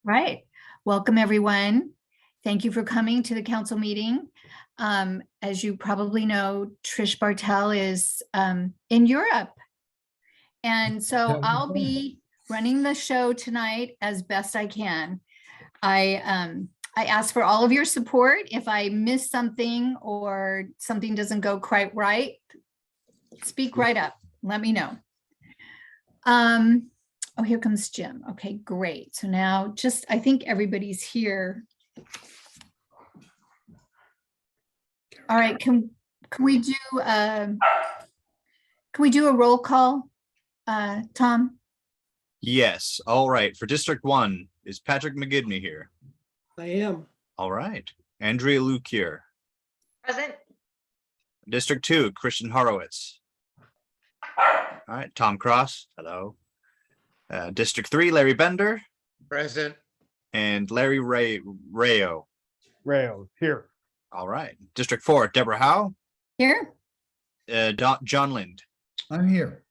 Right. Welcome, everyone. Thank you for coming to the council meeting. As you probably know, Trish Bartel is in Europe. And so I'll be running the show tonight as best I can. I ask for all of your support. If I miss something or something doesn't go quite right, speak right up. Let me know. Oh, here comes Jim. Okay, great. So now I think everybody's here. All right, can we do a roll call, Tom? Yes. All right. For District 1, is Patrick McGibney here? I am. All right. Andrea Luke here. Present. District 2, Christian Horowitz. All right. Tom Cross. Hello. District 3, Larry Bender. Present. And Larry Rayo. Rayo, here. All right. District 4, Deborah Howe. Here. John Lind. I'm here.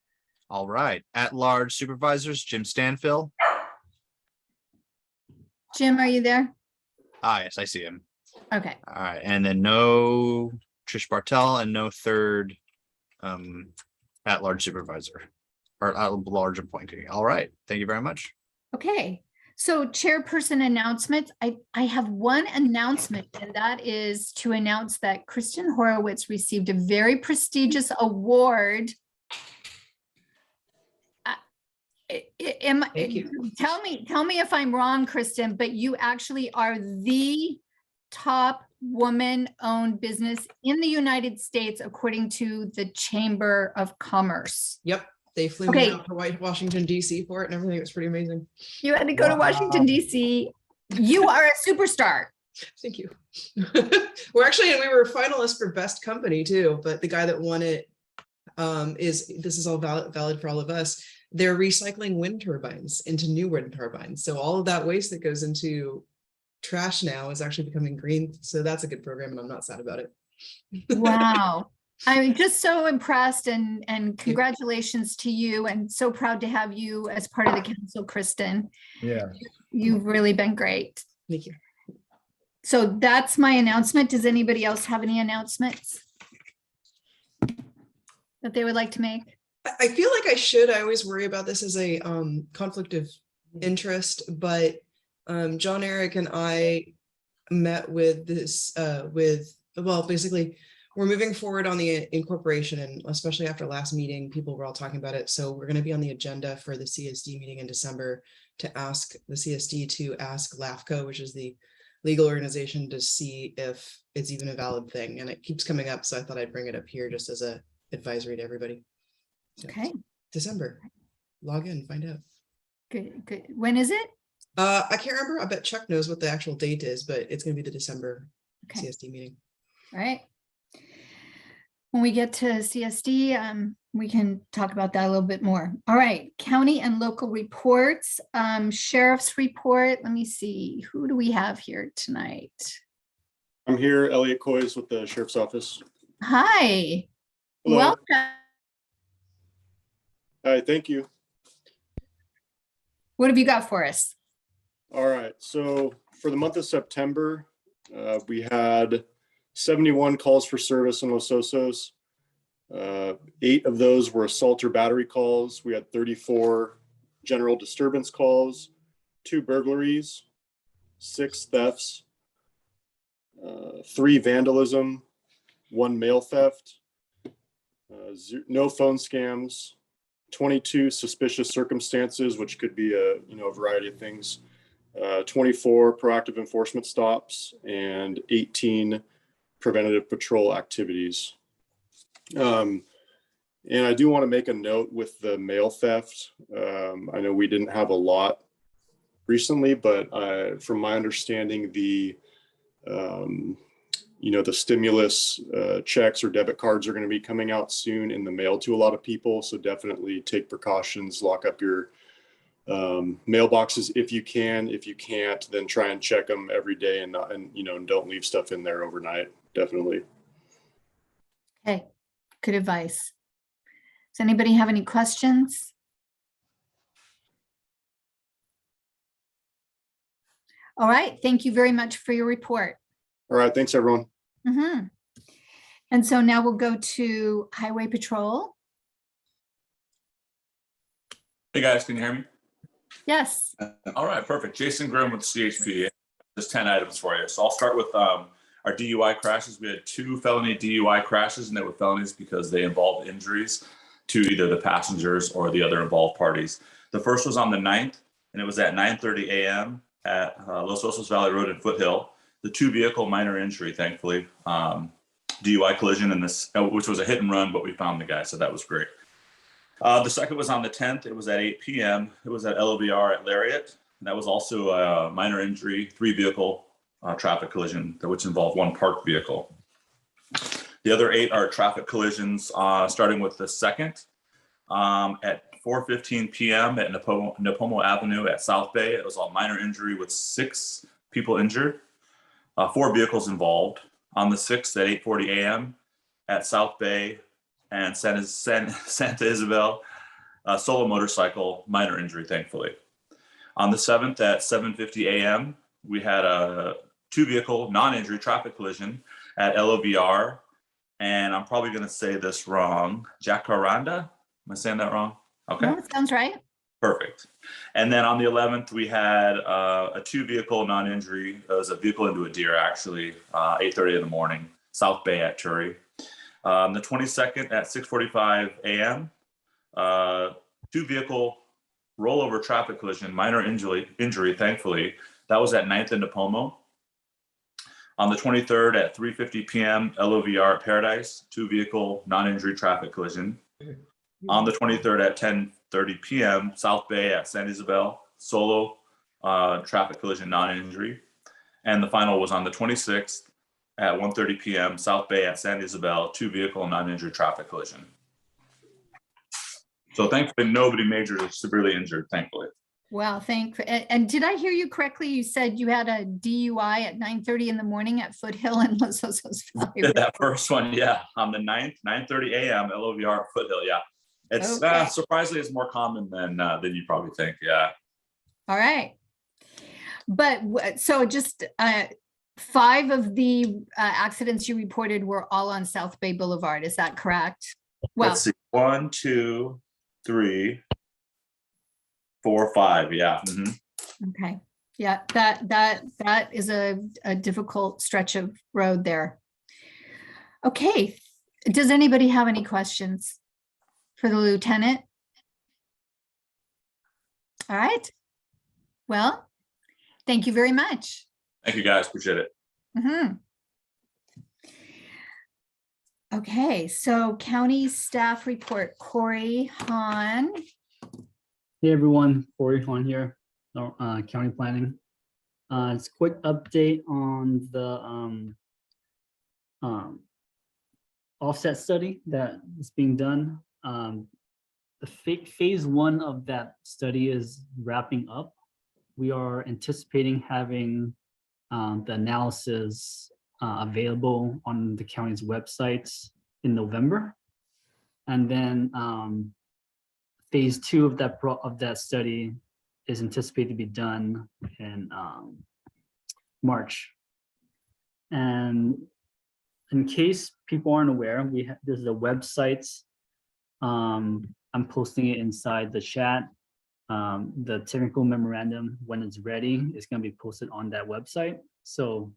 All right. At-large supervisors, Jim Stanfill. Jim, are you there? Ah, yes, I see him. Okay. All right. And then no Trish Bartel and no third at-large supervisor or at-large appointee. All right. Thank you very much. Okay. So chairperson announcements. I have one announcement, and that is to announce that Christian Horowitz received a very prestigious award. Thank you. Tell me if I'm wrong, Kristen, but you actually are the top woman-owned business in the United States, according to the Chamber of Commerce. Yep. They flew me out to Washington, D.C. for it and everything. It was pretty amazing. You had to go to Washington, D.C. You are a superstar. Thank you. We were finalists for best company too, but the guy that won it this is all valid for all of us. They're recycling wind turbines into new wind turbines. So all of that waste that goes into trash now is actually becoming green. So that's a good program and I'm not sad about it. Wow. I'm just so impressed and congratulations to you, and so proud to have you as part of the council, Kristen. Yeah. You've really been great. Thank you. So that's my announcement. Does anybody else have any announcements that they would like to make? I feel like I should. I always worry about this as a conflict of interest, but John Eric and I met with this basically we're moving forward on the incorporation, and especially after last meeting, people were all talking about it. So we're going to be on the agenda for the CSD meeting in December to ask the CSD to ask LAFCO, which is the legal organization, to see if it's even a valid thing. And it keeps coming up. So I thought I'd bring it up here just as a advisory to everybody. So, Okay. December, log in, find out. Good. When is it? I can't remember. I bet Chuck knows what the actual date is, but it's going to be the December CSD meeting. All right. When we get to CSD, we can talk about that a little bit more. All right, county and local reports, sheriff's report. Let me see, who do we have here tonight? I'm here, Elliot Coys with the Sheriff's Office. Hi. Hello. Welcome. Hi, thank you. What have you got for us? All right, so for the month of September, we had 71 calls for service in Los Osos. 8 of those were assault or battery calls. We had 34 general disturbance calls, 2 burglaries, 6 thefts, 3 vandalism, 1 mail theft, no phone scams, 22 suspicious circumstances, which could be a variety of things, 24 proactive enforcement stops, and 18 preventative patrol activities. And I do want to make a note with the mail theft. I know we didn't have a lot recently, but from my understanding, the stimulus checks or debit cards are going to be coming out soon in the mail to a lot of people. So definitely take precautions, lock up your mailboxes if you can. If you can't, then try and check them every day and don't leave stuff in there overnight. Definitely. Okay, good advice. Does anybody have any questions? All right, thank you very much for your report. All right, thanks, everyone. Mhm. And so now we'll go to Highway Patrol. Hey guys, can you hear me? Yes. All right, perfect. Jason Grimm with CHP. There's 10 items for you. So I'll start with our DUI crashes. We had 2 felony DUI crashes, and they were felonies because they involved injuries to either the passengers or the other involved parties. The first was on the 9th, and it was at 9:30 a.m. at Los Osos Valley Road in Foothill. The 2-vehicle minor injury, thankfully. DUI collision in this, which was a hit and run, but we found the guy, so that was great. The second was on the 10th. It was at 8 p.m. It was at LOVR at Lariat. And that was also a minor injury, 3-vehicle traffic collision, which involved 1 parked vehicle. The other 8 are traffic collisions, starting with the second at 4:15 p.m. at Napomo Avenue at South Bay. It was a minor injury with 6 people injured, 4 vehicles involved. On the 6th at 8:40 a.m. at South Bay and Santa Isabel, solo motorcycle, minor injury, thankfully. On the 7th at 7:50 a.m., we had a 2-vehicle non-injury traffic collision at LOVR. And I'm probably going to say this wrong. Jacaranda? Am I saying that wrong? Okay. No, it sounds right. Perfect. And then on the 11th, we had a 2-vehicle non-injury. It was a vehicle into a deer, actually, 8:30 in the morning, South Bay at Turi. The 22nd at 6:45 a.m., 2-vehicle rollover traffic collision, minor injury, thankfully. That was at 9th and Napomo. On the 23rd at 3:50 p.m., LOVR at Paradise, 2-vehicle non-injury traffic collision. On the 23rd at 10:30 p.m., South Bay at San Isabel, solo traffic collision, non-injury. And the final was on the 26th at 1:30 p.m., South Bay at San Isabel, 2-vehicle non-injury traffic collision. So thankfully, nobody major or severely injured, thankfully. Well, and did I hear you correctly? You said you had a DUI at 9:30 in the morning at Foothill and Los Osos Valley. That first one, yeah, on the 9th, 9:30 a.m., LOVR at Foothill, yeah. It's Okay. surprisingly, it's more common than you probably think, yeah. All right. But so just 5 of the accidents you reported were all on South Bay Boulevard. Is that correct? Well, Let's see, 1, 2, 3, 4, 5, yeah. okay. Yeah, that is a difficult stretch of road there. Okay. Does anybody have any questions for the lieutenant? All right. Well, thank you very much. Thank you, guys, appreciate it. Mhm. Okay, so county staff report, Corey Hahn. Hey everyone, Corey Hahn here, county planning. It's a quick update on the offset study that is being done. The phase 1 of that study is wrapping up. We are anticipating having the analysis available on the county's websites in November, and then phase 2 of that study is anticipated to be done in March. And in case people aren't aware, there's a website. I'm posting it inside the chat. The technical memorandum, when it's ready, is going to be posted on that website. So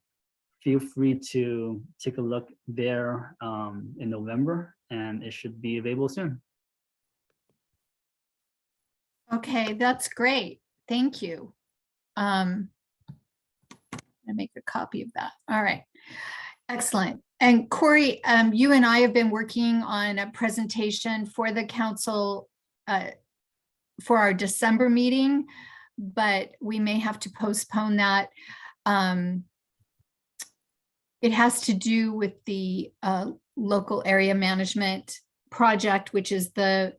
feel free to take a look there in November, and it should be available soon. Okay, that's great. Thank you. I make a copy of that. All right. Excellent. And Corey, you and I have been working on a presentation for the council for our December meeting, but we may have to postpone that. It has to do with the local area management project, which is the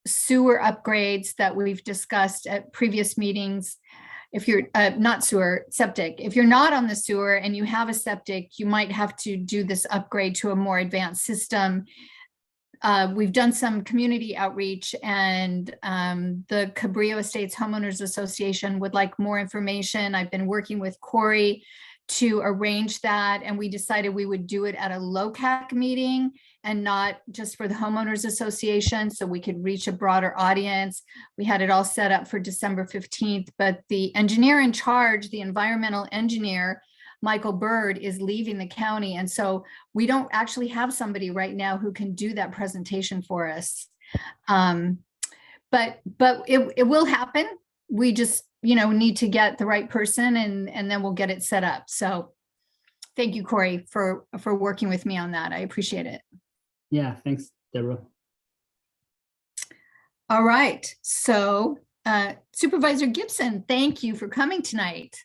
sewer upgrades that we've discussed at previous meetings. If you're not sewer, septic, if you're not on the sewer and you have a septic, you might have to do this upgrade to a more advanced system. we've done some community outreach, and the Cabrillo Estates Homeowners Association would like more information. I've been working with Corey to arrange that, and we decided we would do it at a LOCAC meeting and not just for the homeowners association, so we could reach a broader audience. We had it all set up for December 15th, but the engineer in charge, the environmental engineer, Michael Bird, is leaving the county. And so we don't actually have somebody right now who can do that presentation for us. But it will happen. We just, need to get the right person, and then we'll get it set up. So thank you, Corey, for working with me on that. I appreciate it. Yeah, thanks, Deborah. All right. So Supervisor Gibson, thank you for coming tonight.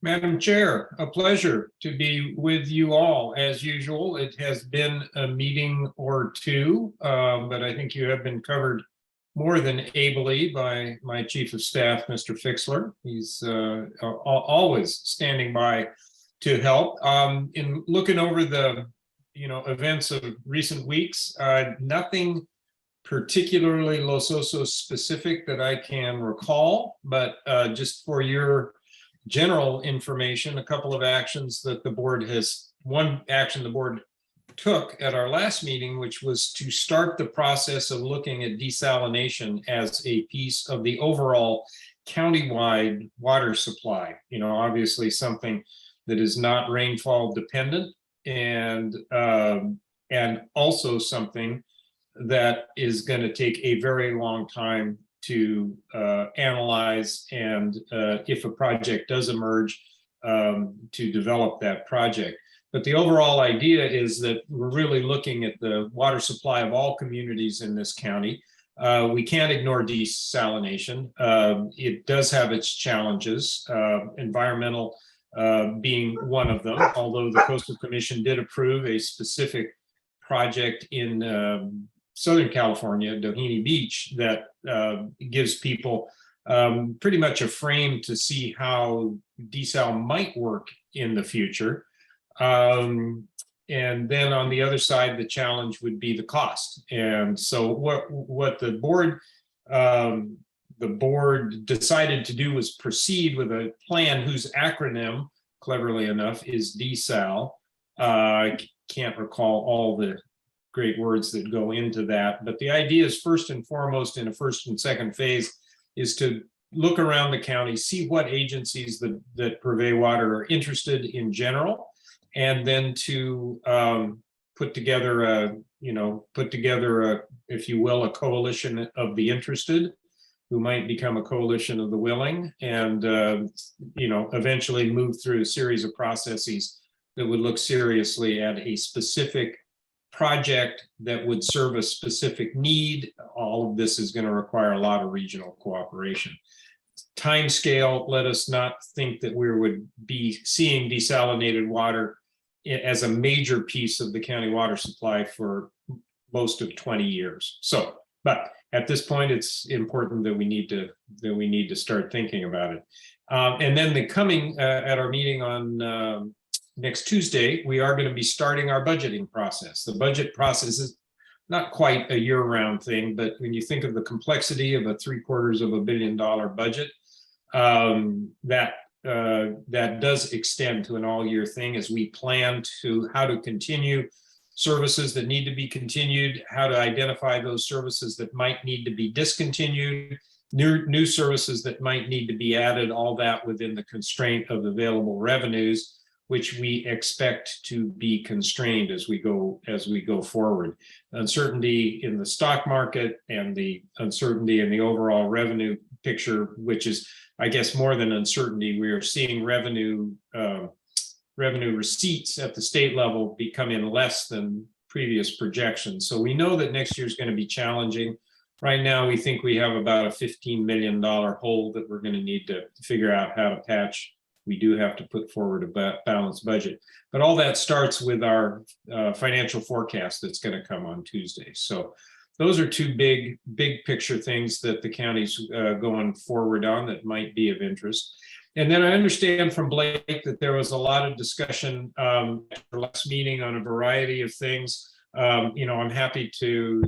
Madam Chair, a pleasure to be with you all. As usual, it has been a meeting or two, but I think you have been covered more than ably by my Chief of Staff, Mr. Fixler. He's always standing by to help. In looking over the events of recent weeks, nothing particularly Los Osos specific that I can recall, but just for your general information, a couple of actions that the board has, one action the board took at our last meeting, which was to start the process of looking at desalination as a piece of the overall countywide water supply. Obviously something that is not rainfall dependent, and also something that is going to take a very long time to analyze, and if a project does emerge, to develop that project. But the overall idea is that we're really looking at the water supply of all communities in this county. We can't ignore desalination. It does have its challenges, environmental being one of them, although the Coastal Commission did approve a specific project in Southern California, Doheny Beach, that gives people pretty much a frame to see how desal might work in the future. And then on the other side, the challenge would be the cost. And so what the board decided to do was proceed with a plan whose acronym, cleverly enough, is desal. I can't recall all the great words that go into that, but the idea is, first and foremost, in a first and second phase, is to look around the county, see what agencies that purvey water are interested in general, and then to put together a, if you will, a coalition of the interested, who might become a coalition of the willing, and eventually move through a series of processes that would look seriously at a specific project that would serve a specific need. All of this is going to require a lot of regional cooperation. Timescale, let us not think that we would be seeing desalinated water as a major piece of the county water supply for most of 20 years. So, but at this point, it's important that we need to start thinking about it. And then at our meeting on next Tuesday, we are going to be starting our budgeting process. The budget process is not quite a year-round thing, but when you think of the complexity of a $750 million budget, that does extend to an all-year thing as we plan to how to continue services that need to be continued, how to identify those services that might need to be discontinued, new services that might need to be added, all that within the constraint of available revenues, which we expect to be constrained as we go forward. Uncertainty in the stock market and the uncertainty in the overall revenue picture, which is, I guess, more than uncertainty. We are seeing revenue receipts at the state level become in less than previous projections. So we know that next year is going to be challenging. Right now, we think we have about a $15 million hole that we're going to need to figure out how to patch. We do have to put forward a balanced budget, but all that starts with our financial forecast that's going to come on Tuesday. So those are two big picture things that the county's going forward on that might be of interest. And then I understand from Blake that there was a lot of discussion at the last meeting on a variety of things. I'm happy to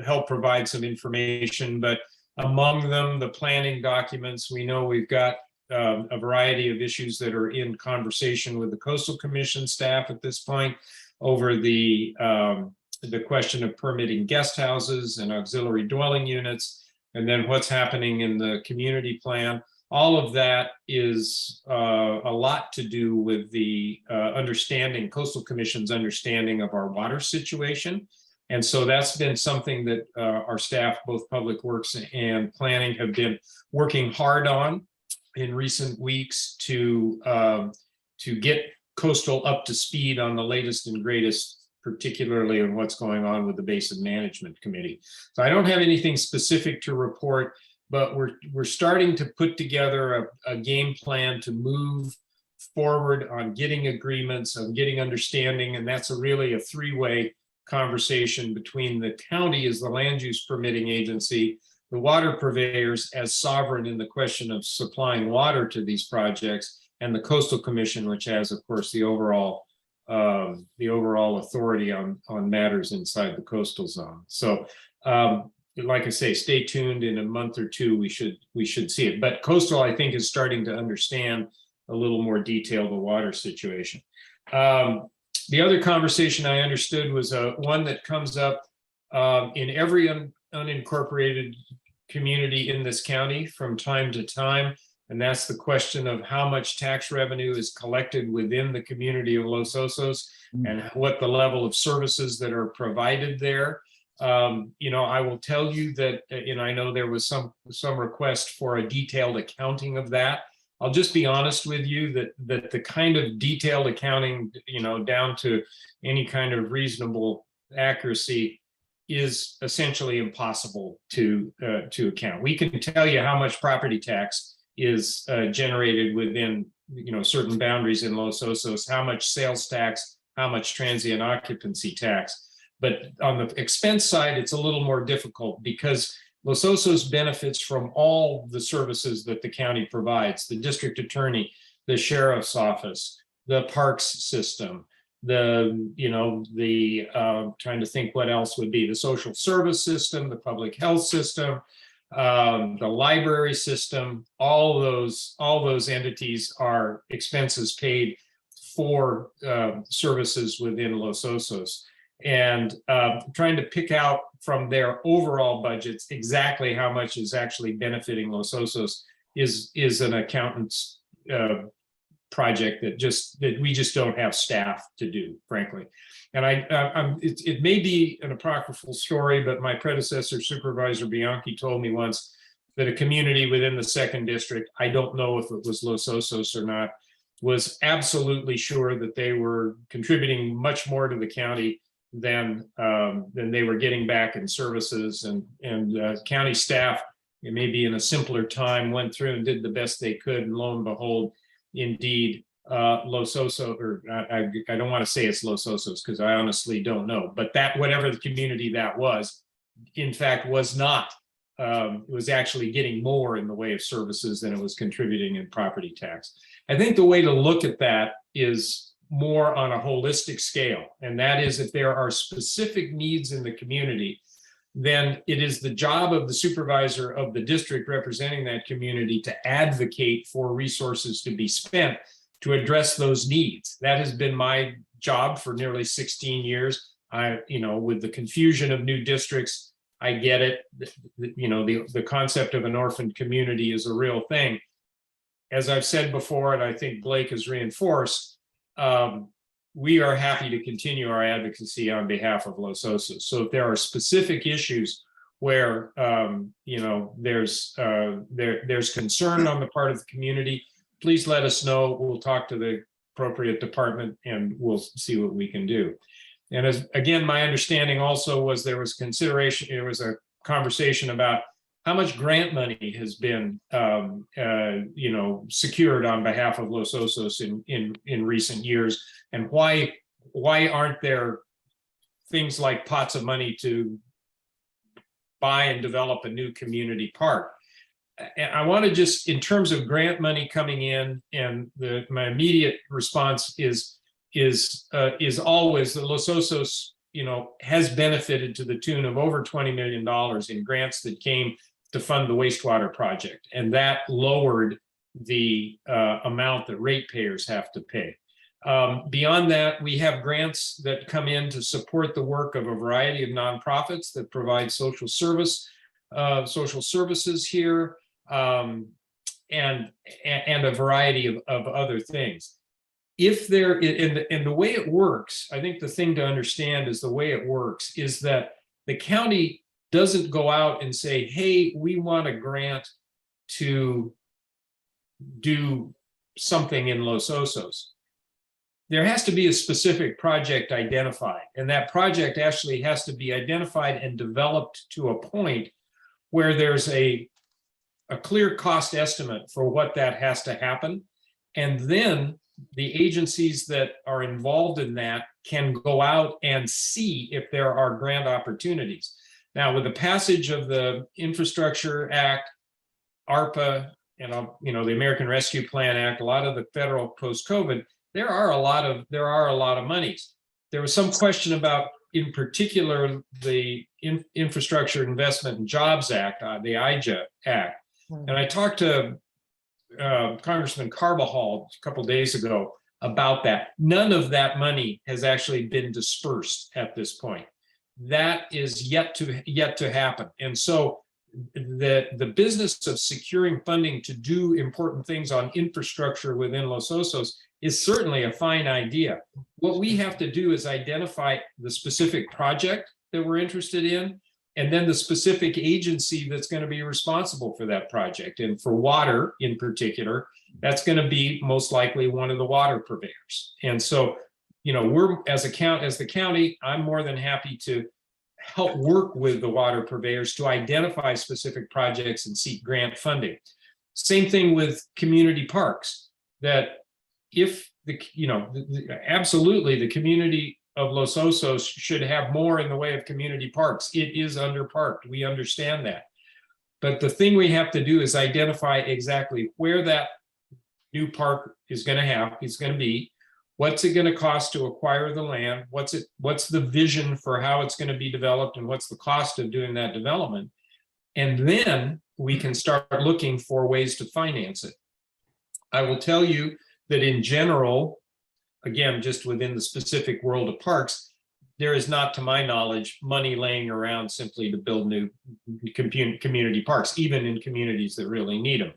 help provide some information, but among them, the planning documents, we know we've got a variety of issues that are in conversation with the Coastal Commission staff at this point over the question of permitting guest houses and auxiliary dwelling units, and then what's happening in the community plan. All of that is a lot to do with the Coastal Commission's understanding of our water situation. And so that's been something that our staff, both Public Works and Planning, have been working hard on in recent weeks to get Coastal up to speed on the latest and greatest, particularly on what's going on with the Basin Management Committee. So I don't have anything specific to report, but we're starting to put together a game plan to move forward on getting agreements, on getting understanding, and that's really a three-way conversation between the county as the land use permitting agency, the water purveyors as sovereign in the question of supplying water to these projects, and the Coastal Commission, which has, of course, the overall authority on matters inside the coastal zone. So, like I say, stay tuned. In a month or two, we should see it. But Coastal, I think, is starting to understand a little more detail the water situation. The other conversation I understood was one that comes up in every unincorporated community in this county from time to time, and that's the question of how much tax revenue is collected within the community of Los Osos and what the level of services that are provided there. I will tell you that, I know there was some request for a detailed accounting of that. I'll just be honest with you that the kind of detailed accounting, down to any kind of reasonable accuracy is essentially impossible to account. We can tell you how much property tax is generated within, certain boundaries in Los Osos, how much sales tax, how much transient occupancy tax. But on the expense side, it's a little more difficult because Los Osos benefits from all the services that the county provides: the district attorney, the sheriff's office, the parks system, trying to think what else would be the social service system, the public health system, the library system. All those entities are expenses paid for services within Los Osos. And trying to pick out from their overall budgets exactly how much is actually benefiting Los Osos is an accountant's project that we just don't have staff to do, frankly. And it may be an apocryphal story, but my predecessor, Supervisor Bianchi, told me once that a community within the 2nd District, I don't know if it was Los Osos or not, was absolutely sure that they were contributing much more to the county than they were getting back in services, and county staff, maybe in a simpler time, went through and did the best they could, and lo and behold, indeed, Los Osos, or I don't want to say it's Los Osos because I honestly don't know, but that whatever the community that was, in fact, was not. It was actually getting more in the way of services than it was contributing in property tax. I think the way to look at that is more on a holistic scale. And that is, if there are specific needs in the community, then it is the job of the supervisor of the district representing that community to advocate for resources to be spent to address those needs. That has been my job for nearly 16 years. With the confusion of new districts, I get it. The concept of an orphaned community is a real thing. As I've said before, and I think Blake has reinforced, we are happy to continue our advocacy on behalf of Los Osos. So if there are specific issues where there's concern on the part of the community, please let us know. We'll talk to the appropriate department and we'll see what we can do. And again, my understanding also was there was a conversation about how much grant money has been secured on behalf of Los Osos in recent years, and why aren't there things like pots of money to buy and develop a new community park? And I want to just, in terms of grant money coming in, and my immediate response is always that Los Osos has benefited to the tune of over $20 million in grants that came to fund the wastewater project. And that lowered the amount that ratepayers have to pay. Beyond that, we have grants that come in to support the work of a variety of nonprofits that provide social services here, and a variety of other things. If there, and the way it works, I think the thing to understand is the way it works is that the county doesn't go out and say, hey, we want a grant to do something in Los Osos. There has to be a specific project identified, and that project actually has to be identified and developed to a point where there's a clear cost estimate for what that has to happen. And then the agencies that are involved in that can go out and see if there are grant opportunities. Now, with the passage of the Infrastructure Act, ARPA, and the American Rescue Plan Act, a lot of the federal post-COVID, there are a lot of monies. There was some question about, in particular, the Infrastructure Investment and Jobs Act, the IJA Act. And I talked to Congressman Carbajal a couple of days ago about that. None of that money has actually been dispersed at this point. That is yet to happen. And so the business of securing funding to do important things on infrastructure within Los Osos is certainly a fine idea. What we have to do is identify the specific project that we're interested in, and then the specific agency that's going to be responsible for that project. And for water in particular, that's going to be most likely one of the water purveyors. And so, we're as the county, I'm more than happy to help work with the water purveyors to identify specific projects and seek grant funding. Same thing with community parks, that if absolutely the community of Los Osos should have more in the way of community parks. It is underparked. We understand that. But the thing we have to do is identify exactly where that new park is going to be, what's it going to cost to acquire the land, what's the vision for how it's going to be developed, and what's the cost of doing that development. And then we can start looking for ways to finance it. I will tell you that in general, again, just within the specific world of parks, there is not, to my knowledge, money laying around simply to build new community parks, even in communities that really need them.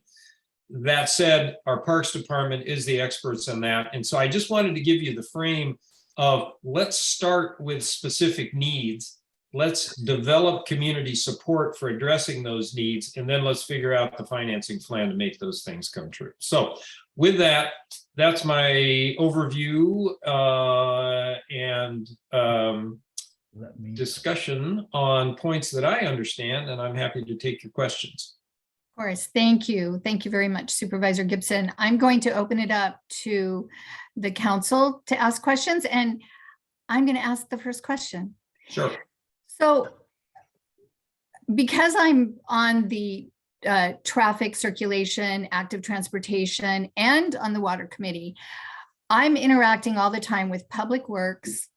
That said, our Parks Department is the experts on that. And so I just wanted to give you the frame of, let's start with specific needs. Let's develop community support for addressing those needs, and then let's figure out the financing plan to make those things come true. So with that, that's my overview and discussion on points that I understand, and I'm happy to take your questions. Of course, thank you. Thank you very much, Supervisor Gibson. I'm going to open it up to the council to ask questions, and I'm going to ask the first question. Sure. So because I'm on the traffic circulation, active transportation, and on the water committee, I'm interacting all the time with Public Works,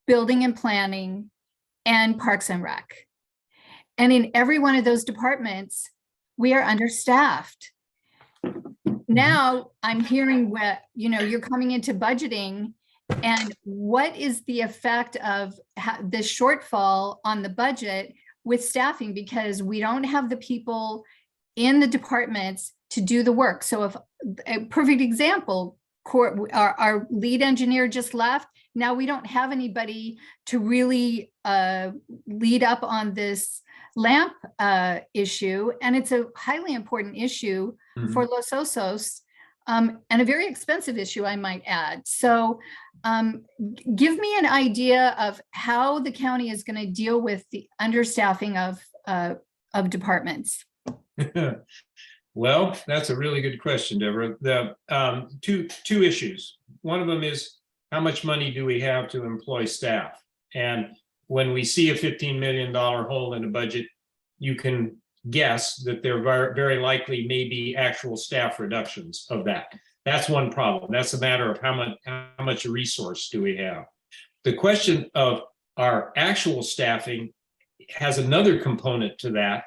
Building and Planning, and Parks and Rec. And in every one of those departments, we are understaffed. Now I'm hearing what, you're coming into budgeting, and what is the effect of the shortfall on the budget with staffing, because we don't have the people in the departments to do the work. So if a perfect example, our lead engineer just left. Now we don't have anybody to really lead up on this lamp issue. And it's a highly important issue for Los Osos, and a very expensive issue, I might add. So give me an idea of how the county is going to deal with the understaffing of departments. Well, that's a really good question, Deborah. The two issues. One of them is, how much money do we have to employ staff? And when we see a $15 million hole in the budget, you can guess that there very likely may be actual staff reductions of that. That's one problem. That's a matter of how much resource do we have. The question of our actual staffing has another component to that.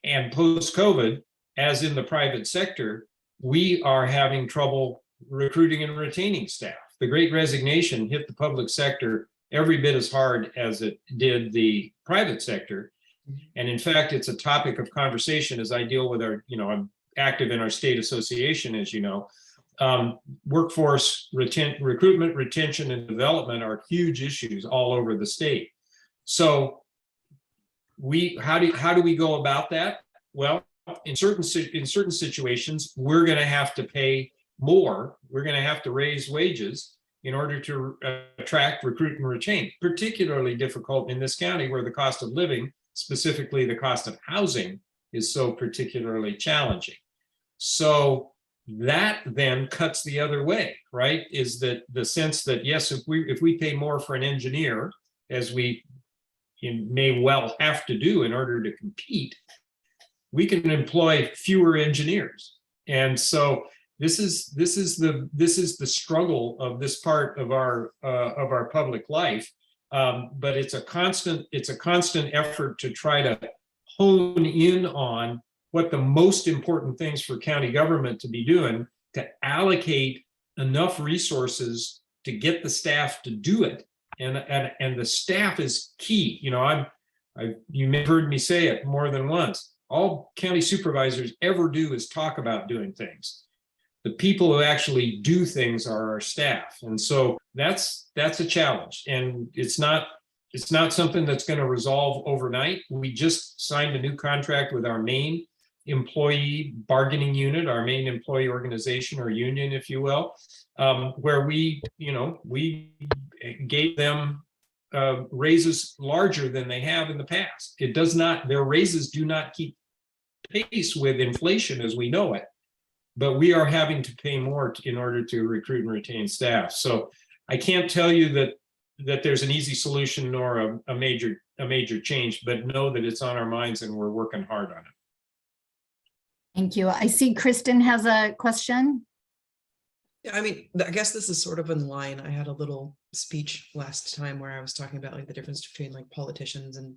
And post-COVID, as in the private sector, we are having trouble recruiting and retaining staff. The Great Resignation hit the public sector every bit as hard as it did the private sector. And in fact, it's a topic of conversation as I deal with our, I'm active in our state association, as you know. Workforce recruitment, retention, and development are huge issues all over the state. So how do we go about that? Well, in certain situations, we're going to have to pay more. We're going to have to raise wages in order to attract, recruit, and retain. Particularly difficult in this county where the cost of living, specifically the cost of housing, is so particularly challenging. So that then cuts the other way, right? Is that the sense that, yes, if we pay more for an engineer, as we may well have to do in order to compete, we can employ fewer engineers. And so this is the struggle of this part of our public life. But it's a constant effort to try to hone in on what the most important things for county government to be doing, to allocate enough resources to get the staff to do it. And the staff is key. You may have heard me say it more than once. All county supervisors ever do is talk about doing things. The people who actually do things are our staff. And so that's a challenge. And it's not something that's going to resolve overnight. We just signed a new contract with our main employee bargaining unit, our main employee organization or union, if you will, where we gave them raises larger than they have in the past. Their raises do not keep pace with inflation as we know it, but we are having to pay more in order to recruit and retain staff. So I can't tell you that there's an easy solution nor a major change, but know that it's on our minds and we're working hard on it. Thank you. I see Kristen has a question. Yeah, I mean, I guess this is sort of in line. I had a little speech last time where I was talking about like the difference between like politicians and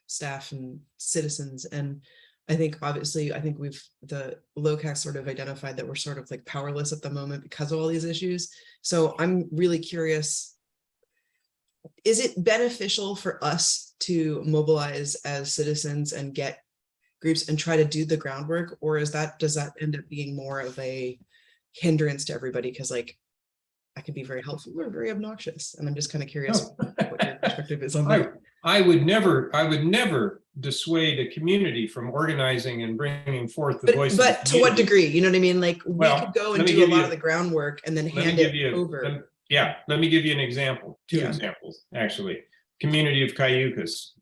staff and citizens. And I think obviously, the LOCAC sort of identified that we're sort of like powerless at the moment because of all these issues. So I'm really curious, is it beneficial for us to mobilize as citizens and get groups and try to do the groundwork, or does that end up being more of a hindrance to everybody? Because like I could be very helpful or very obnoxious, and I'm just kind of curious what your perspective is on that. I would never dissuade a community from organizing and bringing forth the voice. But to what degree? You know what I mean? Like we could go and do a lot of the groundwork and then hand it over. Let me give you an example. Two examples, actually. Community of Cayucas,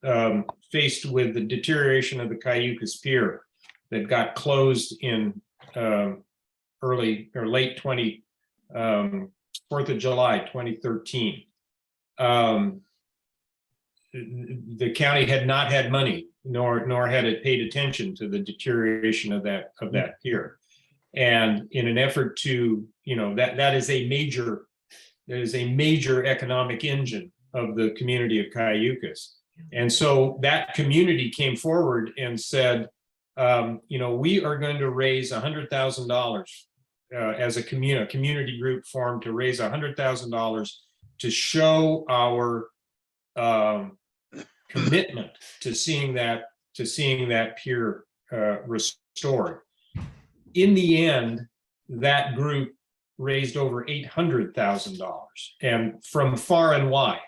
faced with the deterioration of the Cayucas Pier that got closed in early or late 4th of July 2013. The county had not had money, nor had it paid attention to the deterioration of that pier. And in an effort to, that is a major economic engine of the community of Cayucas. And so that community came forward and said, we are going to raise $100,000 as a community group formed to raise $100,000 to show our commitment to seeing that pier restored. In the end, that group raised over $800,000, and from far and wide.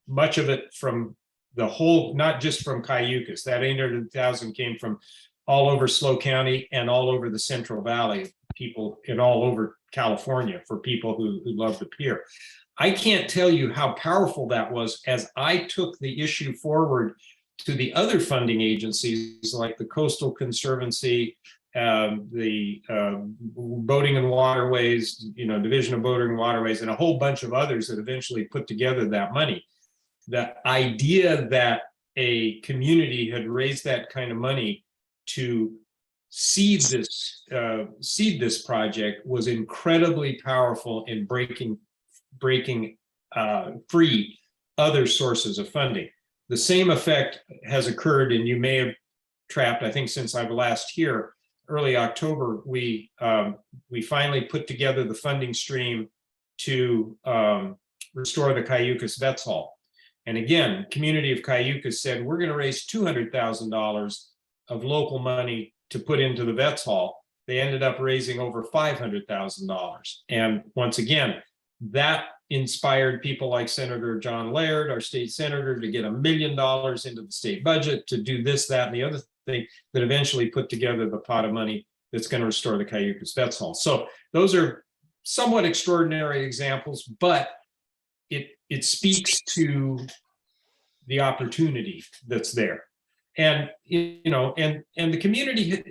Much of it from the whole, not just from Cayucas. That 800,000 came from all over SLO County and all over the Central Valley, people and all over California for people who love the pier. I can't tell you how powerful that was as I took the issue forward to the other funding agencies like the Coastal Conservancy, the Boating and Waterways, Division of Boating and Waterways, and a whole bunch of others that eventually put together that money. The idea that a community had raised that kind of money to seed this project was incredibly powerful in breaking breaking free other sources of funding. The same effect has occurred, and you may have trapped, I think since I've last here, early October, we finally put together the funding stream to restore the Cayucas Vets Hall. And again, community of Cayucas said, we're going to raise $200,000 of local money to put into the Vets Hall. They ended up raising over $500,000. And once again, that inspired people like Senator John Laird, our state senator, to get $1 million into the state budget to do this, that, and the other thing that eventually put together the pot of money that's going to restore the Cayucas Vets Hall. So those are somewhat extraordinary examples, but it speaks to the opportunity that's there. And, you know, and the community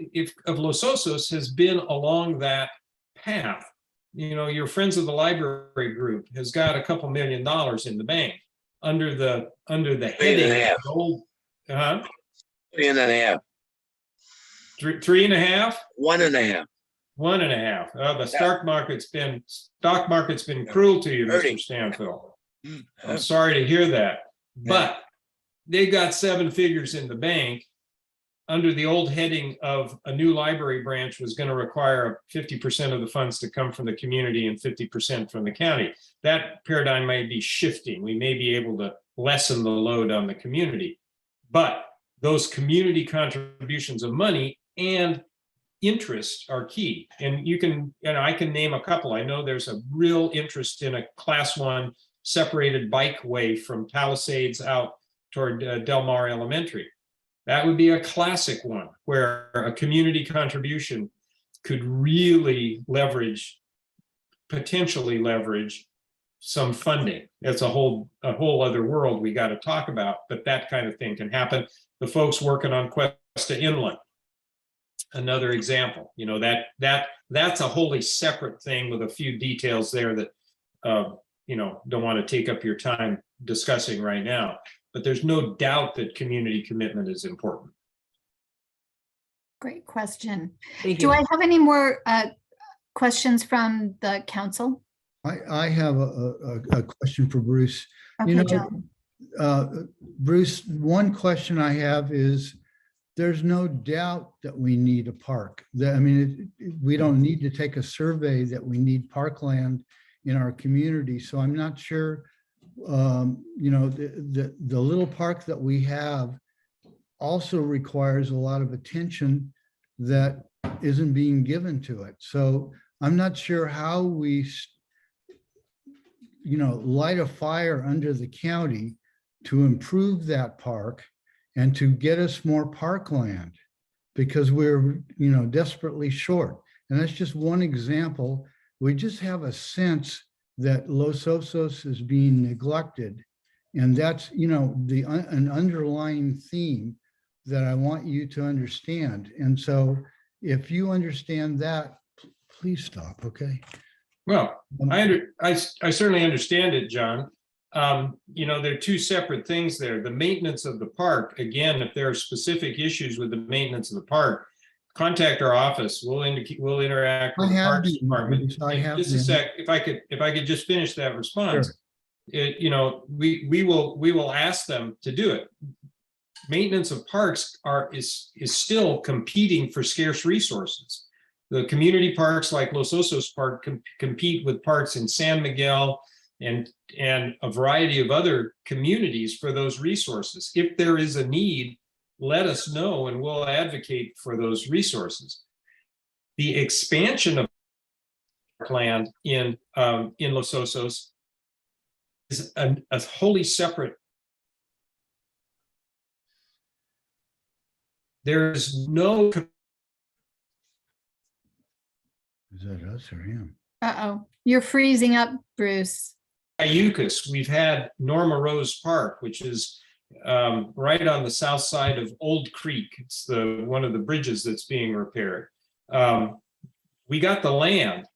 of Los Osos has been along that path. You know, your Friends of the Library group has got a couple $1 million in the bank under the heading of gold. 3.5. 3.5? 1.5. 1.5. The stock market's been cruel to you, Hurting. Mr. Stanfield. I'm sorry to hear that, but they've got 7 figures in the bank under the old heading of a new library branch was going to require 50% of the funds to come from the community and 50% from the county. That paradigm may be shifting. We may be able to lessen the load on the community, but those community contributions of money and interest are key. And I can name a couple. I know there's a real interest in a Class 1 separated bikeway from Palisades out toward Del Mar Elementary. That would be a classic one where a community contribution could really potentially leverage some funding. That's a whole other world we got to talk about, but that kind of thing can happen. The folks working on Cuesta Inlet, another example. You know, that's a wholly separate thing with a few details there that you know, don't want to take up your time discussing right now. But there's no doubt that community commitment is important. Great question. Thank Do you. I have any more questions from the council? I have a question for Bruce. Okay, You know, John. Bruce, one question I have is, there's no doubt that we need a park. We don't need to take a survey that we need parkland in our community. So I'm not sure, you know, the little park that we have also requires a lot of attention that isn't being given to it. So I'm not sure how we, you know, light a fire under the county to improve that park and to get us more parkland, because we're, you know, desperately short. And that's just one example. We just have a sense that Los Osos is being neglected. And that's, you know, an underlying theme that I want you to understand. And so if you understand that, please stop, okay? Well, I certainly understand it, John. You know, there are two separate things there. The maintenance of the park, again, if there are specific issues with the maintenance of the park, contact our office. We'll interact with the Parks Department. Just a sec, if I could just finish that response. Sure. You know, we will ask them to do it. Maintenance of parks is still competing for scarce resources. The community parks like Los Osos Park compete with parks in San Miguel and a variety of other communities for those resources. If there is a need, let us know and we'll advocate for those resources. The expansion of land in Los Osos is a wholly separate. There's no. Is that us or him? Uh-oh, you're freezing up, Bruce. Cayucas, we've had Norma Rose Park, which is right on the south side of Old Creek. It's one of the bridges that's being repaired. We got the land.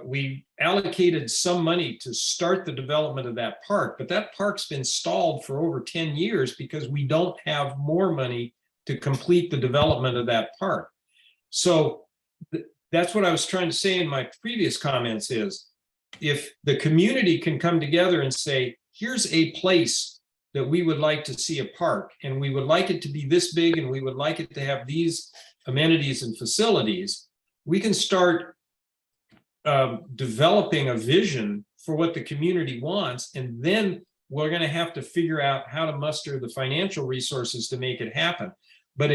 We allocated some money to start the development of that park, but that park's been stalled for over 10 years because we don't have more money to complete the development of that park. So that's what I was trying to say in my previous comments is, if the community can come together and say, here's a place that we would like to see a park, and we would like it to be this big, and we would like it to have these amenities and facilities, we can start developing a vision for what the community wants, and then we're going to have to figure out how to muster the financial resources to make it happen. But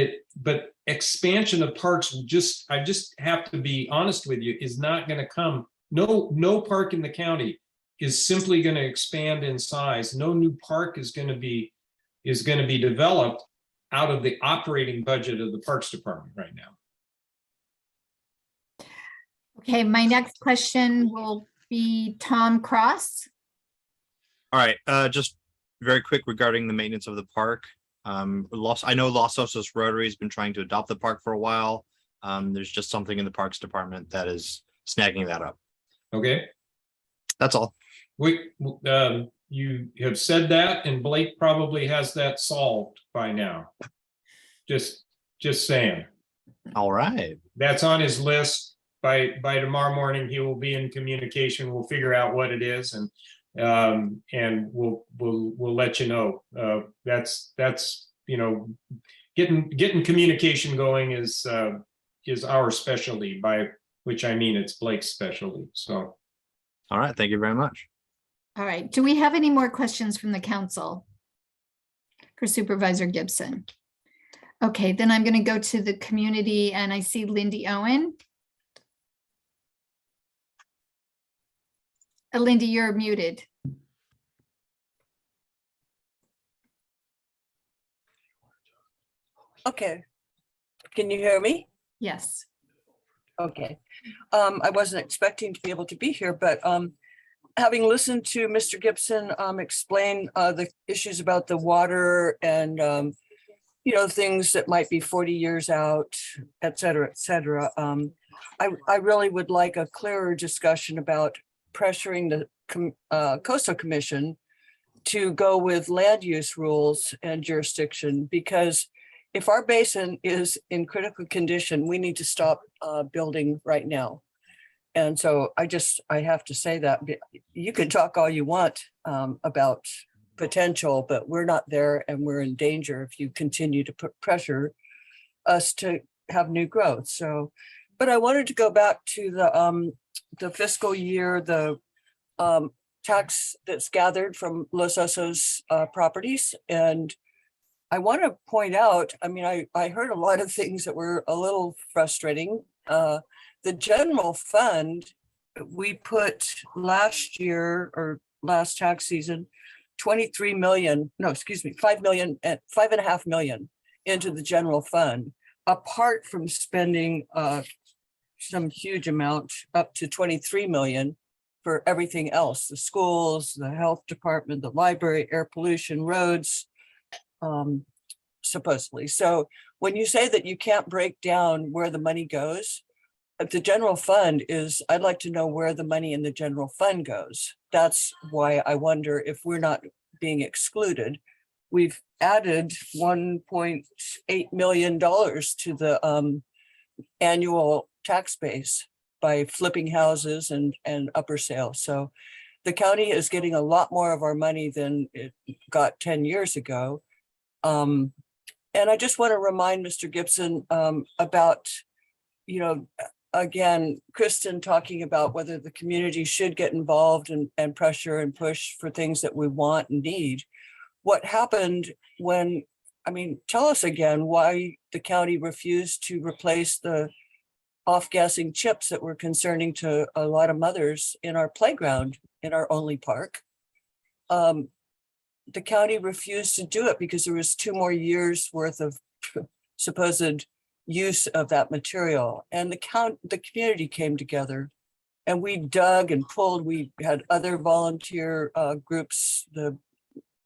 expansion of parks I just have to be honest with you, is not going to come. No park in the county is simply going to expand in size. No new park is going to be developed out of the operating budget of the Parks Department right now. Okay, my next question will be Tom Cross. All right, just very quick regarding the maintenance of the park. I know Los Osos Rotary has been trying to adopt the park for a while. There's just something in the Parks Department that is snagging that up. Okay. That's all. You have said that, and Blake probably has that solved by now. Just saying. All right. That's on his list. By tomorrow morning, he will be in communication. We'll figure out what it is, and we'll let you know. That's getting communication going is our specialty, by which I mean it's Blake's specialty. So. All right. Thank you very much. All right. Do we have any more questions from the council for Supervisor Gibson? Okay, then I'm going to go to the community, and I see Lindy Owen. Lindy, you're muted. Okay. Can you hear me? Yes. Okay. I wasn't expecting to be able to be here, but having listened to Mr. Gibson explain the issues about the water and things that might be 40 years out, et cetera, I really would like a clearer discussion about pressuring the Coastal Commission to go with land use rules and jurisdiction, because if our basin is in critical condition, we need to stop building right now. And so I have to say that you can talk all you want about potential, but we're not there, and we're in danger if you continue to put pressure us to have new growth. So, but I wanted to go back to the fiscal year, the tax that's gathered from Los Osos properties. And I want to point out, I mean, I heard a lot of things that were a little frustrating. The general fund, we put last year or last tax season, 23 million, no, excuse me, 5 million and 5.5 million into the general fund, apart from spending some huge amount up to 23 million for everything else, the schools, the health department, the library, air pollution, roads, supposedly. So when you say that you can't break down where the money goes, the general fund is, I'd like to know where the money in the general fund goes. That's why I wonder if we're not being excluded. We've added $1.8 million to the annual tax base by flipping houses and upper sale. So the county is getting a lot more of our money than it got 10 years ago. And I just want to remind Mr. Gibson about, again, Kristen talking about whether the community should get involved and pressure and push for things that we want and need. What happened when, tell us again why the county refused to replace the off-gassing chips that were concerning to a lot of mothers in our playground, in our only park. The county refused to do it because there was 2 more years worth of supposed use of that material. And the community came together, and we dug and pulled. We had other volunteer groups, the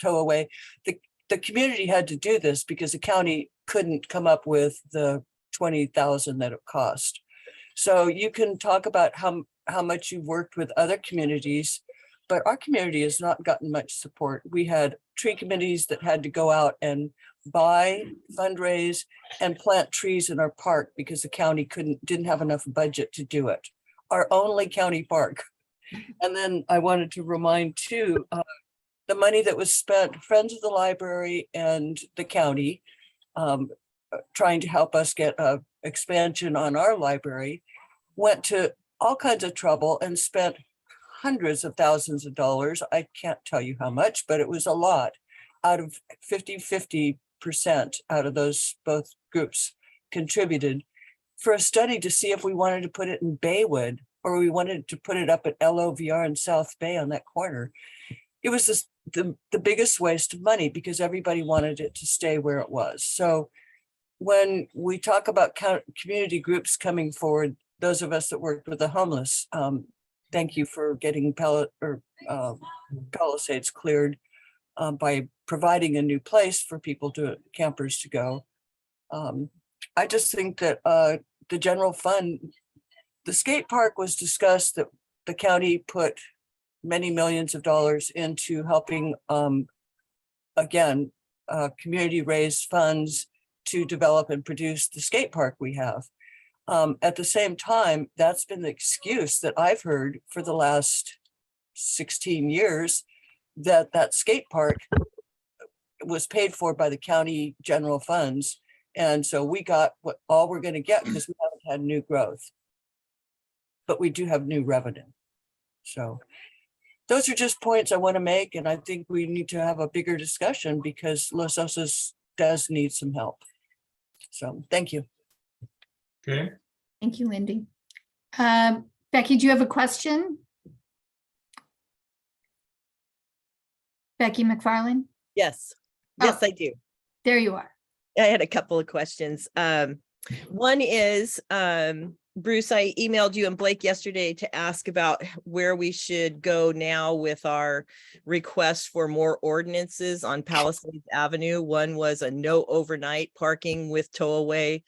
tow away. The community had to do this because the county couldn't come up with the $20,000 that it cost. So you can talk about how much you've worked with other communities, but our community has not gotten much support. We had tree committees that had to go out and buy, fundraise, and plant trees in our park because the county didn't have enough budget to do it. Our only county park. And then I wanted to remind too, the money that was spent, Friends of the Library and the county, trying to help us get a expansion on our library, went to all kinds of trouble and spent hundreds of thousands of dollars. I can't tell you how much, but it was a lot, out of 50% out of those both groups contributed for a study to see if we wanted to put it in Baywood or we wanted to put it up at LOVR in South Bay on that corner. It was just the biggest waste of money because everybody wanted it to stay where it was. So when we talk about community groups coming forward, those of us that worked with the homeless, thank you for getting Palisades cleared by providing a new place for people campers to go. I just think that the general fund, the skate park was discussed that the county put many millions of dollars into helping, again, community raise funds to develop and produce the skate park we have. At the same time, that's been the excuse that I've heard for the last 16 years that that skate park was paid for by the county general funds. And so we got what all we're going to get because we haven't had new growth, but we do have new revenue. So those are just points I want to make. And I think we need to have a bigger discussion because Los Osos does need some help. So thank you. Okay. Thank you, Lindy. Becky, do you have a question? Becky McFarland? Yes, Oh. yes, I do. There you are. I had a couple of questions. One is, Bruce, I emailed you and Blake yesterday to ask about where we should go now with our request for more ordinances on Palisades Avenue. One was a no overnight parking with towaway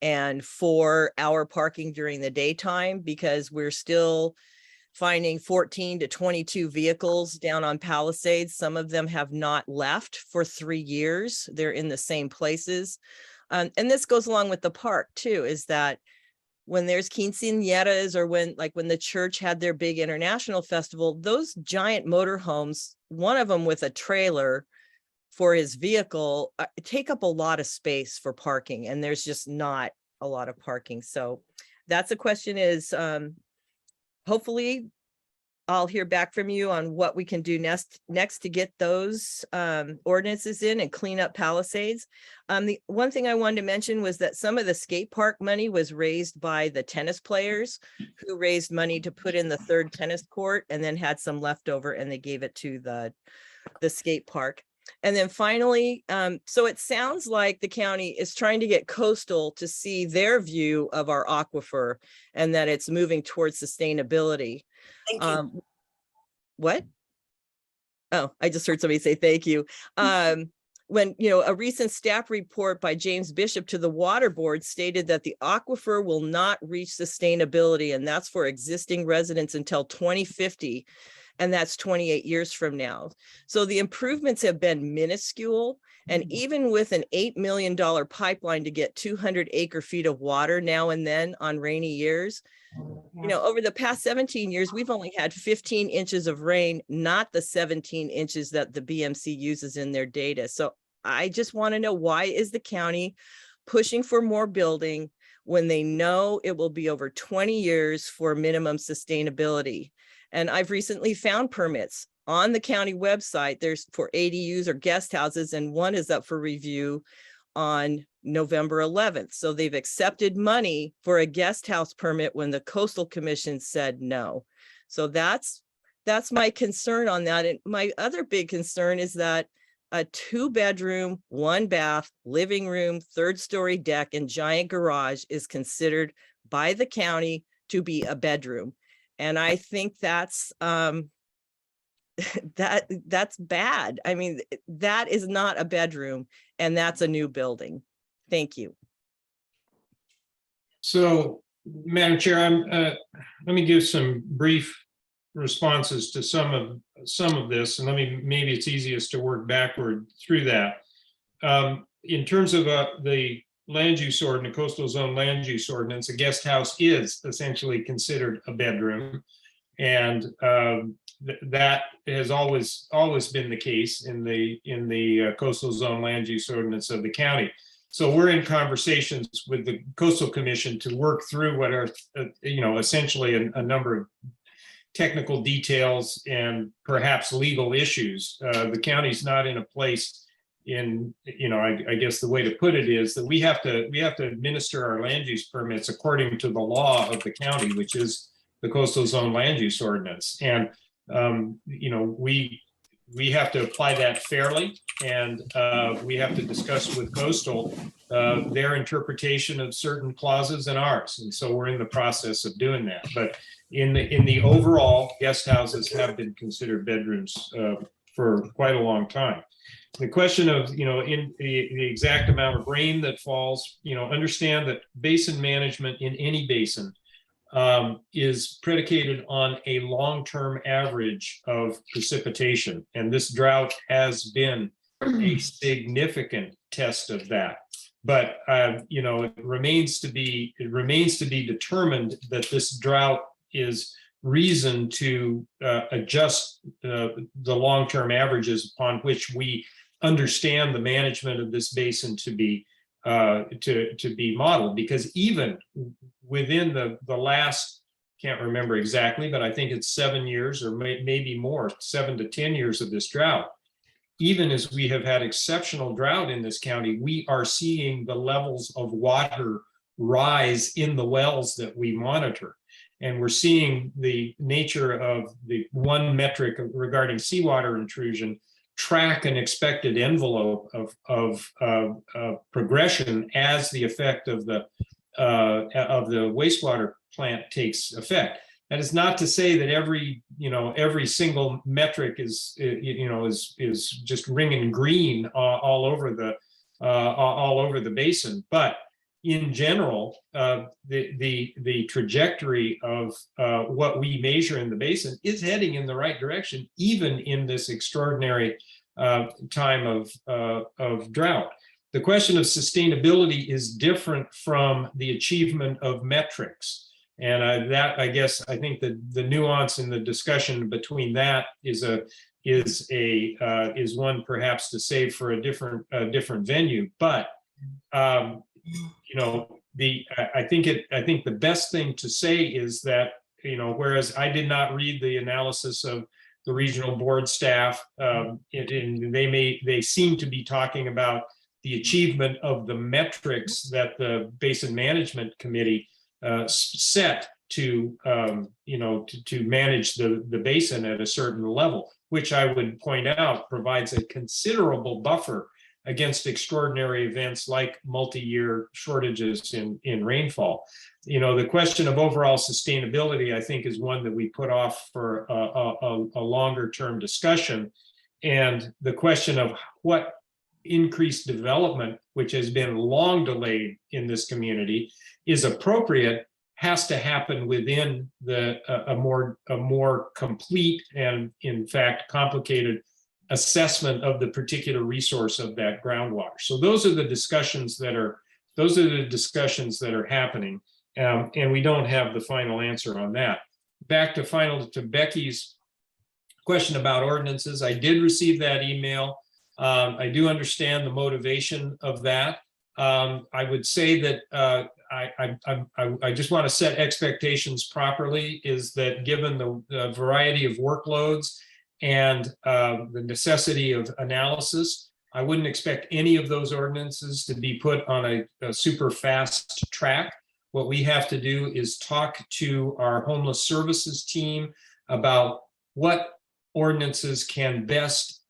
and 4-hour parking during the daytime, because we're still finding 14 to 22 vehicles down on Palisades. Some of them have not left for 3 years. They're in the same places. And this goes along with the park too, is that when there's quinceañeras or when the church had their big international festival, those giant motorhomes, one of them with a trailer for his vehicle, take up a lot of space for parking, and there's just not a lot of parking. So that's a question is, hopefully I'll hear back from you on what we can do next to get those ordinances in and clean up Palisades. The one thing I wanted to mention was that some of the skate park money was raised by the tennis players who raised money to put in the 3rd tennis court and then had some left over and they gave it to the skate park. And then finally, so it sounds like the county is trying to get Coastal to see their view of our aquifer and that it's moving towards sustainability. Thank you. What? Oh, I just heard somebody say thank you. When, a recent staff report by James Bishop to the Water Board stated that the aquifer will not reach sustainability, and that's for existing residents until 2050. And that's 28 years from now. So the improvements have been minuscule. And even with an $8 million pipeline to get 200 acre feet of water now and then on rainy years, over the past 17 years, we've only had 15 inches of rain, not the 17 inches that the BMC uses in their data. So I just want to know, why is the county pushing for more building when they know it will be over 20 years for minimum sustainability? And I've recently found permits on the county website. There's for ADUs or guest houses, and one is up for review on November 11th. So they've accepted money for a guest house permit when the Coastal Commission said no. So that's my concern on that. And my other big concern is that a 2-bedroom, 1-bath, living room, 3rd-story deck, and giant garage is considered by the county to be a bedroom. And I think that's that's bad. I mean, that is not a bedroom, and that's a new building. Thank you. So, Madam Chair, let me give some brief responses to some of this, and maybe it's easiest to work backward through that. In terms of the land use ordinance, coastal zone land use ordinance, a guest house is essentially considered a bedroom. And that has always been the case in the coastal zone land use ordinance of the county. So we're in conversations with the Coastal Commission to work through what are, essentially a number of technical details and perhaps legal issues. The county's not in a place I guess the way to put it is that we have to administer our land use permits according to the law of the county, which is the coastal zone land use ordinance. And, we have to apply that fairly, and we have to discuss with coastal their interpretation of certain clauses and ours. And so we're in the process of doing that. But in the overall, guest houses have been considered bedrooms for quite a long time. The question of, in the exact amount of rain that falls, understand that basin management in any basin is predicated on a long-term average of precipitation. And this drought has been a significant test of that. But, it remains to be determined that this drought is reason to adjust the long-term averages upon which we understand the management of this basin to be modeled. Because even within the last, can't remember exactly, but I think it's 7 years or maybe more, 7 to 10 years of this drought, even as we have had exceptional drought in this county, we are seeing the levels of water rise in the wells that we monitor. And we're seeing the nature of the one metric regarding seawater intrusion track an expected envelope of progression as the effect of the wastewater plant takes effect. That is not to say that every single metric is just ringing green all over the basin, but in general, the trajectory of what we measure in the basin is heading in the right direction, even in this extraordinary time of drought. The question of sustainability is different from the achievement of metrics. And I think the nuance in the discussion between that is one perhaps to save for a different venue. But I think the best thing to say is that, whereas I did not read the analysis of the regional board staff, and they seem to be talking about the achievement of the metrics that the Basin Management Committee set to manage the basin at a certain level, which I would point out provides a considerable buffer against extraordinary events like multi-year shortages in rainfall. The question of overall sustainability, I think, is one that we put off for a longer term discussion. And the question of what increased development, which has been long delayed in this community, is appropriate, has to happen within a more complete and, in fact, complicated assessment of the particular resource of that groundwater. So those are the discussions that are happening, and we don't have the final answer on that. Back to Becky's question about ordinances. I did receive that email. I do understand the motivation of that. I would say that I just want to set expectations properly, is that given the variety of workloads and the necessity of analysis, I wouldn't expect any of those ordinances to be put on a super fast track. What we have to do is talk to our homeless services team about what ordinances can best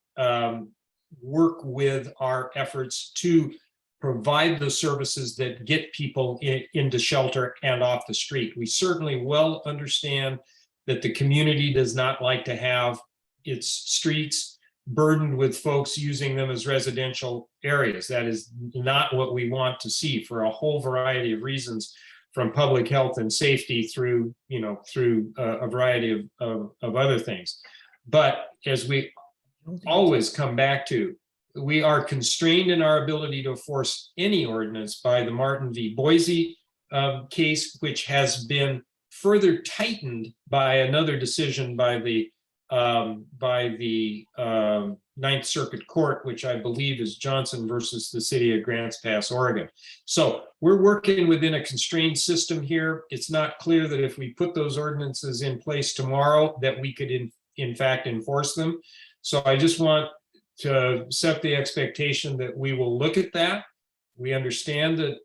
work with our efforts to provide the services that get people into shelter and off the street. We certainly well understand that the community does not like to have its streets burdened with folks using them as residential areas. That is not what we want to see, for a whole variety of reasons, from public health and safety through a variety of other things. But as we always come back to, we are constrained in our ability to enforce any ordinance by the Martin v. Boise case, which has been further tightened by another decision by the Ninth Circuit Court, which I believe is Johnson versus the city of Grants Pass, Oregon. So we're working within a constrained system here. It's not clear that if we put those ordinances in place tomorrow, that we could in fact enforce them. So I just want to set the expectation that we will look at that. We understand that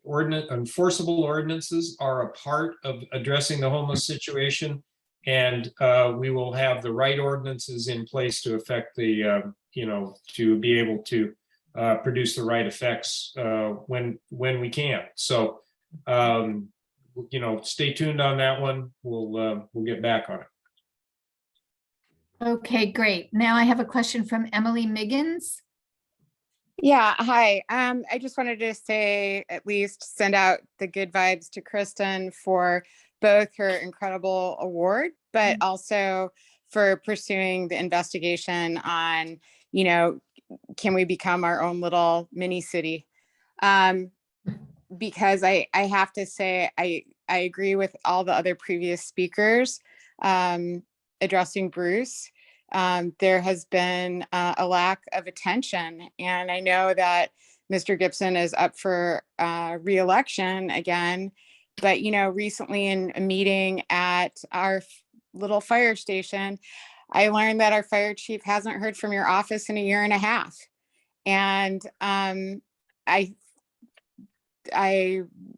enforceable ordinances are a part of addressing the homeless situation. And we will have the right ordinances in place to affect the, to be able to produce the right effects when we can. So, stay tuned on that one. We'll get back on it. Okay, great. Now I have a question from Emily Miggins. Yeah, hi. I just wanted to say, at least send out the good vibes to Kristen for both her incredible award, but also for pursuing the investigation on, can we become our own little mini city? Because I have to say, I agree with all the other previous speakers addressing Bruce. There has been a lack of attention, and I know that Mr. Gibson is up for re-election again, but recently in a meeting at our little fire station, I learned that our fire chief hasn't heard from your office in 1.5 years, and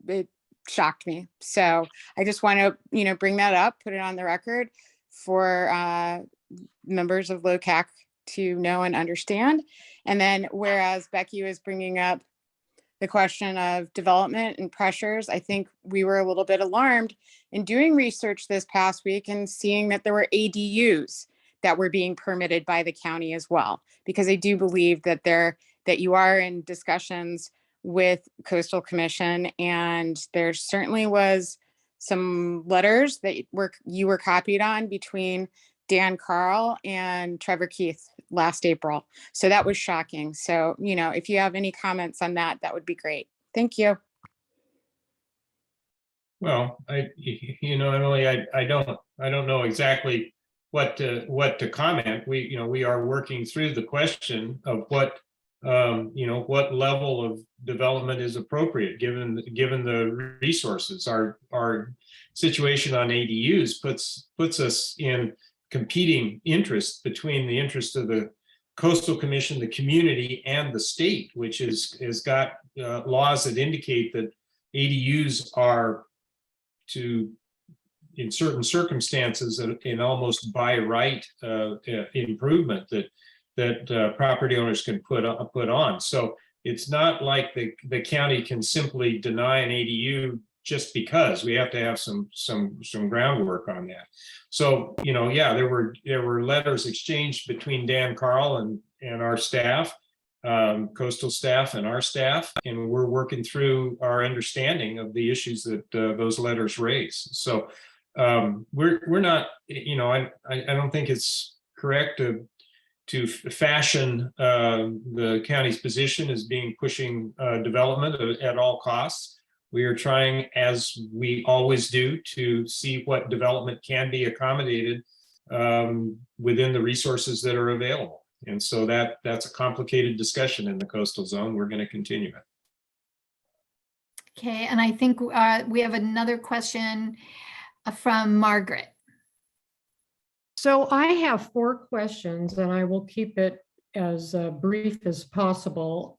it shocked me. So I just want to bring that up, put it on the record for members of LOCAC to know and understand. And then whereas Becky was bringing up the question of development and pressures, I think we were a little bit alarmed in doing research this past week and seeing that there were ADUs that were being permitted by the county as well, because I do believe that you are in discussions with Coastal Commission, and there certainly was some letters that you were copied on between Dan Carl and Trevor Keith last April. So that was shocking. So, if you have any comments on that, that would be great. Thank you. Well, Emily, I don't know exactly what to comment. We are working through the question of what level of development is appropriate given the resources. Our situation on ADUs puts us in competing interests between the interest of the Coastal Commission, the community, and the state, which has got laws that indicate that ADUs are in certain circumstances, an almost by right improvement that property owners can put on. So it's not like the county can simply deny an ADU just because. We have to have some groundwork on that. So, there were letters exchanged between Dan Carl and our staff, coastal staff and our staff, and we're working through our understanding of the issues that those letters raise. So we're not, I don't think it's correct to fashion the county's position as being pushing development at all costs. We are trying, as we always do, to see what development can be accommodated within the resources that are available. And so that's a complicated discussion in the coastal zone. We're going to continue it. Okay, and I think we have another question from Margaret. So I have 4 questions, and I will keep it as brief as possible.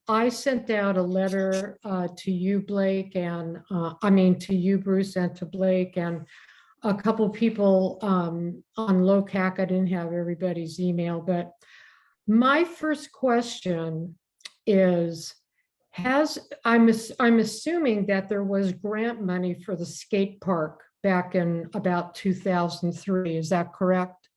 I sent out a letter to you, Blake, and to you, Bruce, and to Blake, and a couple people on LOCAC. I didn't have everybody's email, but my first question is, I'm assuming that there was grant money for the skate park back in about 2003. Is that correct?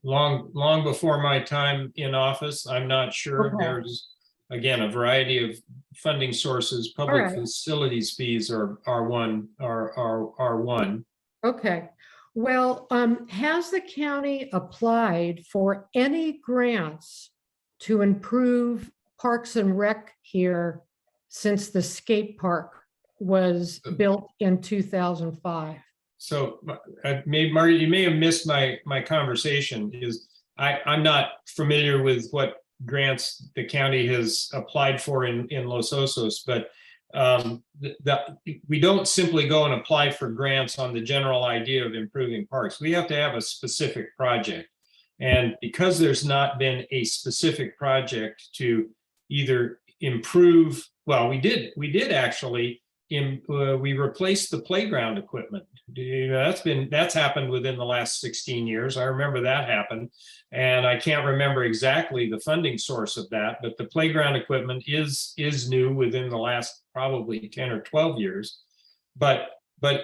Long before my time in office. I'm not sure. Okay. There's, again, a variety of funding sources. Public right. facilities fees are one. Okay. Well, has the county applied for any grants to improve Parks and Rec here since the skate park was built in 2005. So Marty, you may have missed my conversation. I'm not familiar with what grants the county has applied for in Los Osos, but we don't simply go and apply for grants on the general idea of improving parks. We have to have a specific project. And because there's not been a specific project to either improve, well, we did actually, we replaced the playground equipment. That's happened within the last 16 years. I remember that happened. And I can't remember exactly the funding source of that, but the playground equipment is new within the last probably 10 or 12 years. But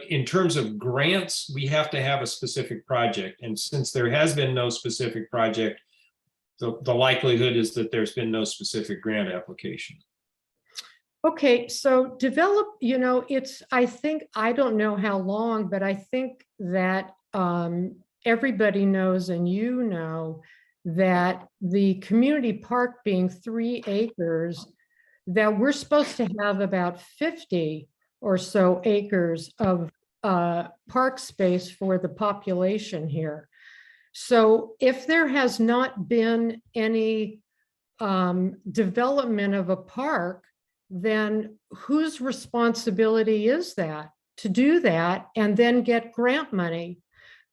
in terms of grants, we have to have a specific project. And since there has been no specific project, the likelihood is that there's been no specific grant application. Okay, so develop, I don't know how long, but I think that everybody knows, and that the community park being 3 acres, that we're supposed to have about 50 or so acres of park space for the population here. So if there has not been any development of a park, then whose responsibility is that to do that and then get grant money?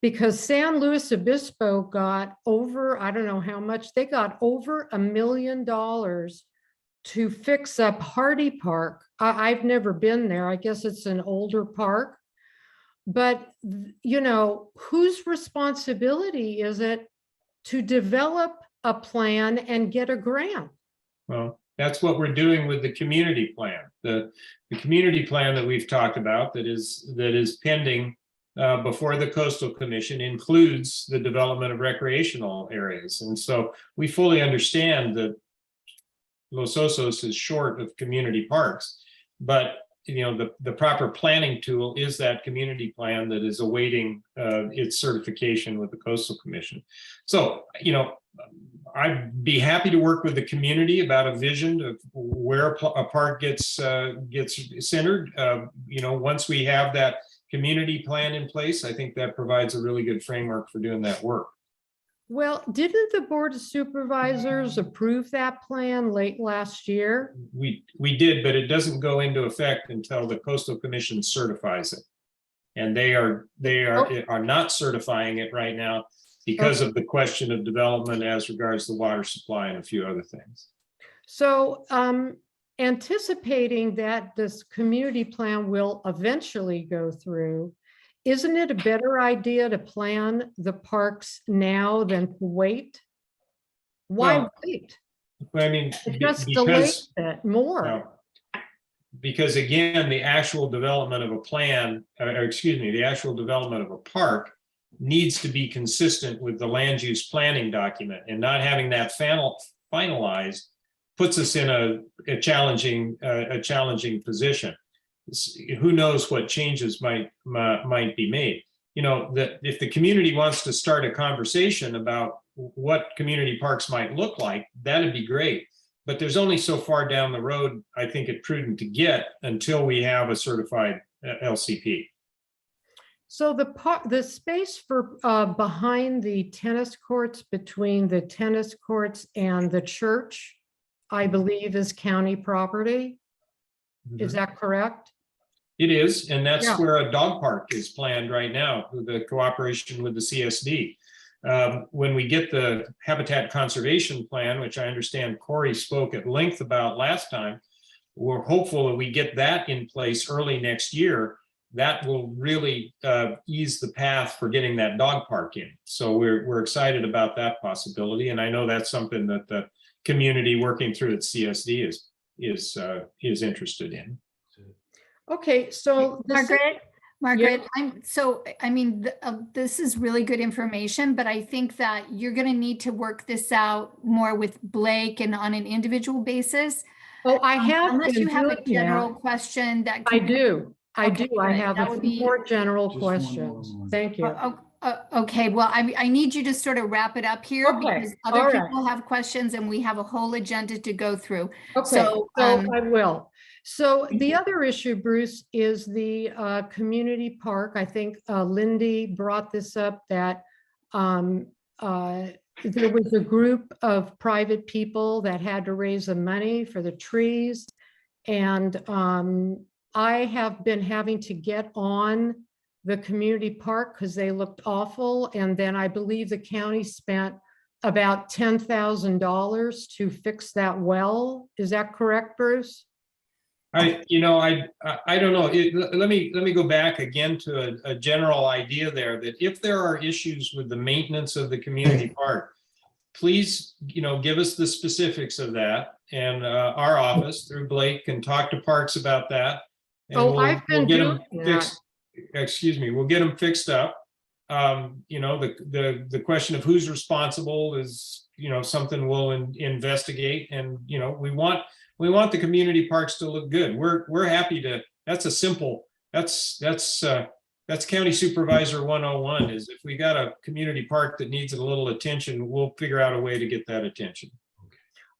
Because San Luis Obispo got over, I don't know how much, they got over $1 million to fix up Hardy Park. I've never been there. I guess it's an older park. But, whose responsibility is it to develop a plan and get a grant? Well, that's what we're doing with the community plan. The community plan that we've talked about that is pending before the Coastal Commission includes the development of recreational areas. And so we fully understand that Los Osos is short of community parks, but the proper planning tool is that community plan that is awaiting its certification with the Coastal Commission. So, I'd be happy to work with the community about a vision of where a park gets centered. Once we have that community plan in place, I think that provides a really good framework for doing that work. Well, didn't the Board of Supervisors approve that plan late last year? We did, but it doesn't go into effect until the Coastal Commission certifies it. And they are not certifying it right now because of the question of development as regards the water supply and a few other things. So anticipating that this community plan will eventually go through, isn't it a better idea to plan the parks now than to wait? Why wait? I mean, It just delays it more. Because again, the actual development of a plan, the actual development of a park needs to be consistent with the land use planning document, and not having that finalized puts us in a challenging position. Who knows what changes might be made? That if the community wants to start a conversation about what community parks might look like, that'd be great. But there's only so far down the road I think it's prudent to get until we have a certified LCP. So the space for behind the tennis courts, between the tennis courts and the church, I believe is county property. Is that correct? It is, and that's where a dog park is planned right now with the cooperation with the CSD. When we get the habitat conservation plan, which I understand Corey spoke at length about last time, we're hopeful that we get that in place early next year. That will really ease the path for getting that dog park in. So we're excited about that possibility, and I know that's something that the community working through its CSD is interested in. Okay, so Margaret, this is really good information, but I think that you're going to need to work this out more with Blake and on an individual basis. Oh, I have. Unless you have a general question that. I do. I Okay, have a few more general questions. Thank you. Okay, well, I need you to sort of wrap it up here because other all people have questions and we have a whole agenda to go through. Okay, So I will. So the other issue, Bruce, is the community park. I think Lindy brought this up, that there was a group of private people that had to raise the money for the trees. And I have been having to get on the community park because they looked awful. And then I believe the county spent about $10,000 to fix that well. Is that correct, Bruce? I don't know. Let me go back again to a general idea there, that if there are issues with the maintenance of the community park, please, give us the specifics of that. And our office through Blake can talk to Parks about that. And I've been get them doing fixed. Excuse me, we'll get them fixed up. The question of who's responsible is, something we'll investigate. And, we want the community parks to look good. We're happy to, that's County Supervisor 101, is if we got a community park that needs a little attention, we'll figure out a way to get that attention.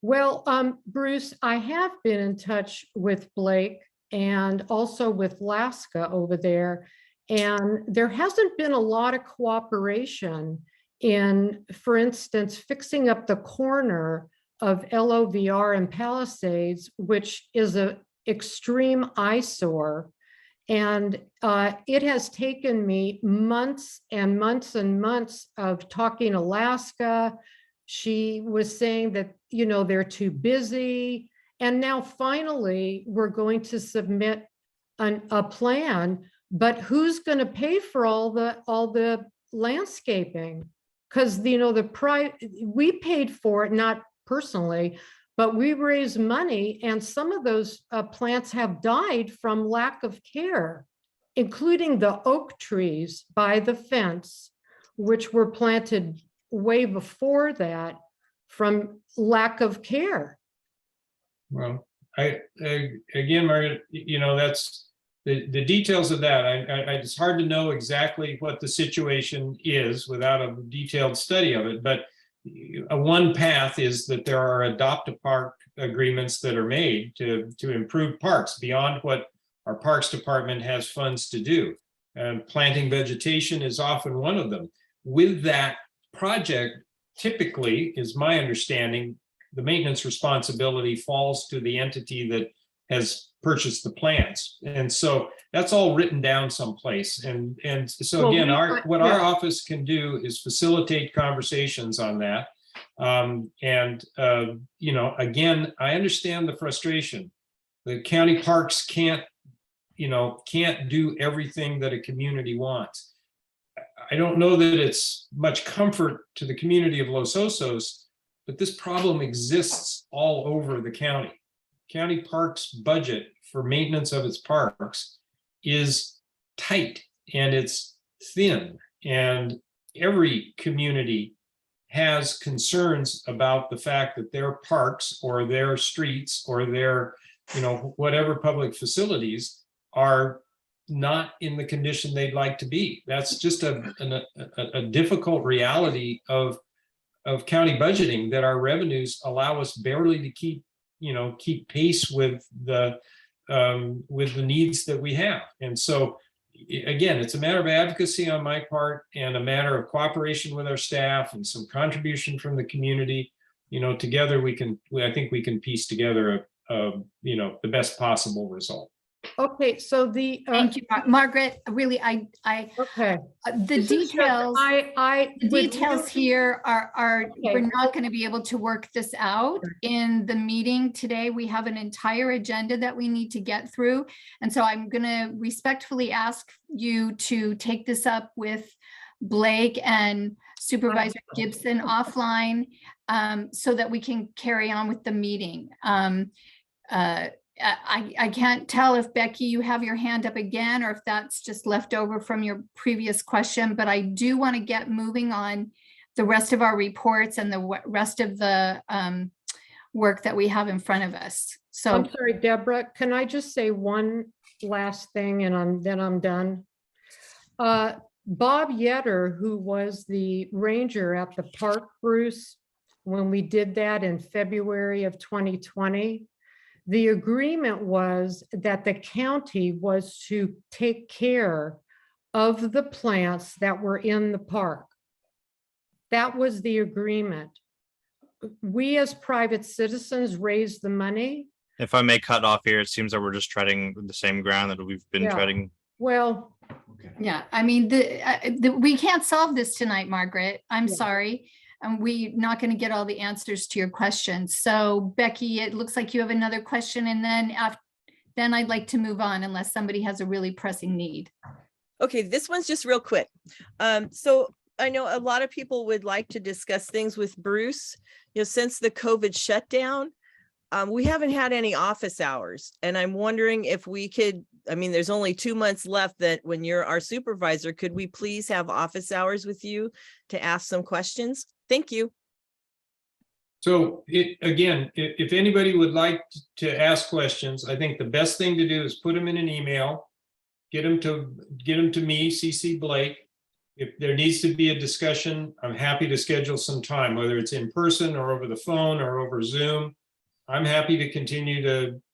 Well, Bruce, I have been in touch with Blake and also with Laska over there. And there hasn't been a lot of cooperation in, for instance, fixing up the corner of LOVR and Palisades, which is an extreme eyesore. And it has taken me months and months and months of talking to Alaska. She was saying that, they're too busy. And now finally, we're going to submit a plan, but who's going to pay for all the landscaping? Because, we paid for it, not personally, but we raised money, and some of those plants have died from lack of care, including the oak trees by the fence, which were planted way before that from lack of care. Well, again, Margaret, that's the details of that. It's hard to know exactly what the situation is without a detailed study of it, but one path is that there are adopt-a-park agreements that are made to improve parks beyond what our Parks Department has funds to do. And planting vegetation is often one of them. With that project, typically, is my understanding, the maintenance responsibility falls to the entity that has purchased the plants. And so that's all written down someplace. And so again, what our office can do is facilitate conversations on that. Again, I understand the frustration. The county parks can't do everything that a community wants. I don't know that it's much comfort to the community of Los Osos, but this problem exists all over the county. County parks budget for maintenance of its parks is tight and it's thin, and every community has concerns about the fact that their parks or their streets or their whatever public facilities are not in the condition they'd like to be. That's just a difficult reality of county budgeting, that our revenues allow us barely to keep pace with the needs that we have. And so again, it's a matter of advocacy on my part and a matter of cooperation with our staff and some contribution from the community. Together I think we can piece together the best possible result. Okay, so Thank you, Margaret. Really, okay. The details. The details here are Okay. we're not going to be able to work this out in the meeting today. We have an entire agenda that we need to get through. And so I'm going to respectfully ask you to take this up with Blake and Supervisor Gibson offline, so that we can carry on with the meeting. I can't tell if Becky, you have your hand up again, or if that's just left over from your previous question, but I do want to get moving on the rest of our reports and the rest of the work that we have in front of us. So I'm sorry, Deborah, can I just say one last thing and then I'm done? Bob Yetter, who was the ranger at the park, Bruce, when we did that in February of 2020, The agreement was that the county was to take care of the plants that were in the park. That was the agreement. We as private citizens raised the money. If I may cut off here, it seems that we're just treading the same ground that we've been Yeah. treading. Well, Yeah, I mean, we can't solve this tonight, Margaret. I'm Yeah. sorry. And we're not going to get all the answers to your questions. So Becky, it looks like you have another question, and then I'd like to move on unless somebody has a really pressing need. Okay, this one's just real quick. So I know a lot of people would like to discuss things with Bruce. Since the COVID shutdown, we haven't had any office hours. And I'm wondering if we could, I mean, there's only 2 months left that when you're our supervisor, could we please have office hours with you to ask some questions? Thank you. So again, if anybody would like to ask questions, I think the best thing to do is put them in an email, get them to me, CC Blake. If there needs to be a discussion, I'm happy to schedule some time, whether it's in person or over the phone or over Zoom. I'm happy to continue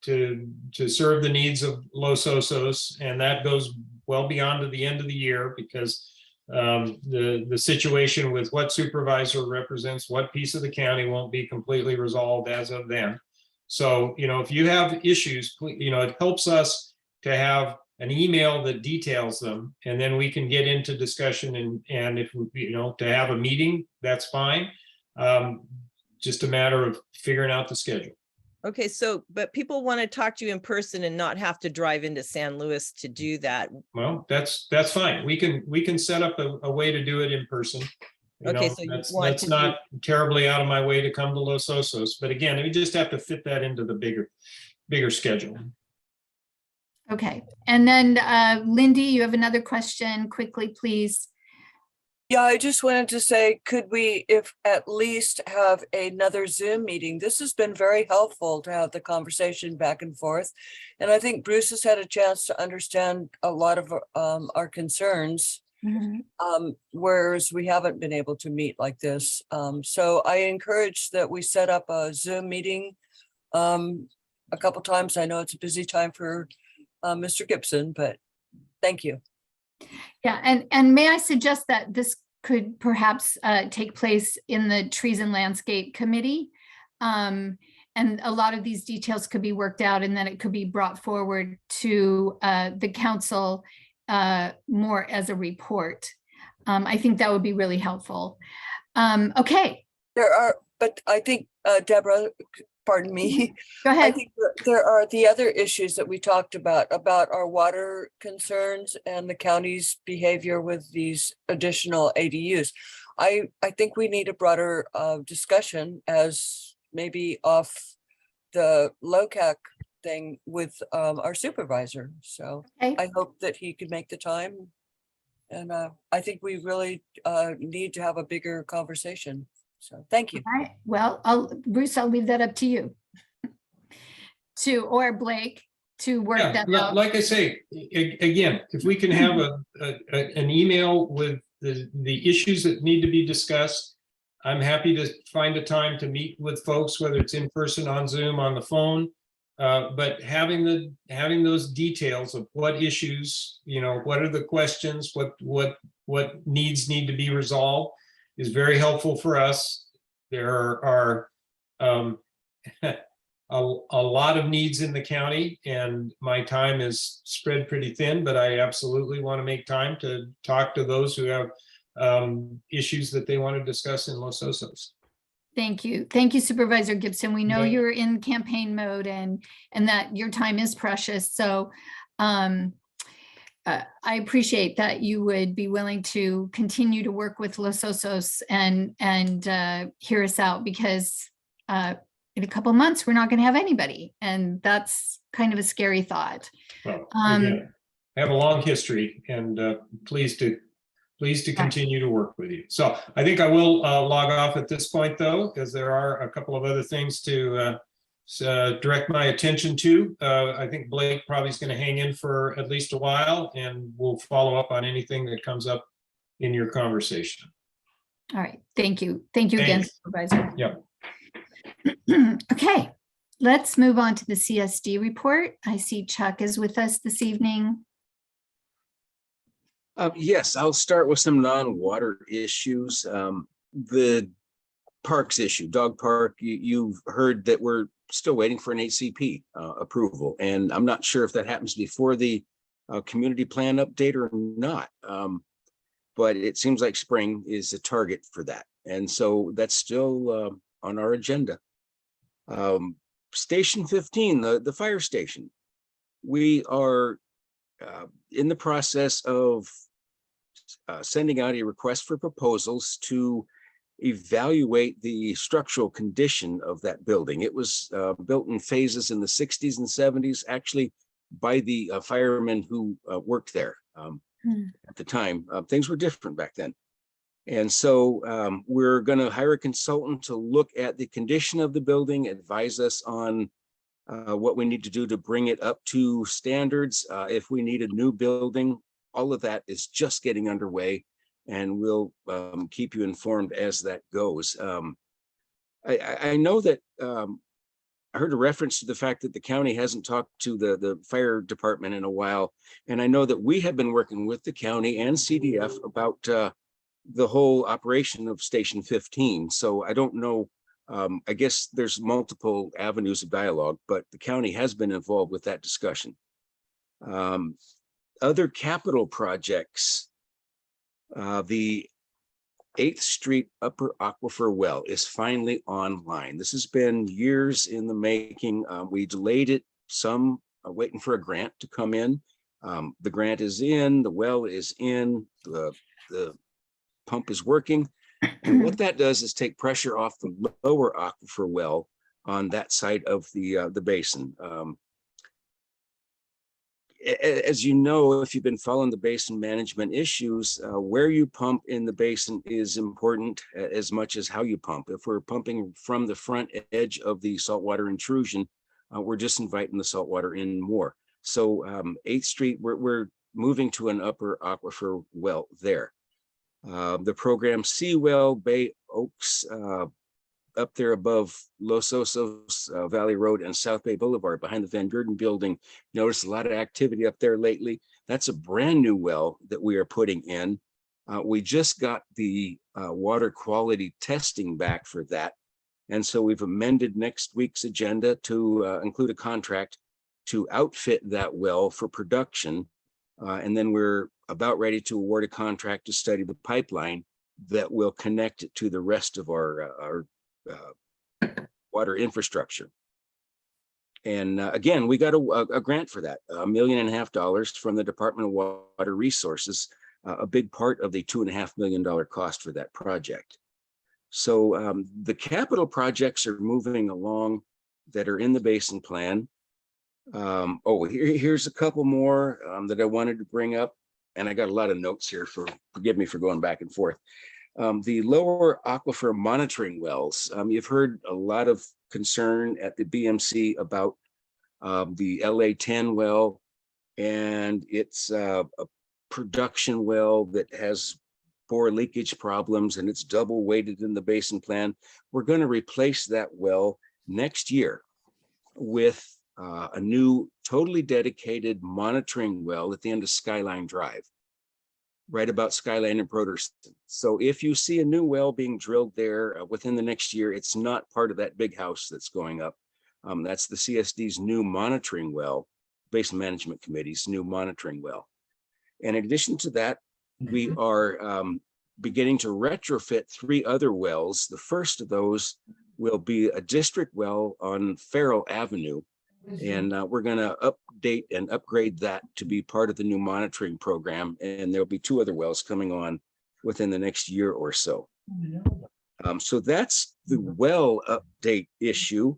to serve the needs of Los Osos, and that goes well beyond to the end of the year, because the situation with what supervisor represents what piece of the county won't be completely resolved as of then. So, if you have issues, it helps us to have an email that details them, and then we can get into discussion, and if, to have a meeting, that's fine. Just a matter of figuring out the schedule. Okay, so, but people want to talk to you in person and not have to drive into San Luis to do that. Well, that's fine. We can set up a way to do it in person. Okay, so you want That's to not terribly out of my way to come to Los Osos, but again, we just have to fit that into the bigger schedule. Okay, and then Lindy, you have another question quickly, please. Yeah, I just wanted to say, could we, if at least have another Zoom meeting? This has been very helpful to have the conversation back and forth. And I think Bruce has had a chance to understand a lot of our concerns, whereas we haven't been able to meet like this. So I encourage that we set up a Zoom meeting a couple times. I know it's a busy time for Mr. Gibson, but thank you. Yeah, and may I suggest that this could perhaps take place in the Trees and Landscape Committee? And a lot of these details could be worked out, and then it could be brought forward to the council more as a report. I think that would be really helpful. Okay. But I think, Deborah, pardon me. Go I ahead. think there are the other issues that we talked about our water concerns and the county's behavior with these additional ADUs. I think we need a broader discussion, as maybe off the LOCAC thing with our supervisor. So Okay. I hope that he could make the time. And I think we really need to have a bigger conversation. So thank you. All right. Well, Bruce, I'll leave that up to you. Or Blake to work Yeah, that out. like I say, again, if we can have an email with the issues that need to be discussed, I'm happy to find a time to meet with folks, whether it's in person, on Zoom, on the phone. But having those details of what issues, what are the questions, what needs need to be resolved is very helpful for us. There are a lot of needs in the county, and my time is spread pretty thin, but I absolutely want to make time to talk to those who have issues that they want to discuss in Los Osos. Thank you. Thank you, Supervisor Gibson. We know Yeah. you're in campaign mode and that your time is precious. So I appreciate that you would be willing to continue to work with Los Osos and hear us out, because in a couple months, we're not going to have anybody. And that's kind of a scary thought. Well, again, I have a long history, and pleased to continue to work with you. So I think I will log off at this point, though, because there are a couple of other things to direct my attention to. I think Blake probably is going to hang in for at least a while, and we'll follow up on anything that comes up in your conversation. All right. Thank you. Thank you again, Thanks. Supervisor. Yep. Okay. let's move on to the CSD report. I see Chuck is with us this evening. Yes, I'll start with some non-water issues. The parks issue, dog park, you've heard that we're still waiting for an HCP approval. And I'm not sure if that happens before the community plan update or not. But it seems like spring is a target for that. And so that's still on our agenda. Station 15, the fire station. We are in the process of sending out a request for proposals to evaluate the structural condition of that building. It was built in phases in the 60s and 70s, actually by the firemen who worked there at the time. Things were different back then. And so we're going to hire a consultant to look at the condition of the building, advise us on what we need to do to bring it up to standards. If we need a new building, all of that is just getting underway, and we'll keep you informed as that goes. I know that I heard a reference to the fact that the county hasn't talked to the fire department in a while. And I know that we have been working with the county and CDF about the whole operation of Station 15. So I don't know, I guess there's multiple avenues of dialogue, but the county has been involved with that discussion. Other capital projects, the 8th Street Upper Aquifer Well is finally online. This has been years in the making. We delayed it some, waiting for a grant to come in. The grant is in, the well is in, the pump is working. And what that does is take pressure off the lower aquifer well on that side of the basin. As you know, if you've been following the basin management issues, where you pump in the basin is important as much as how you pump. If we're pumping from the front edge of the saltwater intrusion, we're just inviting the saltwater in more. So 8th Street, we're moving to an upper aquifer well there. The program Seawell, Bay Oaks, up there above Los Osos Valley Road and South Bay Boulevard behind the Van Gurdon building. Noticed a lot of activity up there lately. That's a brand new well that we are putting in. We just got the water quality testing back for that. And so we've amended next week's agenda to include a contract to outfit that well for production. And then we're about ready to award a contract to study the pipeline that will connect it to the rest of our water infrastructure. And again, we got a grant for that, $1.5 million from the Department of Water Resources, a big part of the $2.5 million cost for that project. So the capital projects are moving along that are in the basin plan. Here's a couple more that I wanted to bring up. And I got a lot of notes here, forgive me for going back and forth. The lower aquifer monitoring wells. You've heard a lot of concern at the BMC about the LA-10 well, and it's a production well that has bore leakage problems, and it's double weighted in the basin plan. We're going to replace that well next year with a new totally dedicated monitoring well at the end of Skyline Drive, right about Skyline and Broderson. So if you see a new well being drilled there within the next year, it's not part of that big house that's going up. That's the CSD's new monitoring well, Basin Management Committee's new monitoring well. And in addition to that, we are beginning to retrofit 3 other wells. The first of those will be a district well on Farrell Avenue. And we're going to update and upgrade that to be part of the new monitoring program. And there'll be 2 other wells coming on within the next year or so. So that's the well update issue.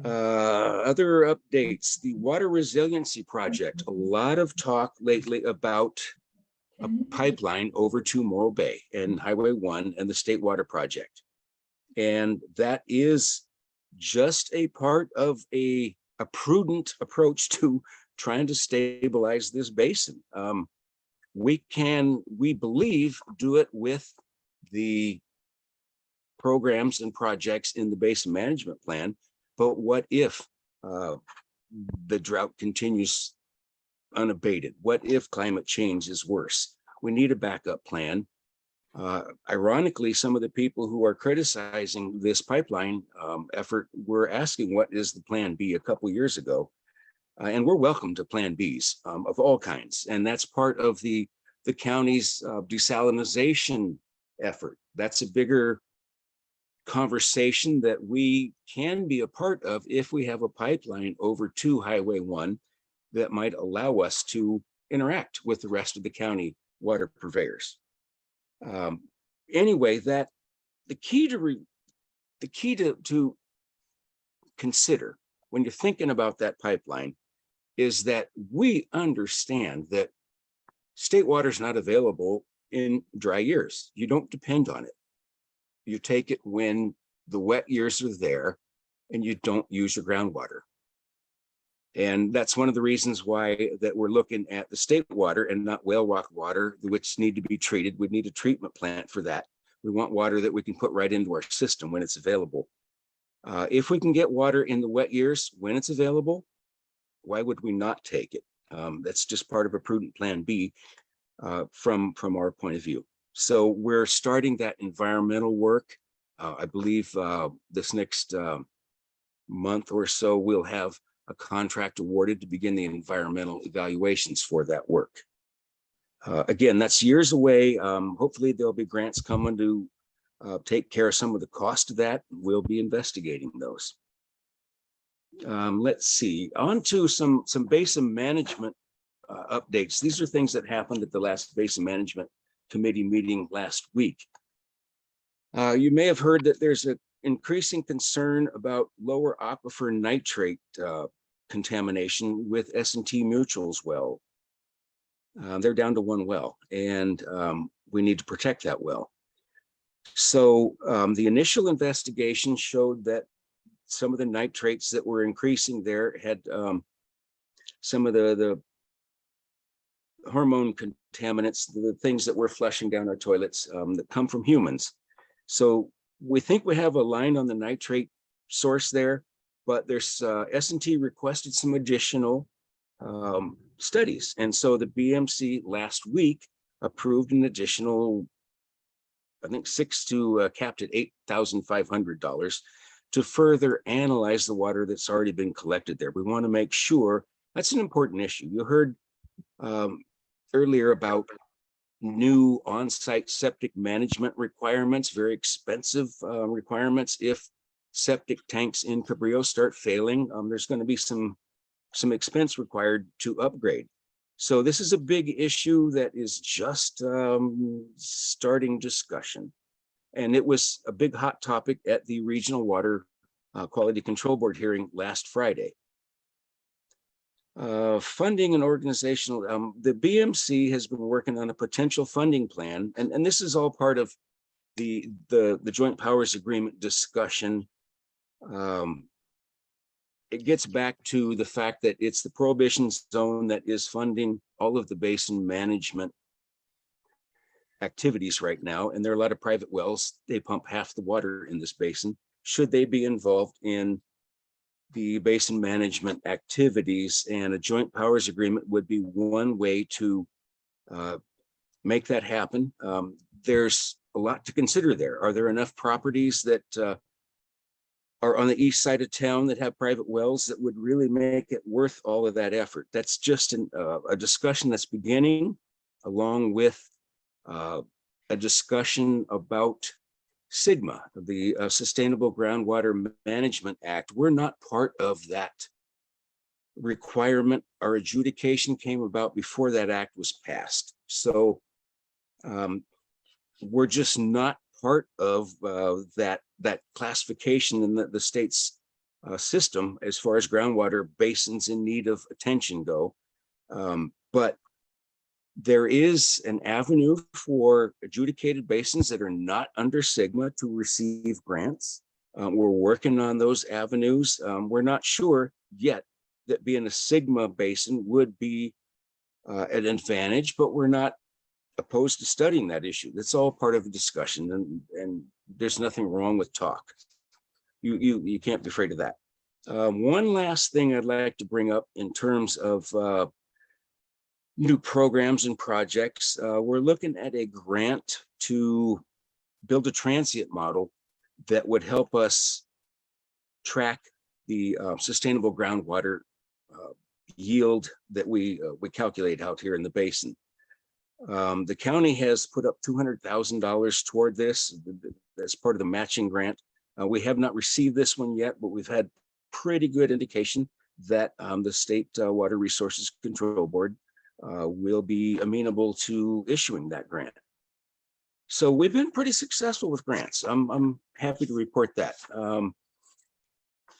Other updates, the water resiliency project. A lot of talk lately about a pipeline over to Morro Bay and Highway 1 and the State Water Project. And that is just a part of a prudent approach to trying to stabilize this basin. We believe, do it with the programs and projects in the basin management plan. But what if the drought continues unabated? What if climate change is worse? We need a backup plan. Ironically, some of the people who are criticizing this pipeline effort were asking, what is the plan B a couple years ago? And we're welcome to plan Bs of all kinds. And that's part of the county's desalinization effort. That's a bigger conversation that we can be a part of if we have a pipeline over to Highway 1 that might allow us to interact with the rest of the county water purveyors. Anyway, that the key to consider when you're thinking about that pipeline is that we understand that state water is not available in dry years. You don't depend on it. You take it when the wet years are there and you don't use your groundwater. And that's one of the reasons why that we're looking at the state water and not whale rock water, which need to be treated. We need a treatment plant for that. We want water that we can put right into our system when it's available. If we can get water in the wet years when it's available, why would we not take it? That's just part of a prudent plan B from our point of view. So we're starting that environmental work. I believe this next month or so, we'll have a contract awarded to begin the environmental evaluations for that work. Again, that's years away. Hopefully there'll be grants coming to take care of some of the cost of that. We'll be investigating those. Let's see, on to some basin management updates. These are things that happened at the last Basin Management Committee meeting last week. You may have heard that there's an increasing concern about lower aquifer nitrate contamination with S&T Mutual's well. They're down to one well, and we need to protect that well. So the initial investigation showed that some of the nitrates that were increasing there had some of the hormone contaminants, the things that we're flushing down our toilets that come from humans. So we think we have a line on the nitrate source there, but there's S&T requested some additional studies. And so the BMC last week approved an additional, I think capped at $8,500 to further analyze the water that's already been collected there. We want to make sure that's an important issue. You heard earlier about new on-site septic management requirements, very expensive requirements. If septic tanks in Cabrillo start failing, there's going to be some expense required to upgrade. So this is a big issue that is just starting discussion. And it was a big hot topic at the Regional Water Quality Control Board hearing last Friday. Funding and organizational, the BMC has been working on a potential funding plan, and this is all part of the Joint Powers Agreement discussion. It gets back to the fact that it's the Prohibition Zone that is funding all of the basin management activities right now, and there are a lot of private wells. They pump half the water in this basin. Should they be involved in the basin management activities? And a joint powers agreement would be one way to make that happen. There's a lot to consider there. Are there enough properties that are on the east side of town that have private wells that would really make it worth all of that effort? That's just a discussion that's beginning, along with a discussion about SGMA, the Sustainable Groundwater Management Act. We're not part of that requirement. Our adjudication came about before that act was passed. So we're just not part of that classification in the state's system as far as groundwater basins in need of attention go. But there is an avenue for adjudicated basins that are not under SGMA to receive grants. We're working on those avenues. We're not sure yet that being a SGMA basin would be an advantage, but we're not opposed to studying that issue. That's all part of a discussion, and there's nothing wrong with talk. You can't be afraid of that. One last thing I'd like to bring up in terms of new programs and projects. We're looking at a grant to build a transient model that would help us track the sustainable groundwater yield that we calculate out here in the basin. The county has put up $200,000 toward this as part of the matching grant. We have not received this one yet, but we've had pretty good indication that the State Water Resources Control Board will be amenable to issuing that grant. So we've been pretty successful with grants. I'm happy to report that.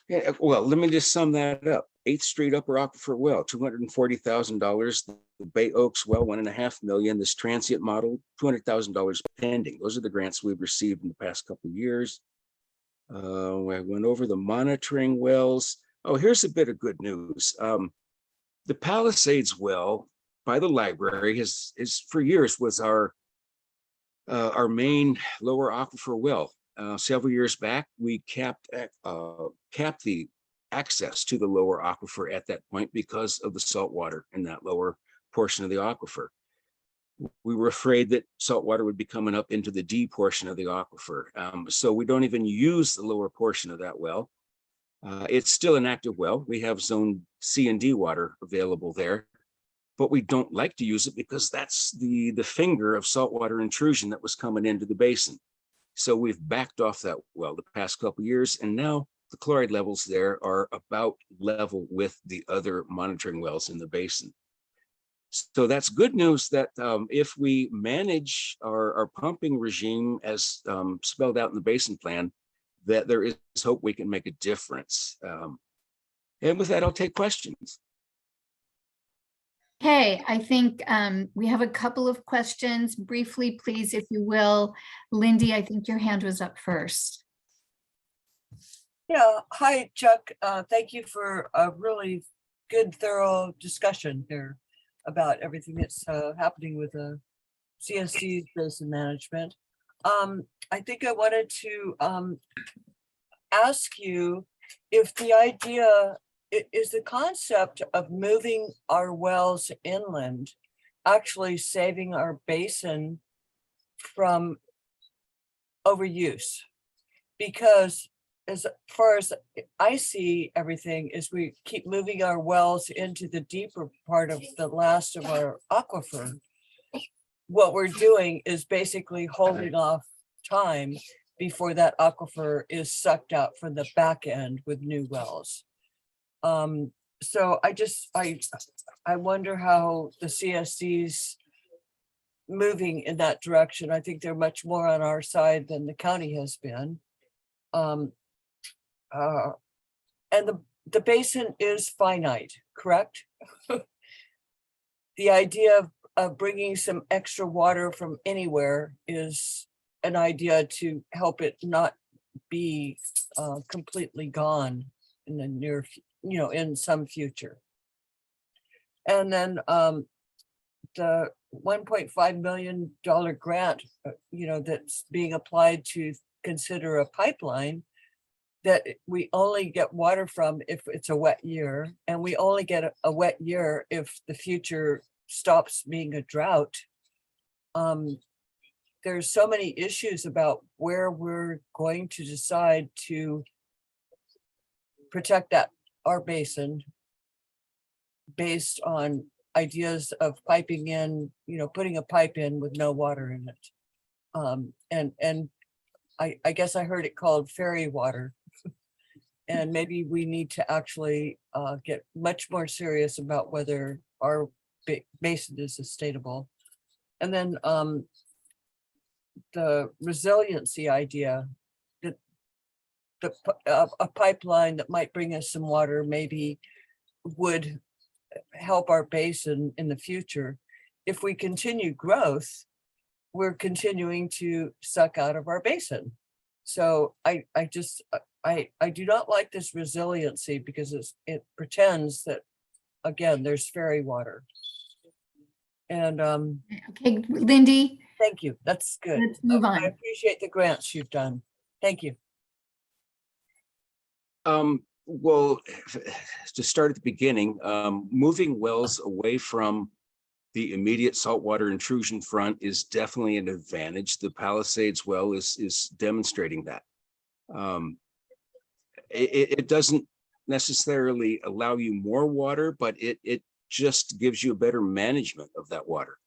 Yeah, well, let me just sum that up. 8th Street Upper Aquifer Well, $240,000. The Bay Oaks Well, $1.5 million. This transient model, $200,000 pending. Those are the grants we've received in the past couple of years. I went over the monitoring wells. Oh, here's a bit of good news. The Palisades Well by the library is for years was our main lower aquifer well. Several years back, we capped the access to the lower aquifer at that point because of the salt water in that lower portion of the aquifer. We were afraid that salt water would be coming up into the D portion of the aquifer. So we don't even use the lower portion of that well. It's still an active well. We have zone C and D water available there, but we don't like to use it because that's the finger of saltwater intrusion that was coming into the basin. So we've backed off that well the past couple of years, and now the chloride levels there are about level with the other monitoring wells in the basin. So that's good news that if we manage our pumping regime as spelled out in the basin plan, that there is hope we can make a difference. And with that, I'll take questions. Okay, I think we have a couple of questions. Briefly, please, if you will. Lindy, I think your hand was up first. Yeah, hi, Chuck. Thank you for a really good, thorough discussion here about everything that's happening with the CSD basin management. I think I wanted to ask you if the idea is the concept of moving our wells inland actually saving our basin from overuse, because as far as I see everything is we keep moving our wells into the deeper part of the last of our aquifer. What we're doing is basically holding off time before that aquifer is sucked out from the back end with new wells. So I wonder how the CSC's moving in that direction. I think they're much more on our side than the county has been. And the basin is finite, correct? The idea of bringing some extra water from anywhere is an idea to help it not be completely gone in the near, in some future. And then the $1.5 million grant, that's being applied to consider a pipeline that we only get water from if it's a wet year, and we only get a wet year if the future stops being a drought. There's so many issues about where we're going to decide to protect our basin based on ideas of piping in, putting a pipe in with no water in it. And I guess I heard it called fairy water. And maybe we need to actually get much more serious about whether our basin is sustainable. And then the resiliency idea, that a pipeline that might bring us some water maybe would help our basin in the future. If we continue growth, we're continuing to suck out of our basin. So I do not like this resiliency because it pretends that, again, there's fairy water. And Okay, Lindy, thank you. That's good. let's move I on. appreciate the grants you've done. Thank you. Well, to start at the beginning, moving wells away from the immediate saltwater intrusion front is definitely an advantage. The Palisades well is demonstrating that. It doesn't necessarily allow you more water, but it just gives you a better management of that water.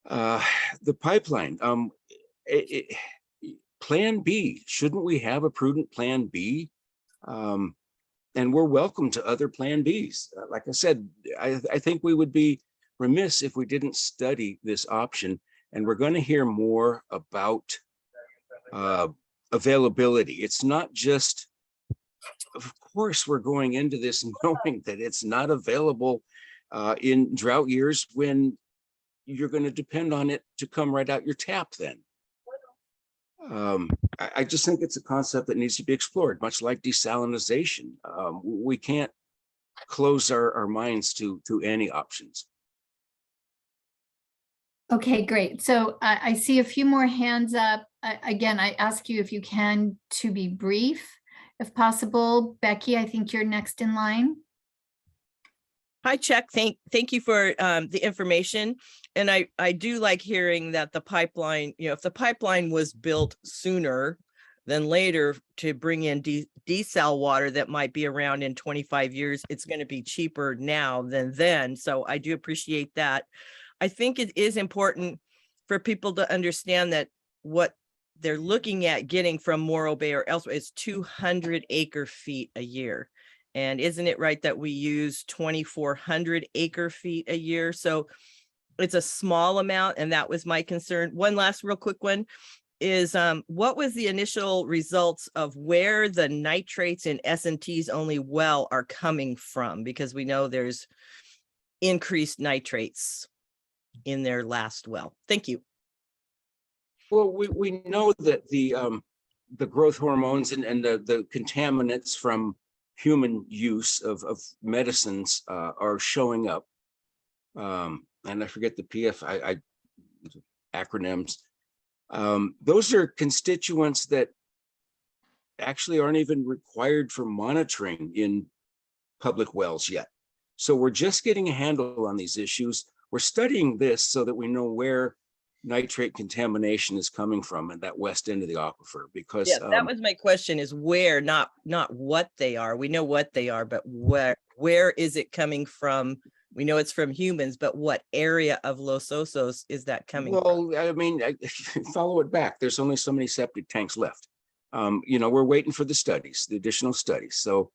The pipeline, Plan B, shouldn't we have a prudent Plan B? And we're welcome to other Plan Bs. Like I said, I think we would be remiss if we didn't study this option. And we're going to hear more about availability. It's not just, of course, we're going into this knowing that it's not available in drought years when you're going to depend on it to come right out your tap then. I just think it's a concept that needs to be explored, much like desalinization. We can't close our minds to any options. Okay, great. So I see a few more hands up. Again, I ask you if you can to be brief, if possible. Becky, I think you're next in line. Hi, Chuck. Thank you for the information. And I do like hearing that the pipeline, if the pipeline was built sooner than later to bring in desal water that might be around in 25 years, it's going to be cheaper now than then. So I do appreciate that. I think it is important for people to understand that what they're looking at getting from Morro Bay or elsewhere is 200 acre feet a year. And isn't it right that we use 2,400 acre feet a year? So it's a small amount. And that was my concern. One last real quick one is what was the initial results of where the nitrates in S&T's only well are coming from? Because we know there's increased nitrates in their last well. Thank you. Well, we know that the growth hormones and the contaminants from human use of medicines are showing up. And I forget the PF acronyms. Those are constituents that actually aren't even required for monitoring in public wells yet. So we're just getting a handle on these issues. We're studying this so that we know where nitrate contamination is coming from at that west end of the aquifer, because that was my question, is where, not what they are. We know what they are, but where is it coming from? We know it's from humans, but what area of Los Osos is that coming from? Well, I mean, follow it back. There's only so many septic tanks left. We're waiting for the studies, the additional studies. So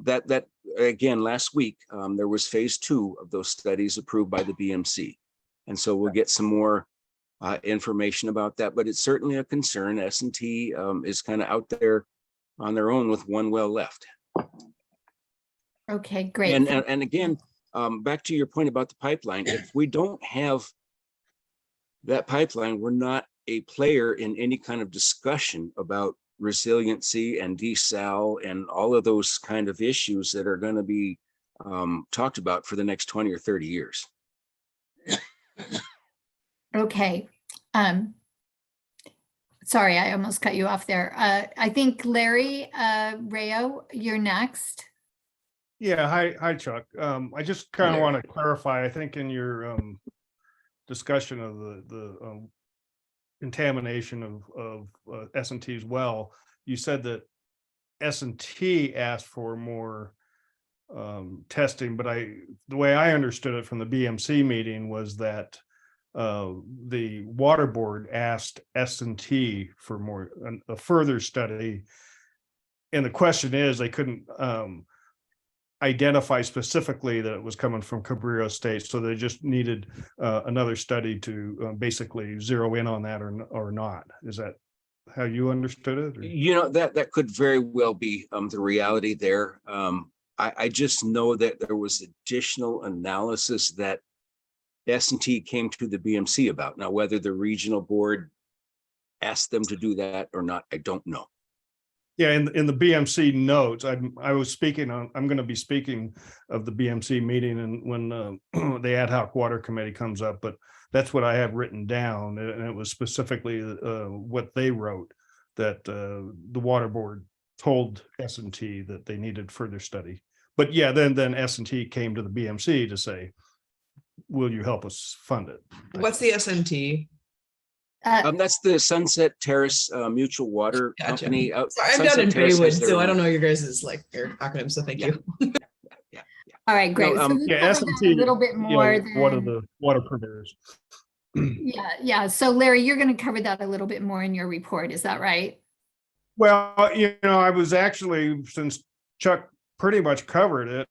that again, last week, there was phase 2 of those studies approved by the BMC. And so we'll get some more information about that, but it's certainly a concern. S&T is kind of out there on their own with one well left. Okay, great. And again, back to your point about the pipeline, if we don't have that pipeline, we're not a player in any kind of discussion about resiliency and desal and all of those kind of issues that are going to be talked about for the next 20 or 30 years. Okay. Sorry, I almost cut you off there. I think Larry Rayo, you're next. Yeah, hi Chuck. I just kind of want to clarify, I think in your discussion of the contamination of S&T's well, you said that S&T asked for more testing, but the way I understood it from the BMC meeting was that the water board asked S&T for a further study, and the question is they couldn't identify specifically that it was coming from Cabrillo State, so they just needed another study to basically zero in on that or not. Is that how you understood it? Or? That could very well be the reality there. I just know that there was additional analysis that S&T came to the BMC about. Now, whether the regional board asked them to do that or not, I don't know. Yeah, in the BMC notes, I'm going to be speaking of the BMC meeting and when the ad hoc water committee comes up, but that's what I have written down, and it was specifically what they wrote that the water board told S&T that they needed further study. But yeah, then S&T came to the BMC to say, will you help us fund it? What's the SNT? That's the Sunset Terrace Mutual Water Gotcha. Company. Sorry, I'm Sunset down in Terrace has Baywood, their so I own- don't know your guys' like your acronyms, so thank Yeah. you. All right, great. No, So we Yeah, covered that S&T, a little bit more one of than, the water purveyors. yeah. So Larry, you're going to cover that a little bit more in your report. Is that right? Well, I was actually, since Chuck pretty much covered it,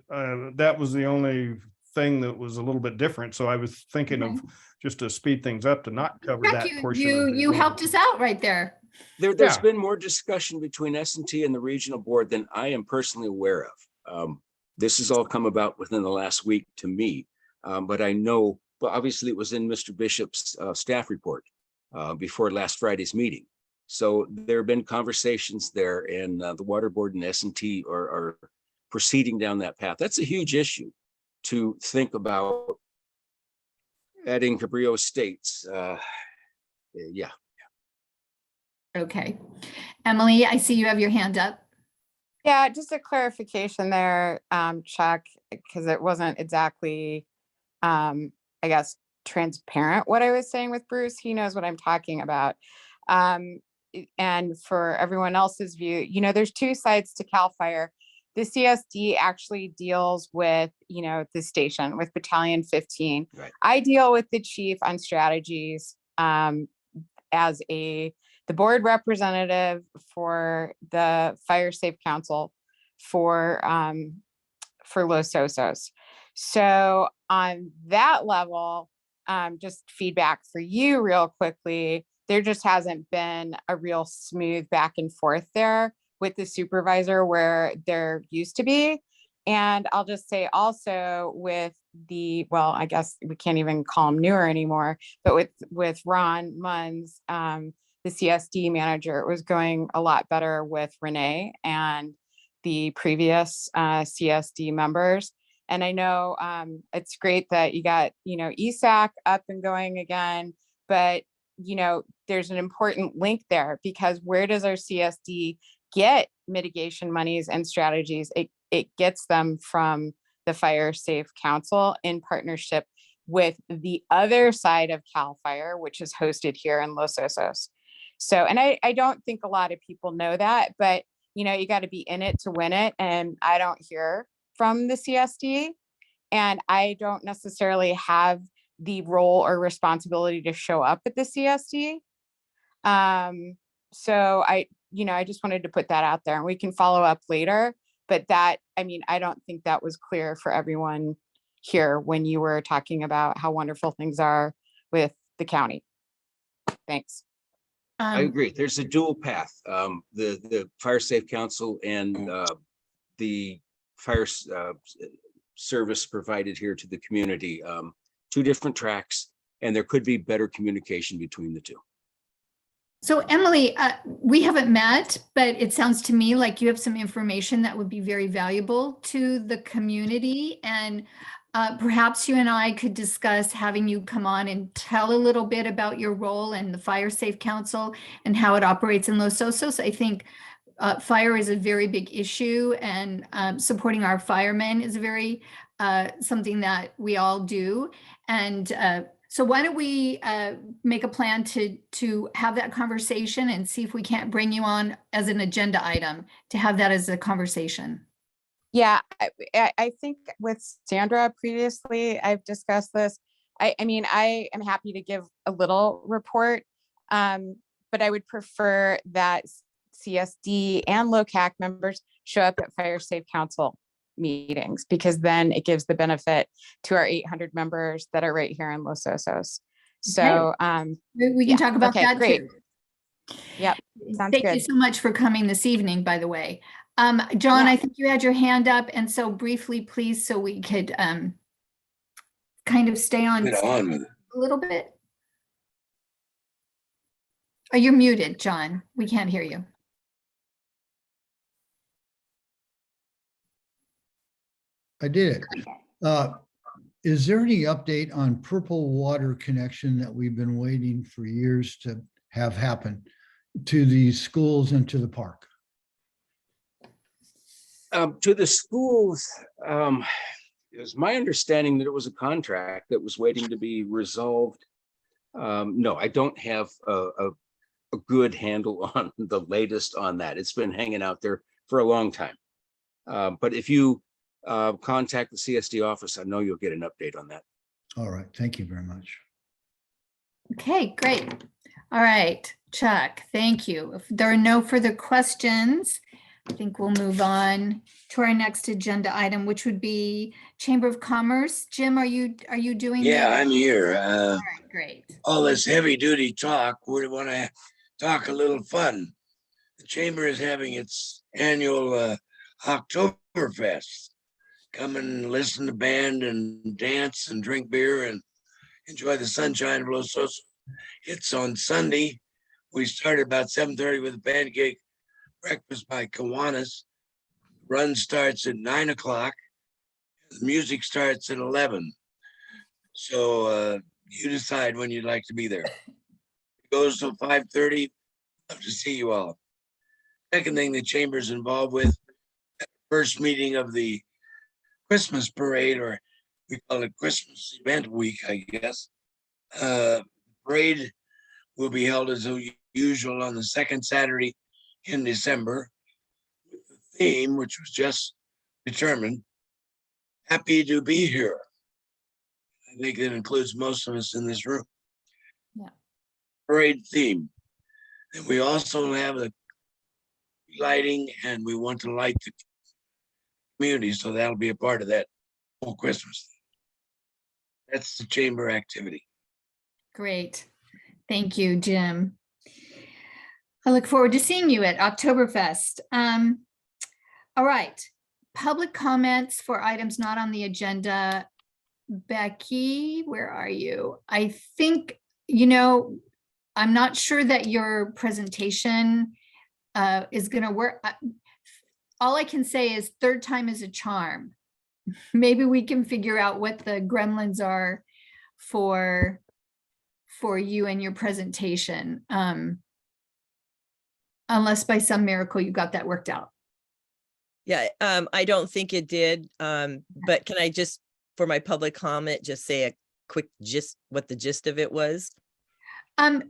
that was the only thing that was a little bit different. So I was thinking of, just to speed things up, to not cover Chuck, that portion. you helped us out right there. There's Yeah. been more discussion between S&T and the regional board than I am personally aware of. This has all come about within the last week to me, but I know, but obviously it was in Mr. Bishop's staff report before last Friday's meeting. So there have been conversations there, and the water board and S&T are proceeding down that path. That's a huge issue to think about adding Cabrillo Estates. Yeah. Okay. Emily, I see you have your hand up. Yeah, just a clarification there, Chuck, because it wasn't exactly, I guess, transparent what I was saying with Bruce. He knows what I'm talking about. And for everyone else's view, there's two sides to CAL FIRE. The CSD actually deals with, the station, with Battalion 15. Right. I deal with the chief on strategies as the board representative for the Fire Safe Council for Los Osos. So on that level, just feedback for you real quickly, there just hasn't been a real smooth back and forth there with the supervisor where there used to be. And I'll just say also with I guess we can't even call him newer anymore, but with Ron Munns, the CSD manager, it was going a lot better with Renee and the previous CSD members. And I know it's great that you got, ESAC up and going again, but, there's an important link there, because where does our CSD get mitigation monies and strategies? It gets them from the Fire Safe Council in partnership with the other side of CAL FIRE, which is hosted here in Los Osos. So, and I don't think a lot of people know that, but you got to be in it to win it. And I don't hear from the CSD, and I don't necessarily have the role or responsibility to show up at the CSD. So I just wanted to put that out there, and we can follow up later. But I don't think that was clear for everyone here when you were talking about how wonderful things are with the county. Thanks. I agree. There's a dual path. The Fire Safe Council and the fire service provided here to the community, two different tracks, and there could be better communication between the two. So Emily, we haven't met, but it sounds to me like you have some information that would be very valuable to the community. And perhaps you and I could discuss having you come on and tell a little bit about your role in the Fire Safe Council and how it operates in Los Osos. I think fire is a very big issue, and supporting our firemen is very something that we all do. And so why don't we make a plan to have that conversation and see if we can't bring you on as an agenda item to have that as a conversation. Yeah, I think with Sandra previously, I've discussed this. I am happy to give a little report, but I would prefer that CSD and LOCAC members show up at Fire Safe Council meetings, because then it gives the benefit to our 800 members that are right here in Los Osos. So we can talk about that great. too. Yep. Sounds Thank good. you so much for coming this evening, by the way. John, Yeah. I think you had your hand up, and so briefly, please, so we could kind of stay on a little bit. Oh, you're muted, John. We can't hear you. I did it. Is there any update on Purple Water connection that we've been waiting for years to have happen? to the schools and to the park? To the schools, it was my understanding that it was a contract that was waiting to be resolved. No, I don't have a good handle on the latest on that. It's been hanging out there for a long time. But if you contact the CSD office, I know you'll get an update on that. All right, thank you very much. Okay, great. All right, Chuck, thank you. If there are no further questions, I think we'll move on to our next agenda item, which would be Chamber of Commerce. Jim, are you doing? Yeah, the- I'm here. All right, great. All this heavy duty talk, we want to talk a little fun. The Chamber is having its annual Oktoberfest. Come and listen to band and dance and drink beer and enjoy the sunshine of Los Osos. It's on Sunday. We started about 7:30 with a pancake breakfast by Kiwanis. Run starts at 9 o'clock. The music starts at 11. So you decide when you'd like to be there. It goes till 5:30. Love to see you all. Second thing the Chamber's involved with, first meeting of the Christmas parade, or we call it Christmas event week, I guess. Parade will be held as usual on the second Saturday in December, with the theme, which was just determined, happy to be here. I think that includes most of us in this room. Yeah. Parade theme. And we also have the lighting, and we want to light the community, so that'll be a part of that whole Christmas. That's the Chamber activity. Great. Thank you, Jim. I look forward to seeing you at Oktoberfest. All right. Public comments for items not on the agenda. Becky, where are you? I think, I'm not sure that your presentation is going to work. All I can say is third time is a charm. Maybe we can figure out what the gremlins are for you and your presentation. Unless by some miracle you got that worked out. Yeah, I don't think it did. But can I just, for my public comment, just say a quick gist, what the gist of it was? I've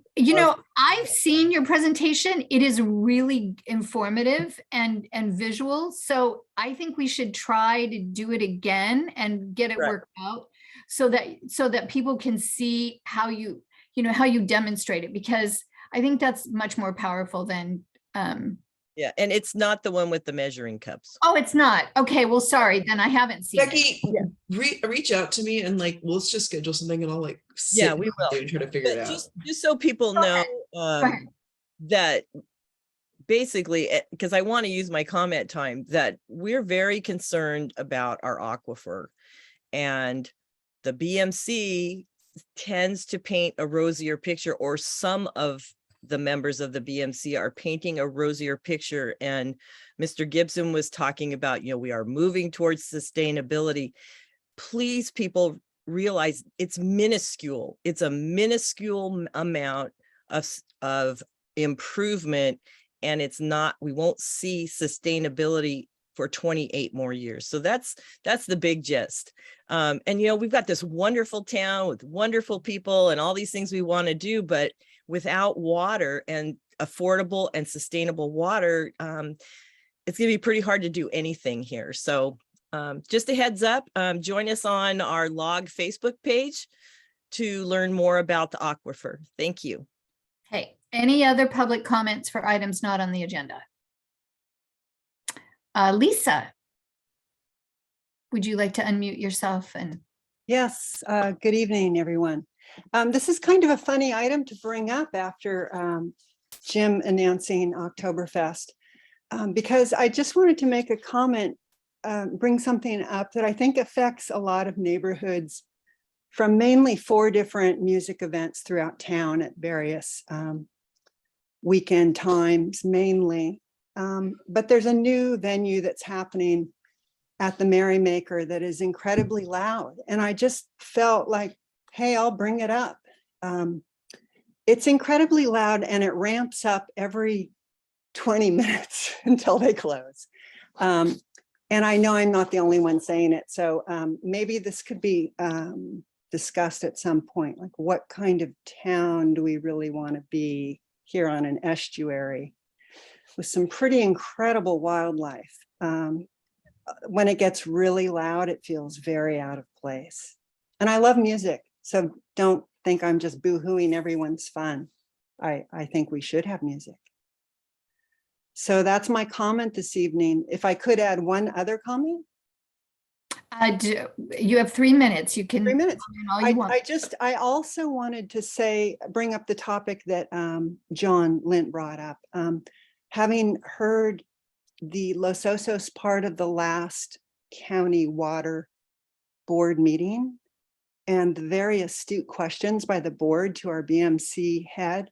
seen your presentation. It is really informative and visual. So I think we should try to do it again and get it Right. worked out so that people can see how you demonstrate it, because I think that's much more powerful than Yeah, and it's not the one with the measuring cups. oh, it's not. Okay, well, sorry, then I haven't seen it. Becky, reach out to me and let's just schedule something and I'll Yeah, we will. and try to figure it But out. just so people know ahead. that basically, because I want to use my comment time, that we're very concerned about our aquifer, and the BMC tends to paint a rosier picture, or some of the members of the BMC are painting a rosier picture. And Mr. Gibson was talking about, we are moving towards sustainability. Please, people, realize it's minuscule. It's a minuscule amount of improvement, and it's not, we won't see sustainability for 28 more years. So that's the big gist. And we've got this wonderful town with wonderful people and all these things we want to do, but without water and affordable and sustainable water, it's going to be pretty hard to do anything here. So just a heads up, join us on our LOG Facebook page to learn more about the aquifer. Thank you. Okay, any other public comments for items not on the agenda? Lisa, would you like to unmute yourself? And Yes, good evening, everyone. This is kind of a funny item to bring up after Jim announcing Oktoberfest, because I just wanted to make a comment, bring something up that I think affects a lot of neighborhoods from mainly 4 different music events throughout town at various weekend times mainly. But there's a new venue that's happening at the Merrymaker that is incredibly loud. And I just felt like, hey, I'll bring it up. it's incredibly loud and it ramps up every 20 minutes until they close. And I know I'm not the only one saying it. So maybe this could be discussed at some point, like what kind of town do we really want to be here on an estuary with some pretty incredible wildlife. When it gets really loud, it feels very out of place. And I love music, so don't think I'm just boo-hooing everyone's fun. I think we should have music. So that's my comment this evening. If I could add one other comment. You have 3 minutes. You can 3 minutes. all you want. I also wanted to say, bring up the topic that John Lint brought up. Having heard the Los Osos part of the last county water board meeting and the very astute questions by the board to our BMC head,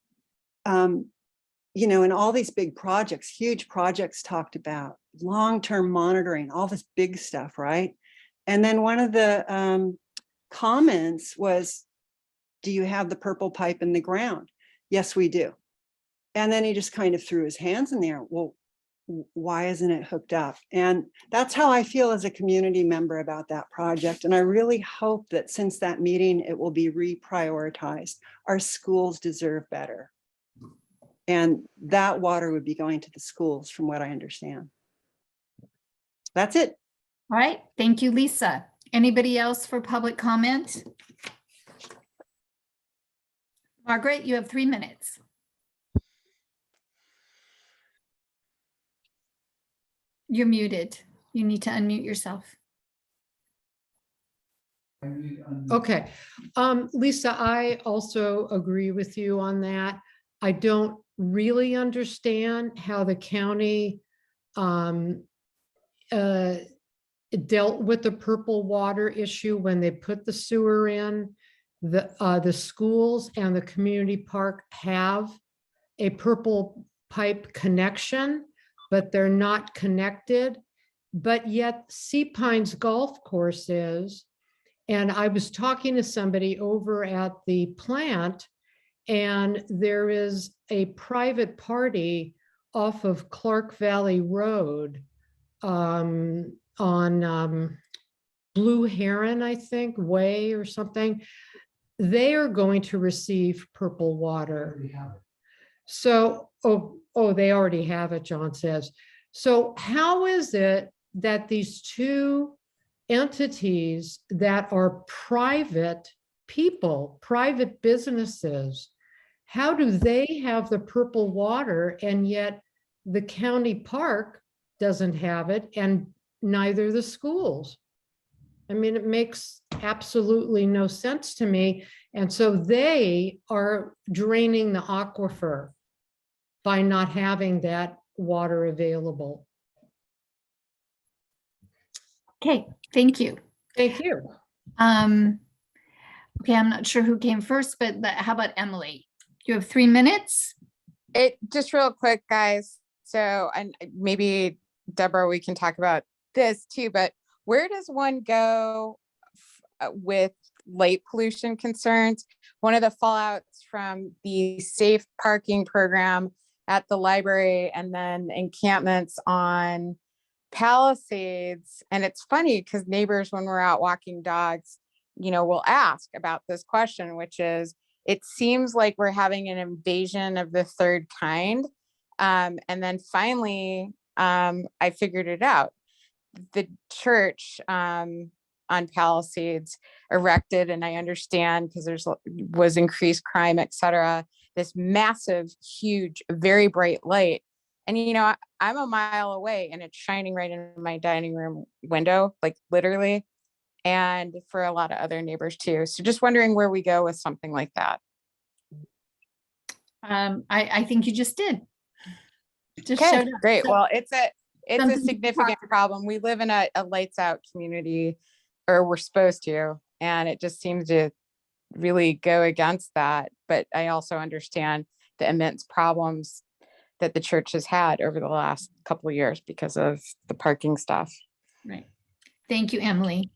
you know, and all these big projects, huge projects talked about, long-term monitoring, all this big stuff, right? And then one of the comments was, do you have the purple pipe in the ground? Yes, we do. And then he just kind of threw his hands in the air. Well, why isn't it hooked up? And that's how I feel as a community member about that project. And I really hope that since that meeting, it will be reprioritized. Our schools deserve better. And that water would be going to the schools, from what I understand. That's it. All right. Thank you, Lisa. Anybody else for public comment? Margaret, you have 3 minutes. You're muted. You need to unmute yourself. Okay. Lisa, I also agree with you on that. I don't really understand how the county dealt with the purple water issue when they put the sewer in. The schools and the community park have a purple pipe connection, but they're not connected. But yet Sea Pines Golf Course is. And I was talking to somebody over at the plant, and there is a private party off of Clark Valley Road on Blue Heron, I think, Way or something. They are going to receive purple water. So, they already have it, John says. So how is it that these two entities that are private people, private businesses, how do they have the purple water and yet the county park doesn't have it and neither the schools? I mean, it makes absolutely no sense to me. And so they are draining the aquifer by not having that water available. Okay, thank you. Thank you. Okay, I'm not sure who came first, but how about Emily? You have 3 minutes. It just real quick, guys. So, and maybe Deborah, we can talk about this too, but where does one go with light pollution concerns? One of the fallouts from the safe parking program at the library and then encampments on Palisades. And it's funny because neighbors, when we're out walking dogs, you know, will ask about this question, which is, it seems like we're having an invasion of the third kind. And then finally, I figured it out. The church on Palisades erected, and I understand because was increased crime, et cetera, this massive, huge, very bright light. And, you know, I'm a mile away and it's shining right in my dining room window, like literally, and for a lot of other neighbors too. So just wondering where we go with something like that. I think you just did. Just Okay, showed up. great. So Well, it's a something to significant talk problem. We live in a lights out community, or we're supposed to, and it just seems to really go against that. But I also understand the immense problems that the church has had over the last couple of years because of the parking stuff. Right. Thank you, Emily.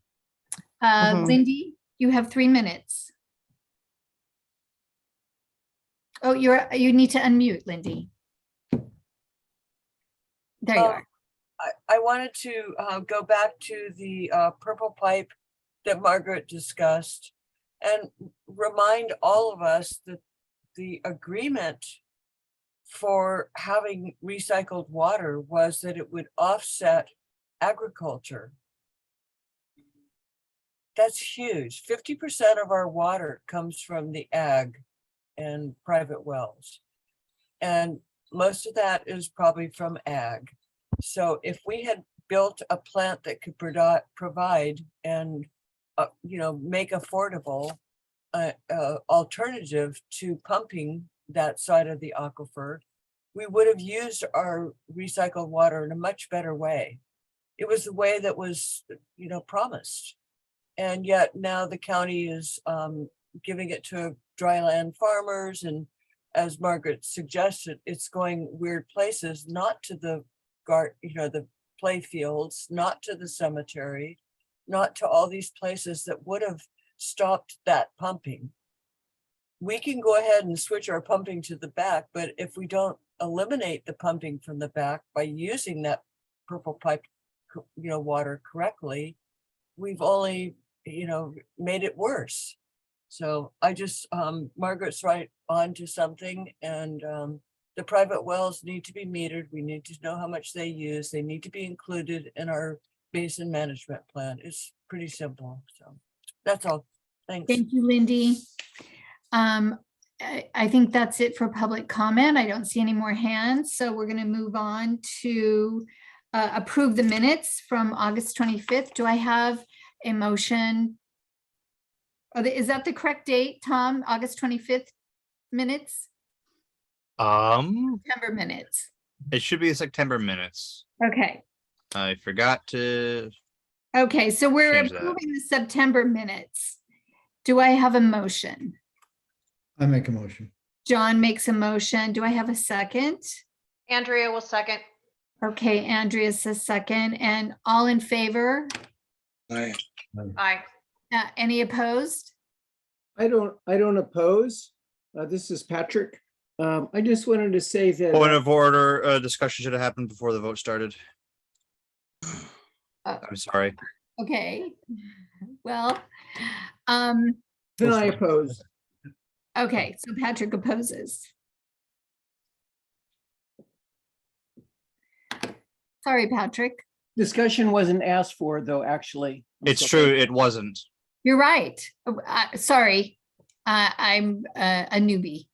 Mhm. Lindy, you have 3 minutes. Oh, you need to unmute, Lindy. There you are. I wanted to go back to the purple pipe that Margaret discussed and remind all of us that the agreement for having recycled water was that it would offset agriculture. That's huge. 50% of our water comes from the ag and private wells. And most of that is probably from ag. So if we had built a plant that could provide and, make affordable alternative to pumping that side of the aquifer, we would have used our recycled water in a much better way. It was the way that was, promised. And yet now the county is giving it to dryland farmers. And as Margaret suggested, it's going weird places, not to the the play fields, not to the cemetery, not to all these places that would have stopped that pumping. We can go ahead and switch our pumping to the back, but if we don't eliminate the pumping from the back by using that purple pipe, water correctly, we've only, made it worse. So I just, Margaret's right on to something, and the private wells need to be metered. We need to know how much they use. They need to be included in our basin management plan. It's pretty simple. So that's all. Thanks. Thank you, Lindy. I think that's it for public comment. I don't see any more hands, so we're going to move on to approve the minutes from August 25th. Do I have a motion? Is that the correct date, Tom? August 25th minutes? September minutes. It should be the September minutes. Okay. I forgot to. Okay, so we're Change that. approving the September minutes. Do I have a motion? I make a motion. John makes a motion. Do I have a second? Andrea will second. Okay, Andrea says second, and all in favor? Aye. Aye. Any opposed? I don't oppose. This is Patrick. I just wanted to say that. Point of order, discussion should have happened before the vote started. I'm sorry. Okay, well, Then I oppose. okay, so Patrick opposes. Sorry, Patrick. Discussion wasn't asked for, though, actually. It's true, it wasn't. You're right. Sorry, I'm a newbie.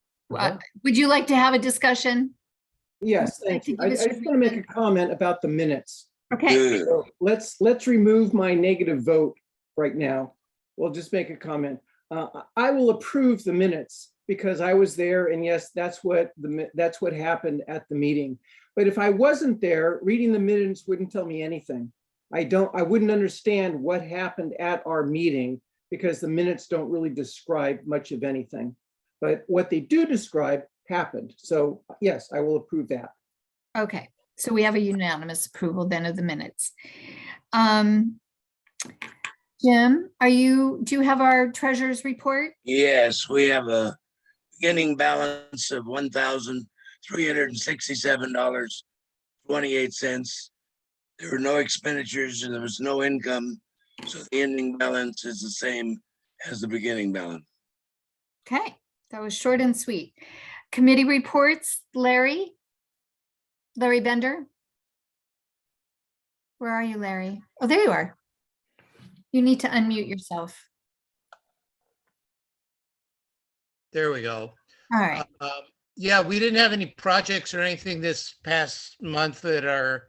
Would you like to have a discussion? Yes, thank you. I just want to make a comment about the minutes. Okay. So let's remove my negative vote right now. We'll just make a comment. I will approve the minutes because I was there, and yes, that's what happened at the meeting. But if I wasn't there, reading the minutes wouldn't tell me anything. I wouldn't understand what happened at our meeting because the minutes don't really describe much of anything. But what they do describe happened. So yes, I will approve that. Okay, so we have a unanimous approval then of the minutes. Jim, do you have our treasurer's report? Yes, we have a beginning balance of $1,367.28. There were no expenditures and there was no income. So the ending balance is the same as the beginning balance. Okay, that was short and sweet. Committee reports, Larry Bender? Where are you, Larry? Oh, there you are. You need to unmute yourself. There we go. All right. Yeah, we didn't have any projects or anything this past month at our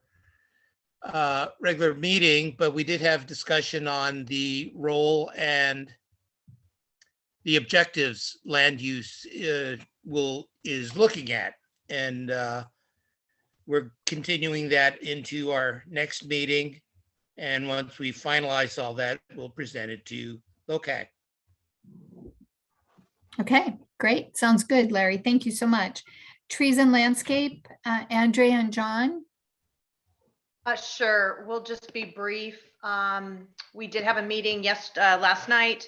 regular meeting, but we did have discussion on the role and the objectives land use is looking at. And we're continuing that into our next meeting. And once we finalize all that, we'll present it to LOCAC. Okay, great. Sounds good, Larry. Thank you so much. Trees and landscape, Andrea and John. Sure, we'll just be brief. We did have a meeting last night,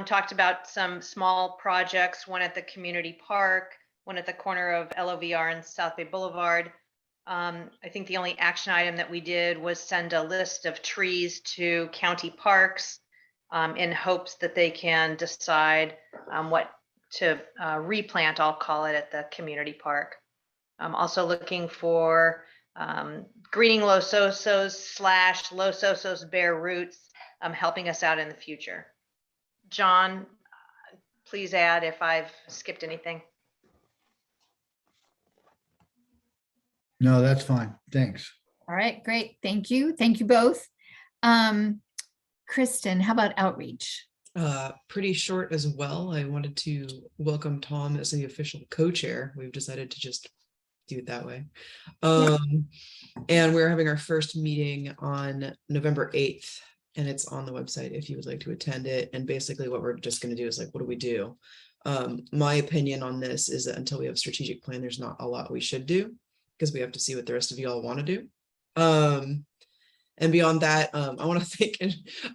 talked about some small projects, one at the community park, one at the corner of LOVR and South Bay Boulevard. I think the only action item that we did was send a list of trees to county parks in hopes that they can decide what to replant, I'll call it, at the community park. I'm also looking for greening Los Osos / Los Osos bare roots, helping us out in the future. John, please add if I've skipped anything. No, that's fine. Thanks. All right, great. Thank you. Thank you both. Kristen, how about outreach? Pretty short as well. I wanted to welcome Tom as the official co-chair. We've decided to just do it that way. And we're having our first meeting on November 8th, and it's on the website if you would like to attend it. And basically what we're just going to do is like, what do we do? My opinion on this is that until we have a strategic plan, there's not a lot we should do, because we have to see what the rest of y'all want to do. And beyond that, I want to thank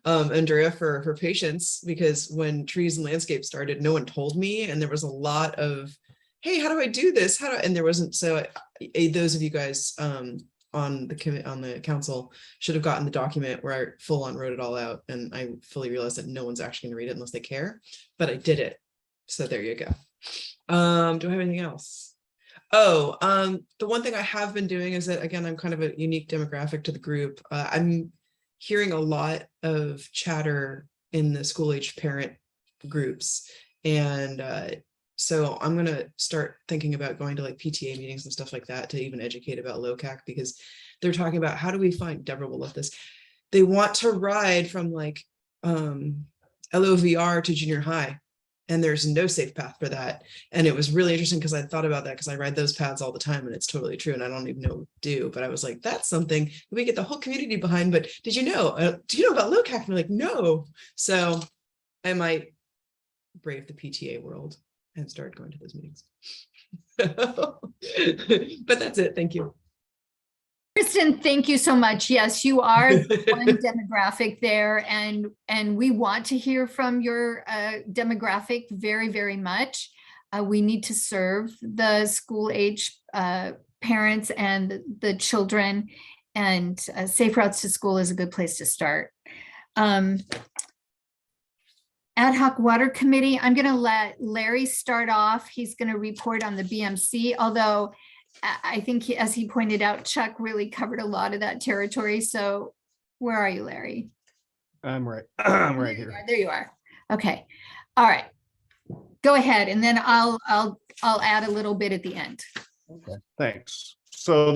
Andrea for her patience, because when Trees and Landscape started, no one told me, and there was a lot of, hey, how do I do this? And there wasn't. So those of you guys on the council should have gotten the document where I full on wrote it all out, and I fully realized that no one's actually gonna read it unless they care, but I did it. So there you go. Do I have anything else? The one thing I have been doing is that, again, I'm kind of a unique demographic to the group. I'm hearing a lot of chatter in the school-age parent groups. And so I'm going to start thinking about going to like PTA meetings and stuff like that to even educate about LOCAC, because they're talking about how do we find, Deborah will love this. They want to ride from like LOVR to junior high. And there's no safe path for that. And it was really interesting because I thought about that, because I ride those paths all the time and it's totally true. And I don't even know what to do, but I was like, that's something we get the whole community behind. But did you know, do you know about LOCAC? And they're like, no. So I might brave the PTA world and start going to those meetings. But that's it. Thank you. Kristen, thank you so much. Yes, you are the one demographic there, and we want to hear from your demographic very, very much. We need to serve the school age parents and the children, and Safe Routes to School is a good place to start. Ad hoc water committee, I'm going to let Larry start off. He's going to report on the BMC, although I think as he pointed out, Chuck really covered a lot of that territory. So where are you, Larry? I'm right. I'm right here. There you are. Okay. All right. Go ahead. And then I'll add a little bit at the end. Okay. Thanks. So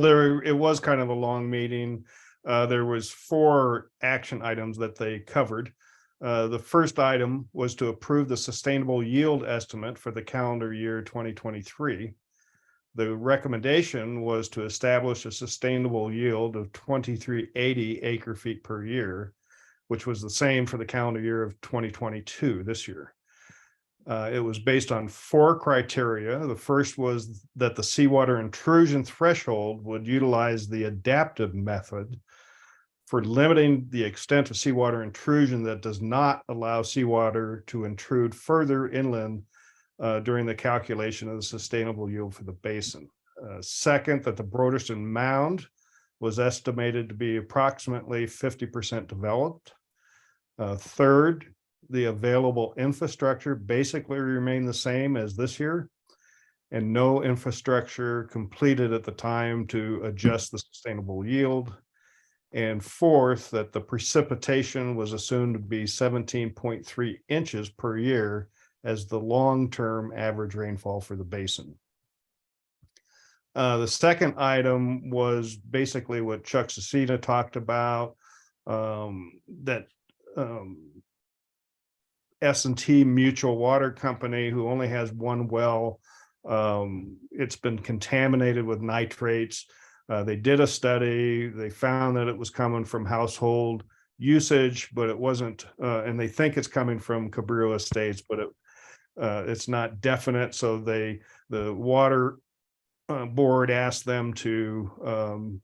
it was kind of a long meeting. There was 4 action items that they covered. The first item was to approve the sustainable yield estimate for the calendar year 2023. The recommendation was to establish a sustainable yield of 2380 acre feet per year, which was the same for the calendar year of 2022, this year. It was based on 4 criteria. The first was that the seawater intrusion threshold would utilize the adaptive method for limiting the extent of seawater intrusion that does not allow seawater to intrude further inland during the calculation of the sustainable yield for the basin. Second, that the Broderson Mound was estimated to be approximately 50% developed. Third, the available infrastructure basically remained the same as this year, and no infrastructure completed at the time to adjust the sustainable yield. And fourth, that the precipitation was assumed to be 17.3 inches per year as the long-term average rainfall for the basin. The second item was basically what Chuck Cecina talked about, that S&T Mutual Water Company, who only has 1 well, it's been contaminated with nitrates. They did a study. They found that it was coming from household usage, but it wasn't, and they think it's coming from Cabrillo Estates, but it's not definite. So the water board asked them to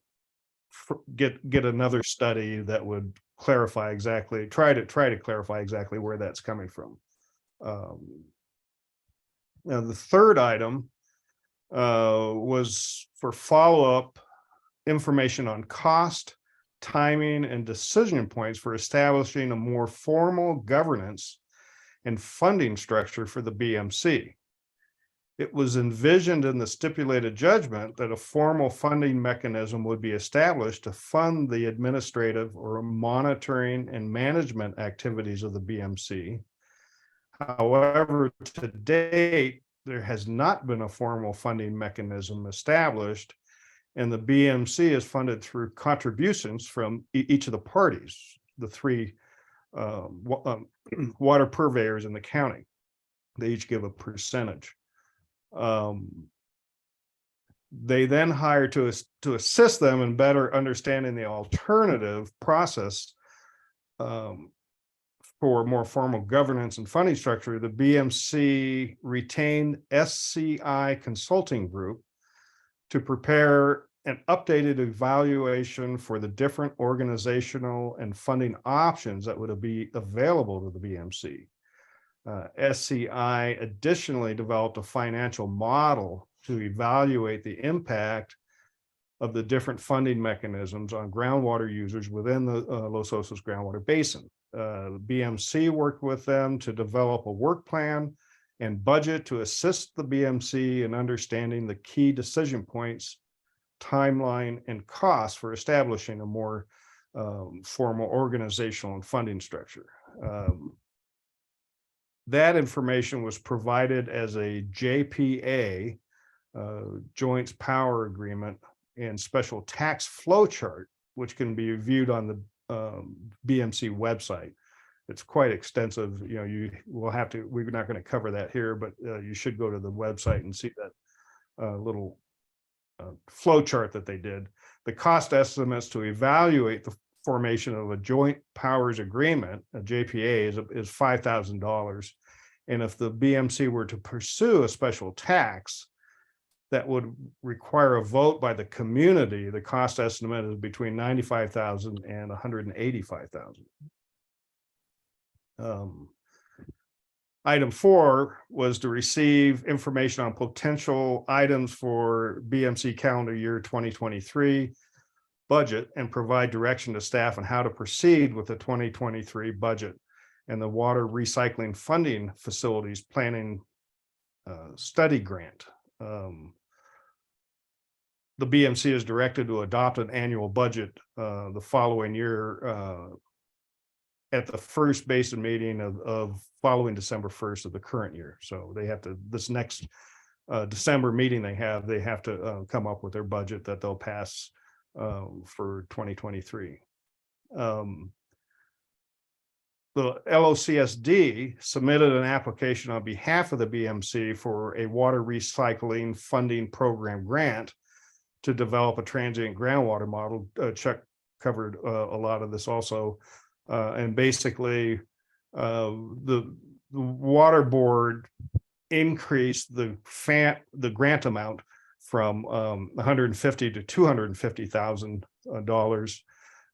get another study that would clarify exactly, try to clarify exactly where that's coming from. Now the third item was for follow-up information on cost, timing, and decision points for establishing a more formal governance and funding structure for the BMC. It was envisioned in the stipulated judgment that a formal funding mechanism would be established to fund the administrative or monitoring and management activities of the BMC. However, to date, there has not been a formal funding mechanism established, and the BMC is funded through contributions from each of the parties, the three water purveyors in the county. They each give a percentage. They then hire to assist them in better understanding the alternative process for more formal governance and funding structure. The BMC retained SCI Consulting Group to prepare an updated evaluation for the different organizational and funding options that would be available to the BMC. SCI additionally developed a financial model to evaluate the impact of the different funding mechanisms on groundwater users within the Los Osos groundwater basin. The BMC worked with them to develop a work plan and budget to assist the BMC in understanding the key decision points, timeline, and costs for establishing a more formal organizational and funding structure. That information was provided as a JPA, Joint Power Agreement, and special tax flow chart, which can be viewed on the BMC website. It's quite extensive. You know, you will have to, we're not going to cover that here, but you should go to the website and see that little flow chart that they did. The cost estimates to evaluate the formation of a joint powers agreement, a JPA, is $5,000. And if the BMC were to pursue a special tax that would require a vote by the community, the cost estimate is between $95,000 and $185,000. Item 4 was to receive information on potential items for BMC calendar year 2023 budget and provide direction to staff on how to proceed with the 2023 budget and the water recycling funding facilities planning study grant. The BMC is directed to adopt an annual budget the following year at the first basin meeting of following December 1st of the current year. So they have to, this next December meeting they have to come up with their budget that they'll pass for 2023. The LOCSD submitted an application on behalf of the BMC for a water recycling funding program grant to develop a transient groundwater model. Chuck covered a lot of this also. And basically, the water board increased the grant amount from $150,000 to $250,000.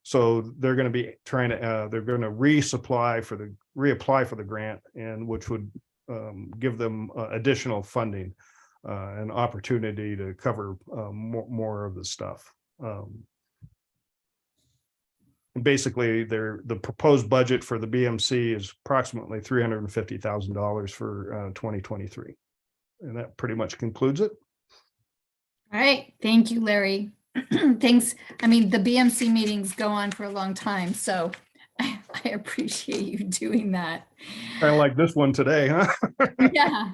So they're going to be trying to they're going to reapply for the grant, and which would give them additional funding and opportunity to cover more of the stuff. Basically, the proposed budget for the BMC is approximately $350,000 for 2023, and that pretty much concludes it. All right, thank you, Larry. Thanks. I mean, the BMC meetings go on for a long time, so I appreciate you doing that. Kind of like this one today, huh?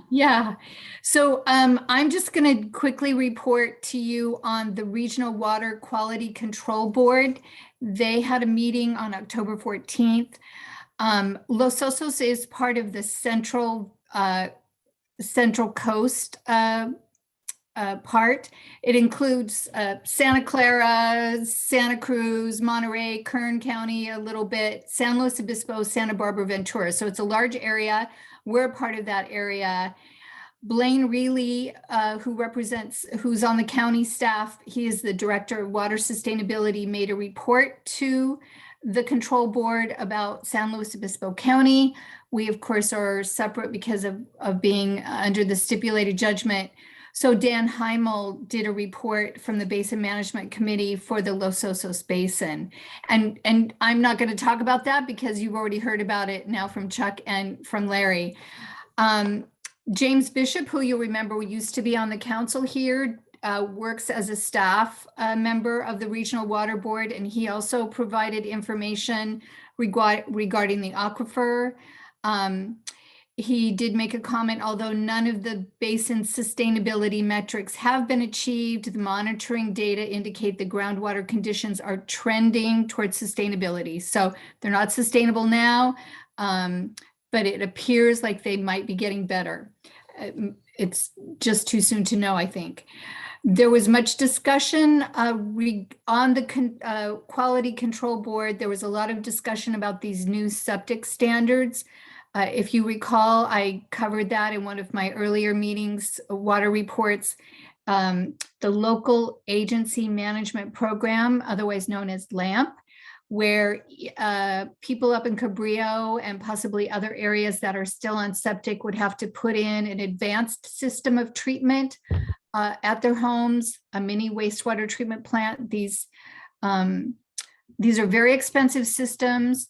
Yeah. So I'm just going to quickly report to you on the Regional Water Quality Control Board. They had a meeting on October 14th. Los Osos is part of the Central Coast part. It includes Santa Clara, Santa Cruz, Monterey, Kern County, a little bit, San Luis Obispo, Santa Barbara, Ventura. So it's a large area. We're a part of that area. Blaine Reilly, who's on the county staff, he is the director of water sustainability, made a report to the control board about San Luis Obispo County. We, of course, are separate because of being under the stipulated judgment. So Dan Heimel did a report from the Basin Management Committee for the Los Osos Basin. And I'm not going to talk about that because you've already heard about it now from Chuck and from Larry. James Bishop, who you'll remember used to be on the council here, works as a staff member of the Regional Water Board, and he also provided information regarding the aquifer. He did make a comment, although none of the basin sustainability metrics have been achieved, the monitoring data indicate the groundwater conditions are trending towards sustainability. So they're not sustainable now, but it appears like they might be getting better. It's just too soon to know, I think. There was much discussion on the Quality Control Board. There was a lot of discussion about these new septic standards. If you recall, I covered that in one of my earlier meetings, water reports. The Local Agency Management Program, otherwise known as LAMP, where people up in Cabrillo and possibly other areas that are still on septic would have to put in an advanced system of treatment at their homes, a mini wastewater treatment plant. These are very expensive systems.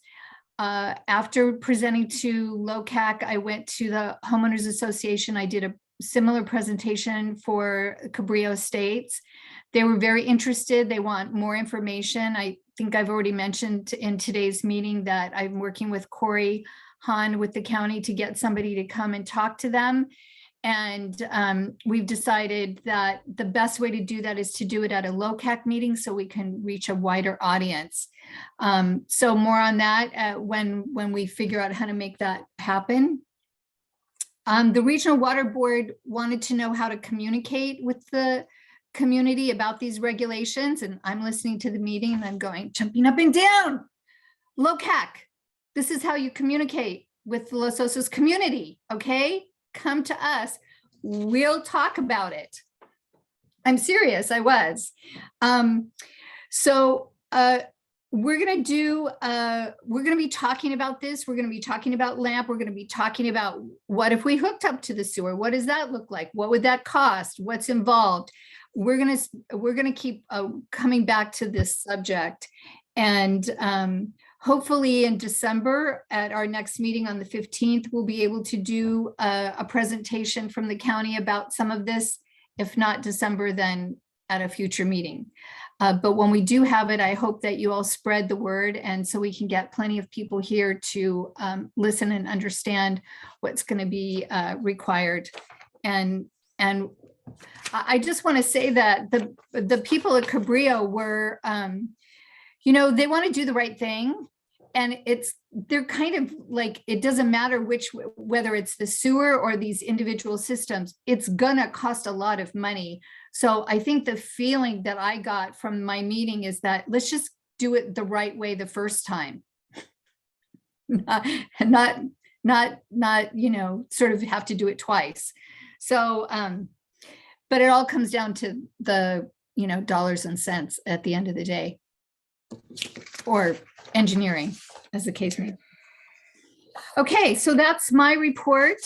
After presenting to LOCAC, I went to the Homeowners Association. I did a similar presentation for Cabrillo Estates. They were very interested. They want more information. I think I've already mentioned in today's meeting that I'm working with Corey Hahn with the county to get somebody to come and talk to them. And we've decided that the best way to do that is to do it at a LOCAC meeting so we can reach a wider audience. So more on that when we figure out how to make that happen. The Regional Water Board wanted to know how to communicate with the community about these regulations. And I'm listening to the meeting and I'm going, jumping up and down. LOCAC, this is how you communicate with the Los Osos community, okay? Come to us, we'll talk about it. I'm serious, I was. We're gonna be talking about this. We're gonna be talking about LAMP. We're gonna be talking about what if we hooked up to the sewer? What does that look like? What would that cost? What's involved? We're gonna keep coming back to this subject. And hopefully in December at our next meeting on the 15th, we'll be able to do a presentation from the county about some of this. If not December, then at a future meeting. But when we do have it, I hope that you all spread the word and so we can get plenty of people here to listen and understand what's going to be required. And I just want to say that the people at Cabrillo were, they want to do the right thing. And they're kind of like, it doesn't matter whether it's the sewer or these individual systems, it's gonna cost a lot of money. So I think the feeling that I got from my meeting is that let's just do it the right way the first time. not, sort of have to do it twice. So, but it all comes down to the, dollars and cents at the end of the day. Or engineering, as the case may be. Okay, so that's my report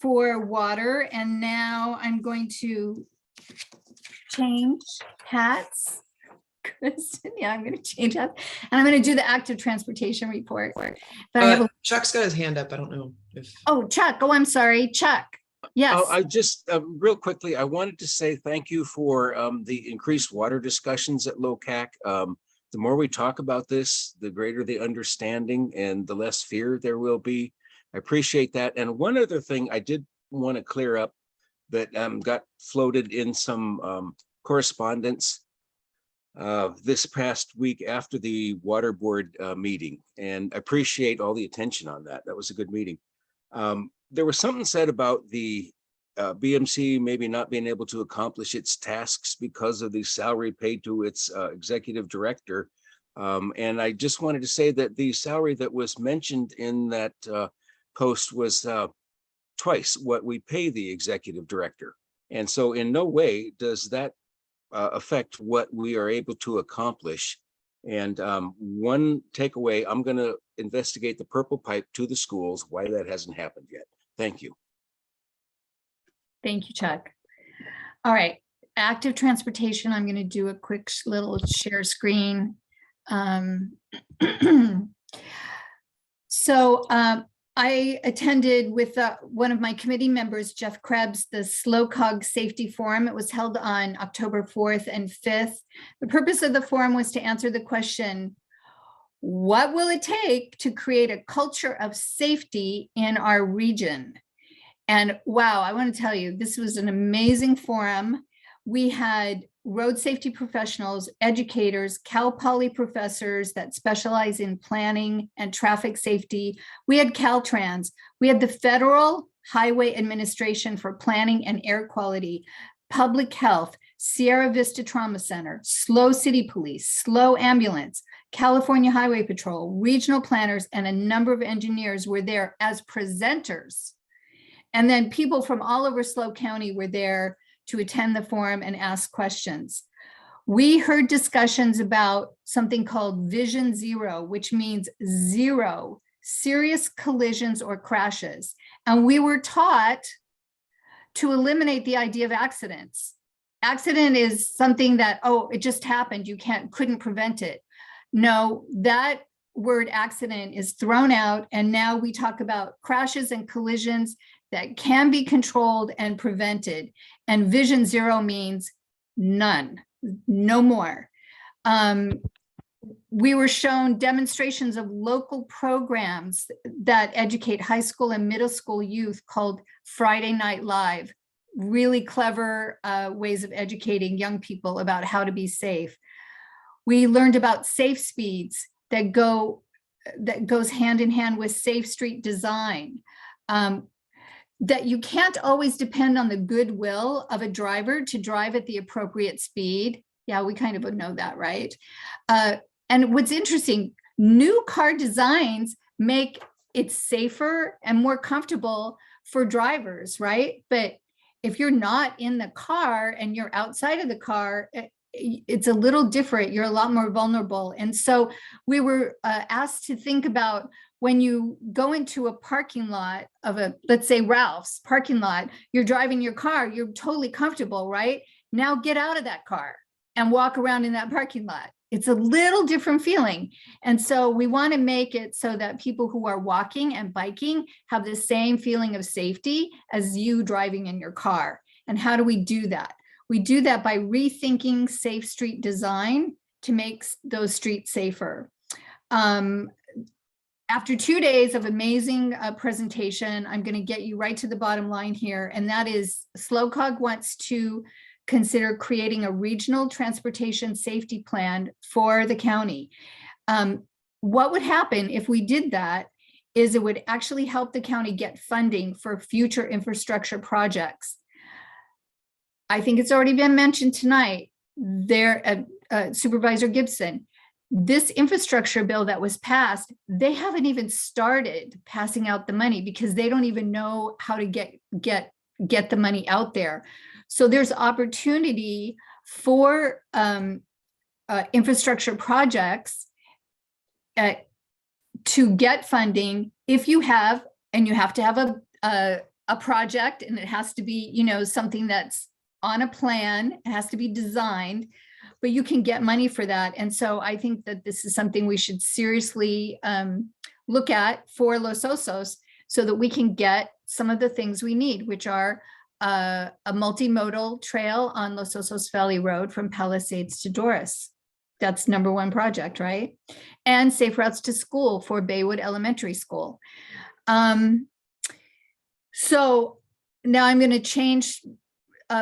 for water. And now I'm going to change hats. Kristen, yeah, I'm going to change hats. And I'm going to do the active transportation report. But I have Chuck's got his hand up. I don't know if. Oh, Chuck. Oh, I'm sorry. Chuck. Yes. I just real quickly, I wanted to say thank you for the increased water discussions at LOCAC. The more we talk about this, the greater the understanding and the less fear there will be. I appreciate that. And one other thing I did want to clear up that got floated in some correspondence this past week after the water board meeting. And I appreciate all the attention on that. That was a good meeting. There was something said about the BMC maybe not being able to accomplish its tasks because of the salary paid to its executive director. And I just wanted to say that the salary that was mentioned in that post was twice what we pay the executive director. And so in no way does that affect what we are able to accomplish. And one takeaway, I'm going to investigate the purple pipe to the schools, why that hasn't happened yet. Thank you. Thank you, Chuck. All right, active transportation. I'm going to do a quick little share screen. So I attended with one of my committee members, Jeff Krebs, the LOCAC Safety Forum. It was held on October 4th and 5th. The purpose of the forum was to answer the question, what will it take to create a culture of safety in our region? And wow, I want to tell you, this was an amazing forum. We had road safety professionals, educators, Cal Poly professors that specialize in planning and traffic safety. We had Caltrans. We had the Federal Highway Administration for Planning and Air Quality, Public Health, Sierra Vista Trauma Center, SLO City Police, SLO Ambulance, California Highway Patrol, regional planners, and a number of engineers were there as presenters. And then people from all over SLO County were there to attend the forum and ask questions. We heard discussions about something called Vision Zero, which means 0 serious collisions or crashes. And we were taught to eliminate the idea of accidents. Accident is something that, oh, it just happened, you couldn't prevent it. No, that word accident is thrown out, and now we talk about crashes and collisions that can be controlled and prevented. And Vision Zero means none, no more. We were shown demonstrations of local programs that educate high school and middle school youth called Friday Night Live. Really clever ways of educating young people about how to be safe. We learned about safe speeds that goes hand in hand with safe street design. That you can't always depend on the goodwill of a driver to drive at the appropriate speed. Yeah, we kind of know that, right? And what's interesting, new car designs make it safer and more comfortable for drivers, right? But if you're not in the car and you're outside of the car, it's a little different. You're a lot more vulnerable. And so we were asked to think about when you go into a parking lot of let's say Ralph's parking lot, you're driving your car, you're totally comfortable, right? Now get out of that car and walk around in that parking lot. It's a little different feeling. And so we want to make it so that people who are walking and biking have the same feeling of safety as you driving in your car. And how do we do that? We do that by rethinking safe street design to make those streets safer. After 2 days of amazing presentation, I'm going to get you right to the bottom line here. And that is SLOCAG wants to consider creating a regional transportation safety plan for the county. What would happen if we did that is it would actually help the county get funding for future infrastructure projects. I think it's already been mentioned tonight there, Supervisor Gibson, this infrastructure bill that was passed, they haven't even started passing out the money because they don't even know how to get the money out there. So there's opportunity for infrastructure projects to get funding if you have, and you have to have a project, and it has to be, you know, something that's on a plan, it has to be designed, but you can get money for that. And so I think that this is something we should seriously look at for Los Osos so that we can get some of the things we need, which are a multimodal trail on Los Osos Valley Road from Palisades to Doris. That's #1 project, right? And safe routes to school for Baywood Elementary School. So now I'm going to change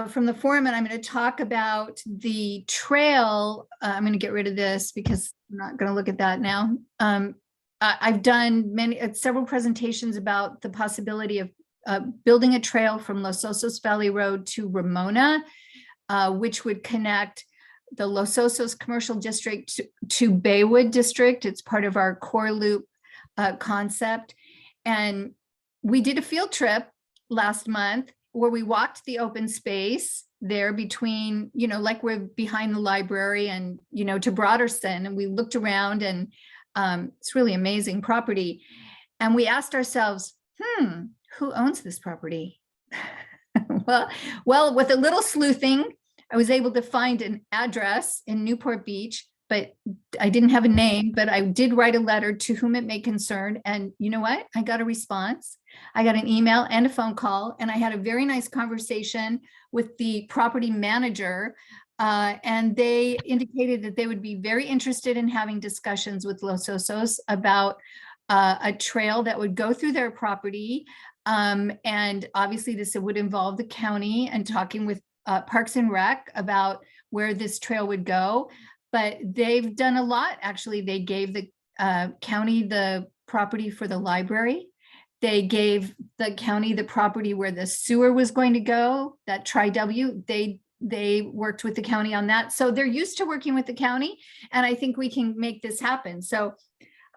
from the forum, and I'm going to talk about the trail. I'm going to get rid of this because I'm not going to look at that now. I've done several presentations about the possibility of building a trail from Los Osos Valley Road to Ramona, which would connect the Los Osos Commercial District to Baywood District. It's part of our core loop concept. And we did a field trip last month where we walked the open space there between, you know, like we're behind the library and, you know, to Broderson, and we looked around, and it's really amazing property. And we asked ourselves, who owns this property? Well, with a little sleuthing, I was able to find an address in Newport Beach, but I didn't have a name, but I did write a letter to whom it may concern. And you know what? I got a response. I got an email and a phone call, and I had a very nice conversation with the property manager. And they indicated that they would be very interested in having discussions with Los Osos about a trail that would go through their property. And obviously this would involve the county and talking with Parks and Rec about where this trail would go. But they've done a lot. Actually, they gave the county the property for the library. They gave the county the property where the sewer was going to go, that Tri-W. They worked with the county on that. So they're used to working with the county, and I think we can make this happen. So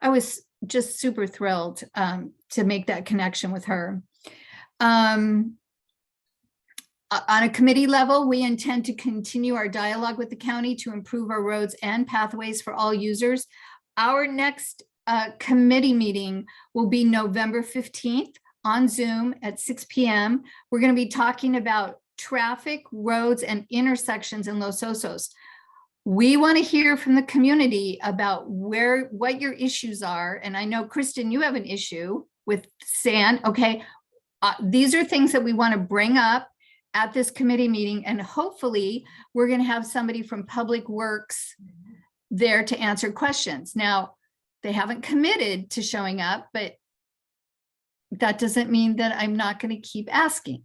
I was just super thrilled to make that connection with her. On a committee level, we intend to continue our dialogue with the county to improve our roads and pathways for all users. Our next committee meeting will be November 15th on Zoom at 6 p.m. We're going to be talking about traffic, roads, and intersections in Los Osos. We want to hear from the community about what your issues are. And I know, Kristen, you have an issue with sand. Okay. These are things that we want to bring up at this committee meeting. And hopefully we're going to have somebody from Public Works there to answer questions. Now, they haven't committed to showing up, but that doesn't mean that I'm not going to keep asking.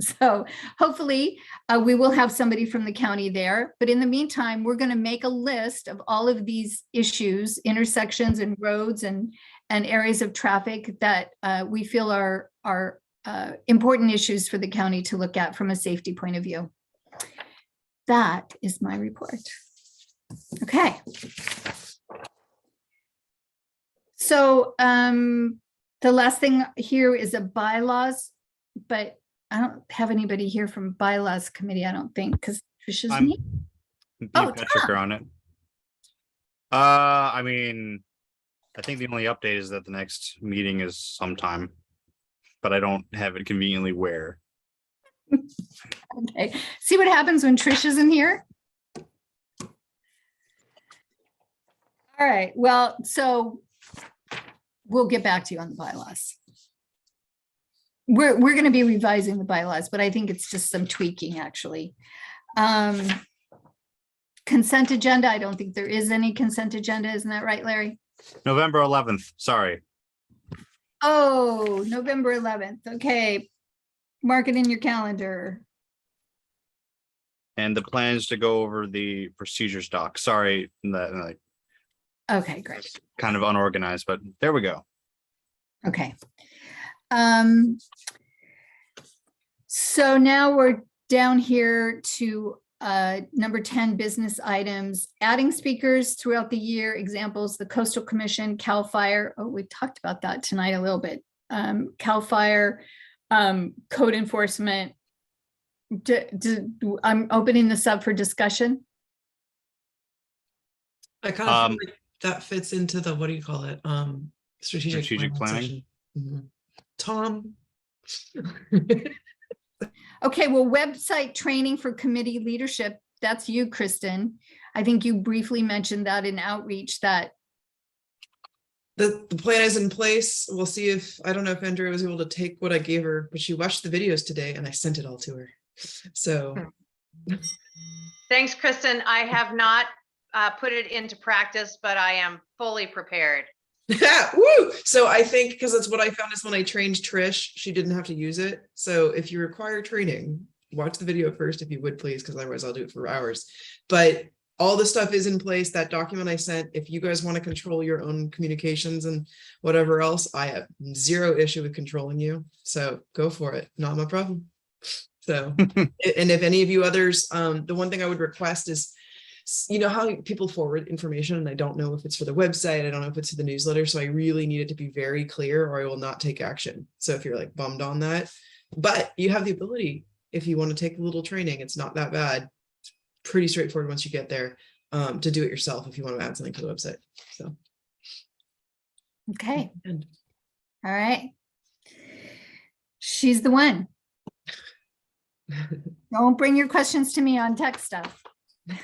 So hopefully we will have somebody from the county there. But in the meantime, we're going to make a list of all of these issues, intersections and roads and areas of traffic that we feel are important issues for the county to look at from a safety point of view. That is my report. Okay. So the last thing here is a bylaws, but I don't have anybody here from bylaws committee, I don't think, because Tricia's me. Oh, Patrick are on it. I mean, I think the only update is that the next meeting is sometime, but I don't have it conveniently where. Okay, see what happens when Trish isn't here? All right, well, so we'll get back to you on the bylaws. We're going to be revising the bylaws, but I think it's just some tweaking, actually. Consent agenda, I don't think there is any consent agenda. Isn't that right, Larry? November 11th, sorry. Oh, November 11th. Okay. Mark it in your calendar. And the plan is to go over the procedures doc. Sorry, that Okay, great. kind of unorganized, but there we go. Okay. So now we're down here to number 10 business items, adding speakers throughout the year, examples, the Coastal Commission, CAL FIRE. Oh, we talked about that tonight a little bit. CAL FIRE, code enforcement. I'm opening this up for discussion. I kind of feel like that fits into the, what do you call it? Strategic planning. Mm-hmm. Tom. Okay, well, website training for committee leadership, that's you, Kristen. I think you briefly mentioned that in outreach that the plan is in place. We'll see if, I don't know if Andrea was able to take what I gave her, but she watched the videos today and I sent it all to her. So. Thanks, Kristen. I have not put it into practice, but I am fully prepared. Woo! So I think, because that's what I found is when I trained Trish, she didn't have to use it. So if you require training, watch the video first if you would, please, because otherwise I'll do it for hours. But all the stuff is in place. That document I sent, if you guys want to control your own communications and whatever else, I have zero issue with controlling you. So go for it. Not my problem. So, and if any of you others, the one thing I would request is, you know how people forward information and I don't know if it's for the website, I don't know if it's for the newsletter. So I really need it to be very clear or I will not take action. So if you're like bummed on that, but you have the ability, if you want to take a little training, it's not that bad. It's pretty straightforward once you get there, to do it yourself if you want to add something to the website. So. Okay. All right. She's the one. Don't bring your questions to me on tech stuff.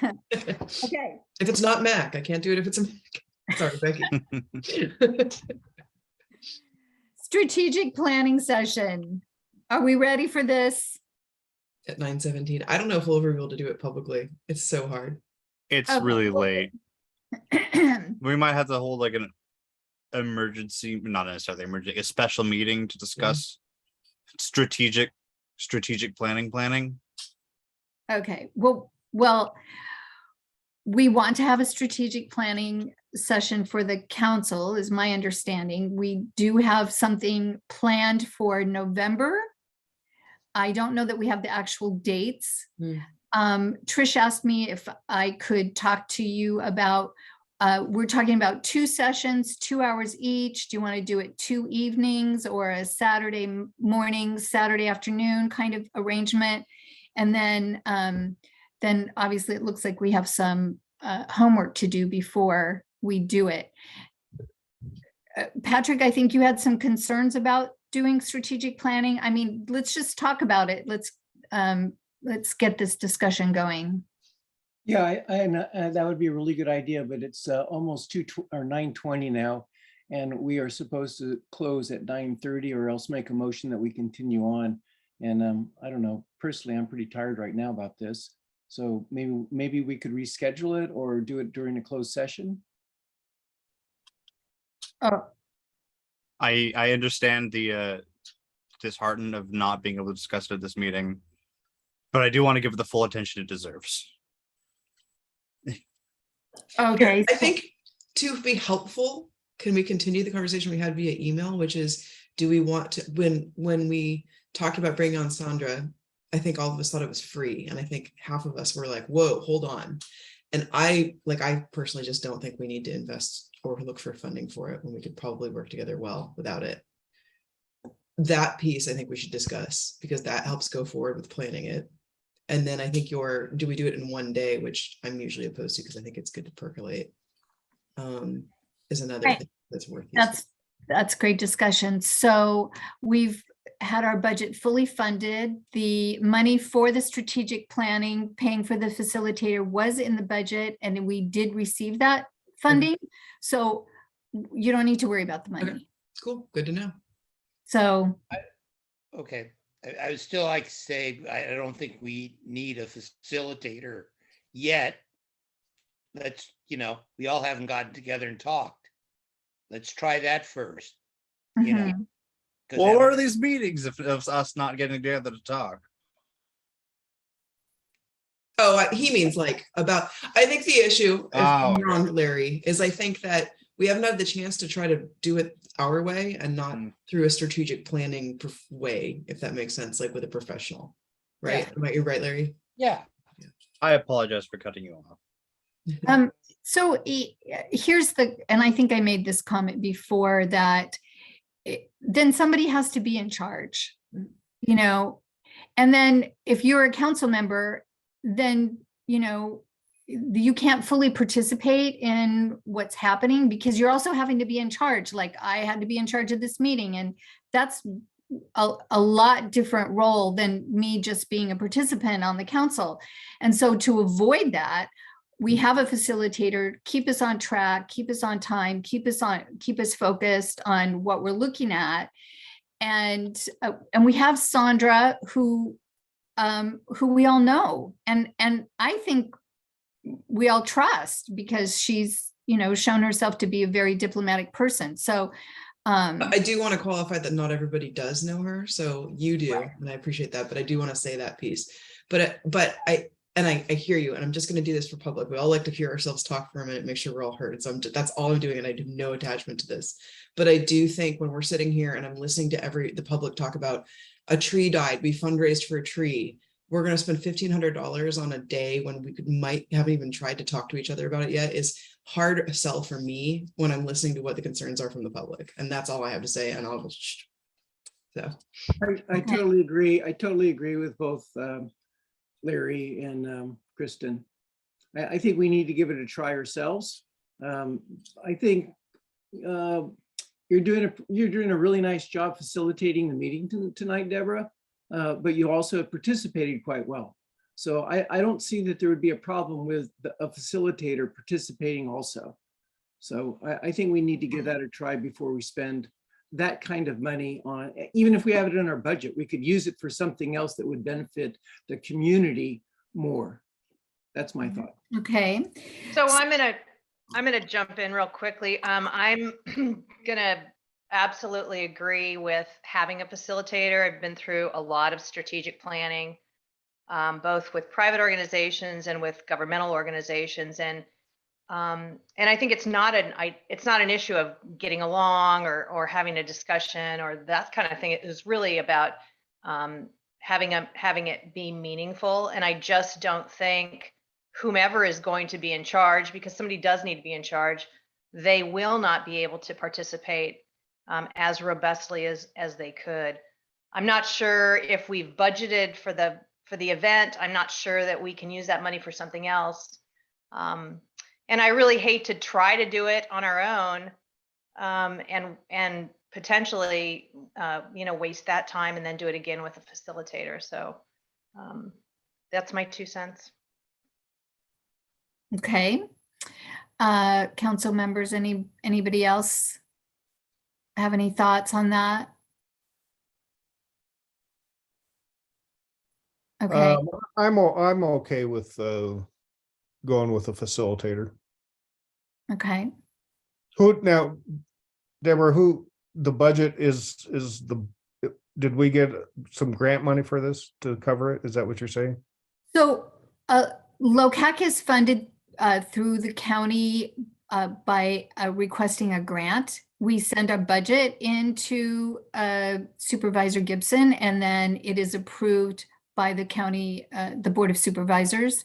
Okay. If it's not Mac, I can't do it if it's a Mac. Sorry, Becky. Strategic planning session. Are we ready for this? At 9:17. I don't know if we'll ever be able to do it publicly. It's so hard. It's Okay. really late. We might have to hold like an emergency, not necessarily emergency, a special meeting to discuss strategic planning. Okay, well, we want to have a strategic planning session for the council, is my understanding. We do have something planned for November. I don't know that we have the actual dates. Trish asked me if I could talk to you about, we're talking about 2 sessions, 2 hours each. Do you want to do it 2 evenings or a Saturday morning, Saturday afternoon kind of arrangement? And then obviously it looks like we have some homework to do before we do it. Patrick, I think you had some concerns about doing strategic planning. I mean, let's just talk about it. Let's get this discussion going. Yeah, that would be a really good idea, but it's almost 9:20 now, and we are supposed to close at 9:30 or else make a motion that we continue on. And I don't know, personally, I'm pretty tired right now about this. So maybe we could reschedule it or do it during a closed session. Oh, I understand the disheartened of not being able to discuss it at this meeting, but I do want to give it the full attention it deserves. okay. I think to be helpful, can we continue the conversation we had via email, which is, do we want to, when we talked about bringing on Sandra, I think all of us thought it was free. And I think half of us were like, whoa, hold on. And I personally just don't think we need to invest or look for funding for it when we could probably work together well without it. That piece I think we should discuss, because that helps go forward with planning it. And then I think do we do it in one day, which I'm usually opposed to because I think it's good to percolate, is another thing that's worth using. That's great discussion. So we've had our budget fully funded. The money for the strategic planning, paying for the facilitator was in the budget, and we did receive that funding. So you don't need to worry about the money. Okay. Cool. Good to know. So. Okay, I would still like to say, I don't think we need a facilitator yet. Let's, we all haven't gotten together and talked. Let's try that first. Well, what are these meetings if us not getting together to talk? Oh, he means like about, I think the issue, if I'm wrong, Larry, is I think that we haven't had the chance to try to do it our way and not through a strategic planning way, if that makes sense, like with a professional, right? Yeah. Am I right, Larry? Yeah. I apologize for cutting you off. So here's and I think I made this comment before, that then somebody has to be in charge, and then if you're a council member, then, you can't fully participate in what's happening because you're also having to be in charge. Like I had to be in charge of this meeting, and that's a lot different role than me just being a participant on the council. And so to avoid that, we have a facilitator, keep us on track, keep us on time, keep us focused on what we're looking at. And we have Sandra who we all know. And I think we all trust because she's, shown herself to be a very diplomatic person. So I do want to qualify that not everybody does know her. So you do, right. And I appreciate that, but I do want to say that piece. But I hear you, and I'm just going to do this for public. We all like to hear ourselves talk for a minute, make sure we're all heard. So that's all I'm doing, and I have no attachment to this. But I do think when we're sitting here and I'm listening to the public talk about a tree died, we fundraised for a tree, we're going to spend $1,500 on a day when we haven't even tried to talk to each other about it yet, is hard sell for me when I'm listening to what the concerns are from the public. And that's all I have to say. And I'll just, so. I totally agree. I totally agree with both Larry and Kristen. I think we need to give it a try ourselves. I think you're doing a really nice job facilitating the meeting tonight, Deborah. but you also have participated quite well. So I don't see that there would be a problem with a facilitator participating also. So I think we need to give that a try before we spend that kind of money on, even if we have it in our budget, we could use it for something else that would benefit the community more. That's my thought. Okay. So I'm gonna jump in real quickly. I'm gonna absolutely agree with having a facilitator. I've been through a lot of strategic planning, both with private organizations and with governmental organizations, and I think it's not an issue of getting along or having a discussion or that kind of thing. It is really about having it be meaningful. And I just don't think whomever is going to be in charge, because somebody does need to be in charge, they will not be able to participate as robustly as they could. I'm not sure if we've budgeted for the event. I'm not sure that we can use that money for something else. And I really hate to try to do it on our own and potentially, waste that time and then do it again with a facilitator. So that's my 2 cents. Okay. Council members, anybody else have any thoughts on that? Okay. I'm okay with going with a facilitator. Okay. Who now, Deborah, who the budget is did we get some grant money for this to cover it? Is that what you're saying? So LOCAC is funded through the county by requesting a grant. We send our budget into Supervisor Gibson, and then it is approved by the county, the Board of Supervisors.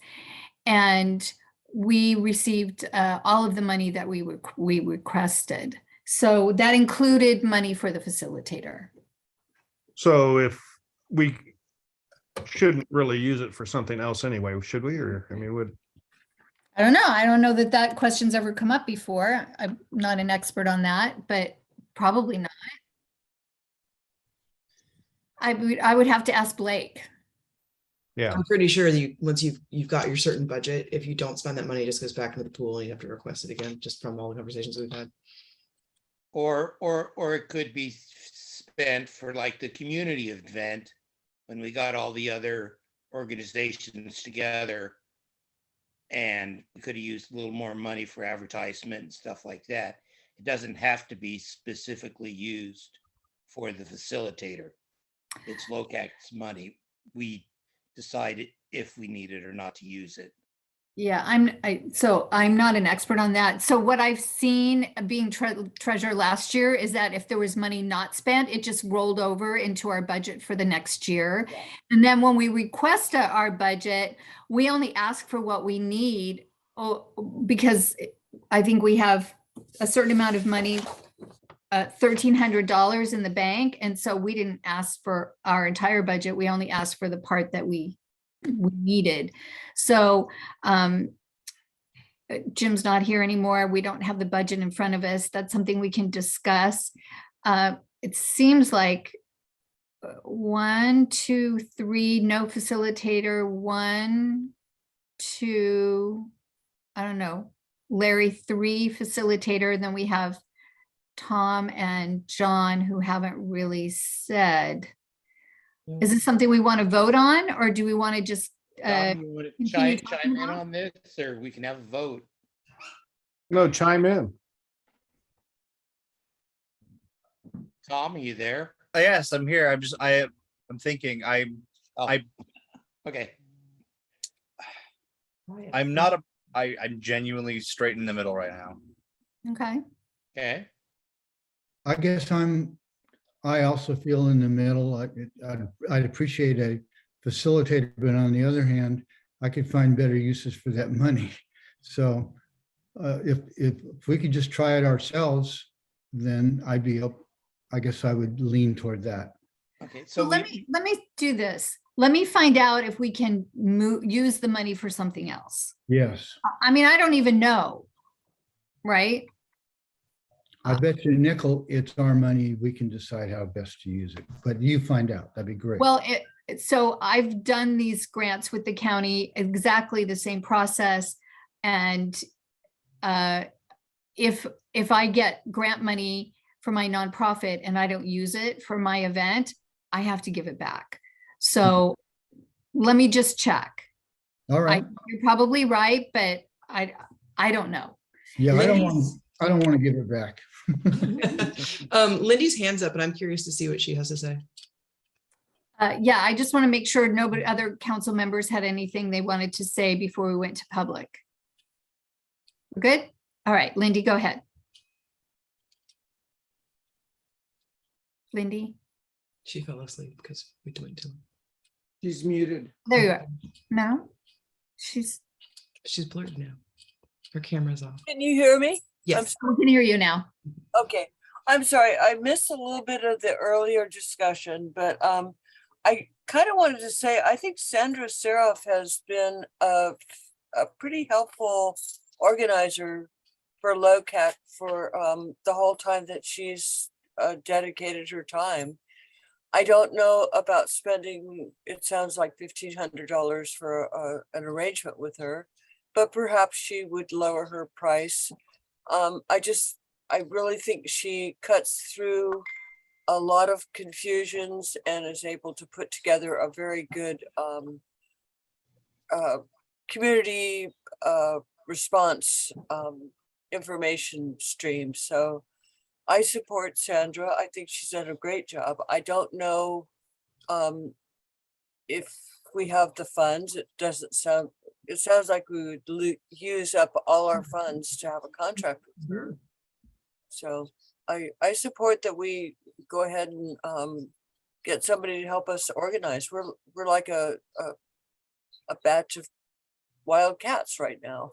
And we received all of the money that we requested. So that included money for the facilitator. So if we shouldn't really use it for something else anyway, should we? Or I mean, I don't know. I don't know that question's ever come up before. I'm not an expert on that, but probably not. I would have to ask Blake. Yeah, I'm pretty sure that once you've got your certain budget, if you don't spend that money, it just goes back into the pool and you have to request it again, just from all the conversations we've had. Or it could be spent for like the community event when we got all the other organizations together, and we could have used a little more money for advertisement and stuff like that. It doesn't have to be specifically used for the facilitator. It's LOCAC's money. We decide if we need it or not to use it. Yeah, so I'm not an expert on that. So what I've seen being treasurer last year is that if there was money not spent, it just rolled over into our budget for the next year. And then when we request our budget, we only ask for what we need, because I think we have a certain amount of money, $1,300 in the bank. And so we didn't ask for our entire budget. We only asked for the part that we needed. So Jim's not here anymore. We don't have the budget in front of us. That's something we can discuss. It seems like 1, 2, 3, no facilitator, 1, 2, I don't know, Larry, 3 facilitator. Then we have Tom and John who haven't really said. Is this something we want to vote on, or do we want to just Tom, you want to chime in on this, or we can have a vote? no, chime in. Tom, are you there? Yes, I'm here. I'm thinking. I'm genuinely straight in the middle right now. Okay. Okay. I guess I also feel in the middle. I'd appreciate a facilitator, but on the other hand, I could find better uses for that money. So if we could just try it ourselves, then I guess I would lean toward that. Okay, So let me do this. Let me find out if we can use the money for something else. Yes. I mean, I don't even know, right? I bet you a nickel, it's our money. We can decide how best to use it, but you find out. That'd be great. Well, so I've done these grants with the county, exactly the same process. And if I get grant money for my nonprofit and I don't use it for my event, I have to give it back. So let me just check. All right. You're probably right, but I don't know. Yeah, I don't Lindy's- want to give it back. Lindy's hands up, and I'm curious to see what she has to say. Yeah, I just want to make sure nobody, other council members had anything they wanted to say before we went to public. We're good? All right, Lindy, go ahead. Lindy? She fell asleep because we went to. She's muted. There you are. No? She's blurred now. Her camera's off. Can you hear me? Yes. We can hear you now. Okay, I'm sorry, I missed a little bit of the earlier discussion, but I kind of wanted to say, I think Sandra Seraph has been a pretty helpful organizer for LOCAC for the whole time that she's dedicated her time. I don't know about spending, it sounds like $1,500 for an arrangement with her, but perhaps she would lower her price. I really think she cuts through a lot of confusions and is able to put together a very good community response information stream. So I support Sandra. I think she's done a great job. I don't know if we have the funds. It sounds like we would use up all our funds to have a contract with her. So I support that we go ahead and get somebody to help us organize. We're like a batch of wild cats right now,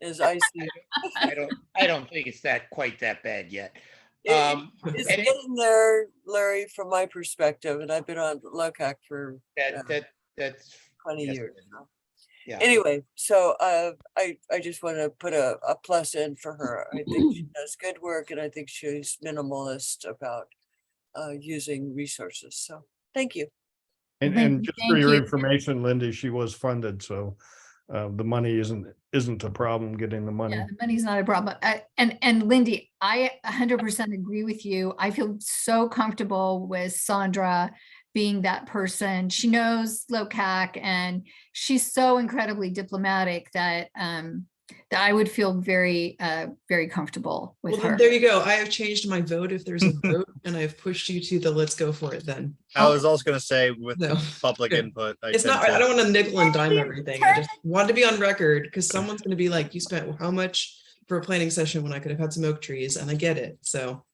as I see it. I don't think it's quite that bad yet. It's getting there, Larry, from my perspective, and I've been on LOCAC for that's 20 years now. Yeah. Anyway, so I just want to put a plus in for her. I think she does good work, and I think she's minimalist about using resources. So thank you. And just for Thank your you. information, Lindy, she was funded, so the money isn't a problem getting the money. Yeah, the money's not a problem. And Lindy, I 100% agree with you. I feel so comfortable with Sandra being that person. She knows LOCAC and she's so incredibly diplomatic that that I would feel very, very comfortable with Well, her. then there you go. I have changed my vote if there's a vote, and I've pushed you to the let's go for it then. I was also going to say with No. public Good. input. It's not, I don't want to nickel and dime everything. I just wanted to be on record because someone's going to be like, you spent how much for a planning session when I could have had some oak trees, and I get it. So.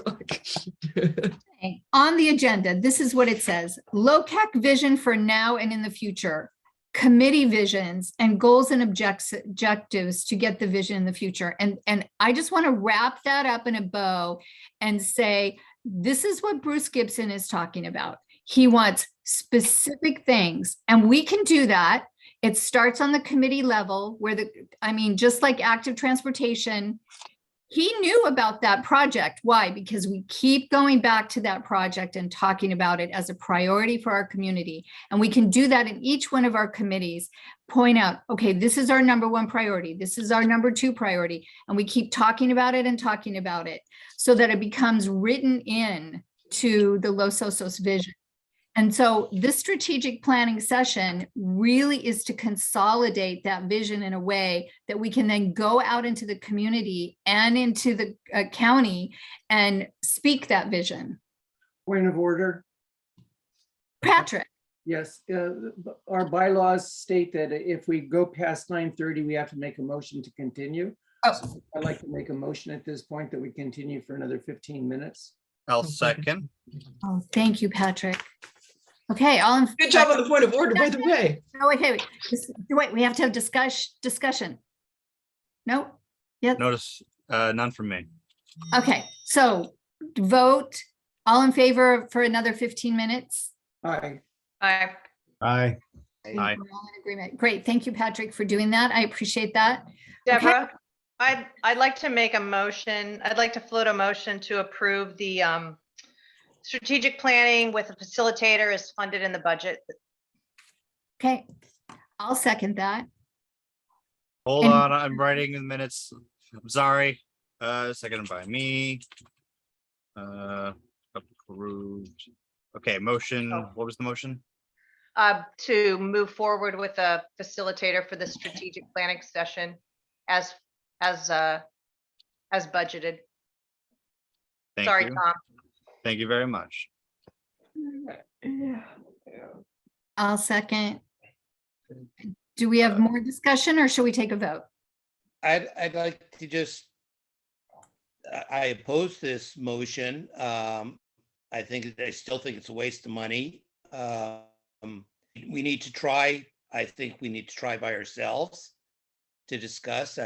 Okay, on the agenda, this is what it says. LOCAC vision for now and in the future. Committee visions and goals and objectives to get the vision in the future. And I just want to wrap that up in a bow and say, this is what Bruce Gibson is talking about. He wants specific things, and we can do that. It starts on the committee level where just like active transportation, he knew about that project. Why? Because we keep going back to that project and talking about it as a priority for our community. And we can do that in each one of our committees, point out, okay, this is our number one priority. This is our number two priority. And we keep talking about it and talking about it so that it becomes written in to the Los Osos vision. And so this strategic planning session really is to consolidate that vision in a way that we can then go out into the community and into the county and speak that vision. Point of order. Patrick. Yes, our bylaws state that if we go past 9:30, we have to make a motion to continue. So I'd like to make a motion at this point that we continue for another 15 minutes. I'll second. Oh, thank you, Patrick. Okay, Good job on the point of order, by the way. No, wait, we have to have discussion. No? Yep. Notice none from me. Okay, so vote. All in favor for another 15 minutes? Aye. Aye. Aye. We're all in agreement. Great. Thank you, Patrick, for doing that. I appreciate that. Deborah, I'd like to make a motion. I'd like to float a motion to approve the strategic planning with a facilitator is funded in the budget. Okay, I'll second that. Hold And- on, I'm writing the minutes. I'm sorry. Seconded by me. Approved. Okay, motion. What was the motion? To move forward with a facilitator for the strategic planning session as budgeted. Thank Sorry, you. Tom. Thank you very much. I'll second. Do we have more discussion or should we take a vote? I'd like to just, I oppose this motion. I still think it's a waste of money. We need to try, I think we need to try by ourselves to discuss.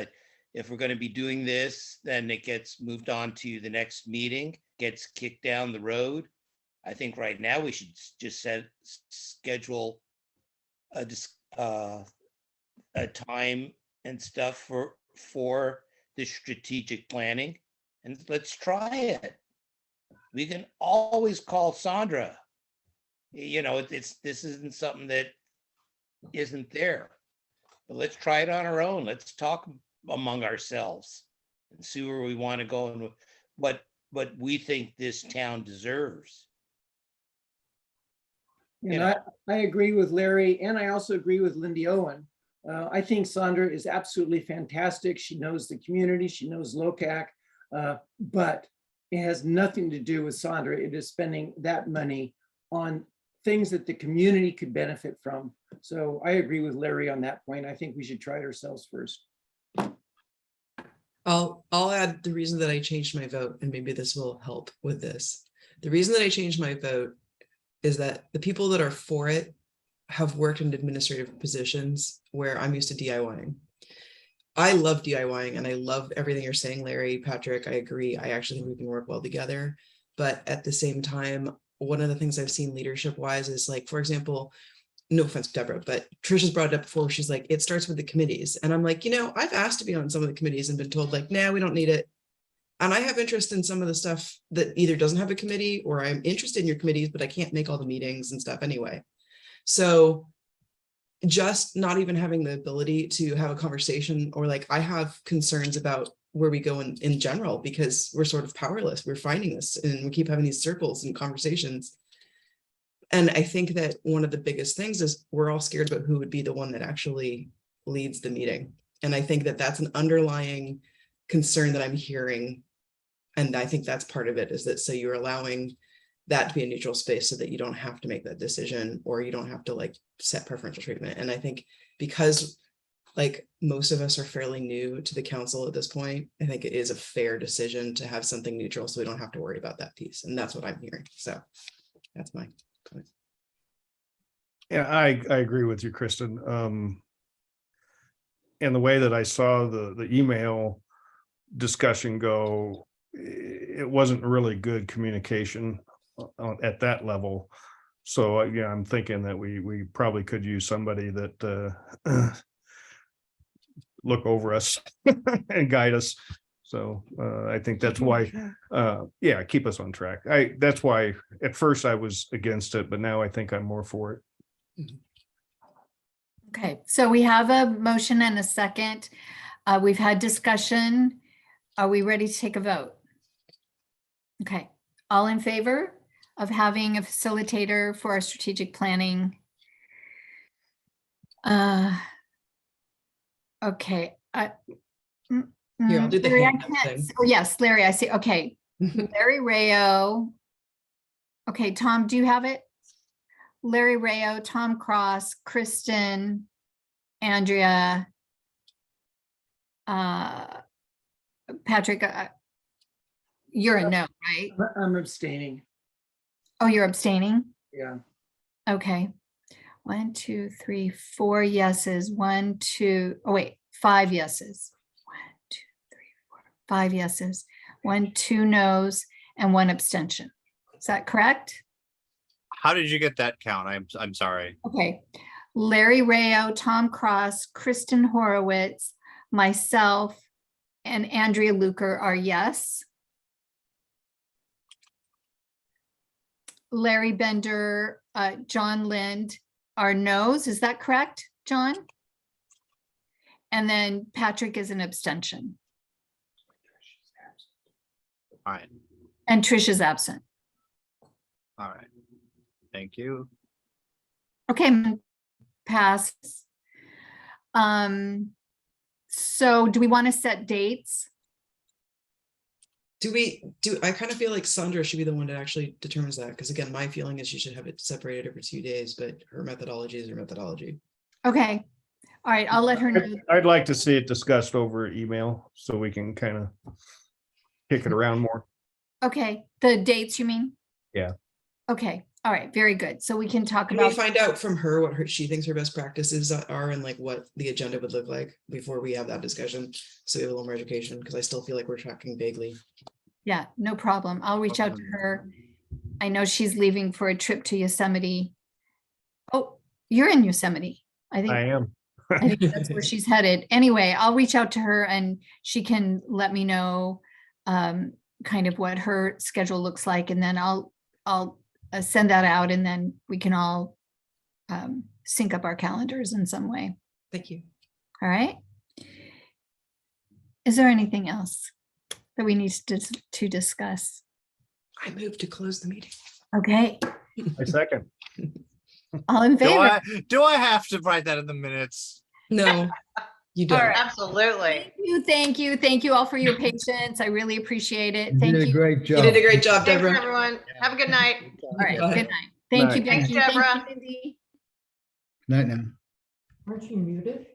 If we're going to be doing this, then it gets moved on to the next meeting, gets kicked down the road. I think right now we should just schedule a time and stuff for the strategic planning, and let's try it. We can always call Sandra. This isn't something that isn't there. But let's try it on our own. Let's talk among ourselves and see where we want to go and what we think this town deserves. And I agree with Larry, and I also agree with Lindy Owen. I think Sandra is absolutely fantastic. She knows the community, she knows LOCAC, but it has nothing to do with Sandra. It is spending that money on things that the community could benefit from. So I agree with Larry on that point. I think we should try it ourselves first. I'll add the reason that I changed my vote, and maybe this will help with this. The reason that I changed my vote is that the people that are for it have worked in administrative positions where I'm used to DIYing. I love DIYing and I love everything you're saying, Larry, Patrick. I agree. I actually think we can work well together. But at the same time, one of the things I've seen leadership wise is, like, for example, no offense to Deborah, but Trisha's brought it up before. She's like, it starts with the committees. And I'm like, I've asked to be on some of the committees and been told, like, nah, we don't need it. And I have interest in some of the stuff that either doesn't have a committee, or I'm interested in your committees, but I can't make all the meetings and stuff anyway. So just not even having the ability to have a conversation, or like, I have concerns about where we go in general, because we're sort of powerless. We're finding this and we keep having these circles and conversations. And I think that one of the biggest things is we're all scared about who would be the one that actually leads the meeting. And I think that that's an underlying concern that I'm hearing. And I think that's part of it, is that so you're allowing that to be a neutral space so that you don't have to make that decision, or you don't have to like set preferential treatment. And I think because like most of us are fairly new to the council at this point, I think it is a fair decision to have something neutral so we don't have to worry about that piece. And that's what I'm hearing. So that's my comment. Yeah, I agree with you, Kristen. And the way that I saw the email discussion go, it wasn't really good communication at that level. So yeah, I'm thinking that we probably could use somebody that look over us and guide us. So I think that's why, yeah, keep us on track. That's why at first I was against it, but now I think I'm more for it. Okay, so we have a motion and a second. We've had discussion. Are we ready to take a vote? Okay, all in favor of having a facilitator for our strategic planning? Okay. Here, I'll do the Larry, I hand up can't- thing. Oh, yes, Larry, I see. Okay. Larry Rayo. Okay, Tom, do you have it? Larry Rayo, Tom Cross, Kristen, Andrea, Patrick, you're a no, right? I'm abstaining. Oh, you're abstaining? Yeah. Okay. 1, 2, 3, 4 yeses. 1, 2, oh wait, 5 yeses. 1, 2, 3, 4, 5 yeses. 1, 2 noes, and 1 abstention. Is that correct? How did you get that count? I'm sorry. Okay. Larry Rayo, Tom Cross, Kristen Horowitz, myself, and Andrea Luker are yes. Larry Bender, John Lind are no's. Is that correct, John? And then Patrick is an abstention All right, and Trish is absent. all right. Thank you. Okay, passes. So do we want to set dates? I kind of feel like Sandra should be the one that actually determines that, because again, my feeling is you should have it separated over 2 days, but her methodology is her methodology. Okay, all right, I'll let her know. I'd like to see it discussed over email so we can kind of kick it around more. Okay, the dates you mean? Yeah. Okay, all right, very good. So we can talk Can we about, find out from her what she thinks her best practices are and like what the agenda would look like before we have that discussion? So we have a little more education, because I still feel like we're tracking vaguely. yeah, no problem. I'll reach out to her. I know she's leaving for a trip to Yosemite. Oh, you're in Yosemite. I think. I am. I think that's where she's headed. Anyway, I'll reach out to her and she can let me know kind of what her schedule looks like, and then I'll send that out, and then we can all sync up our calendars in some way. Thank you. All right. Is there anything else that we need to discuss? I move to close the meeting. Okay, I second. all in favor? Do I have to write that in the minutes? No, you All don't. right. Absolutely. Thank you all for your patience. I really appreciate it. You Thank did a you. great You job. did a great job, Thanks, Deborah. everyone. Have a good night. All right, Bye. good night. Thank you, Night. Becky. Thanks, Thank you, Deborah. Cindy. Night now. Aren't you muted?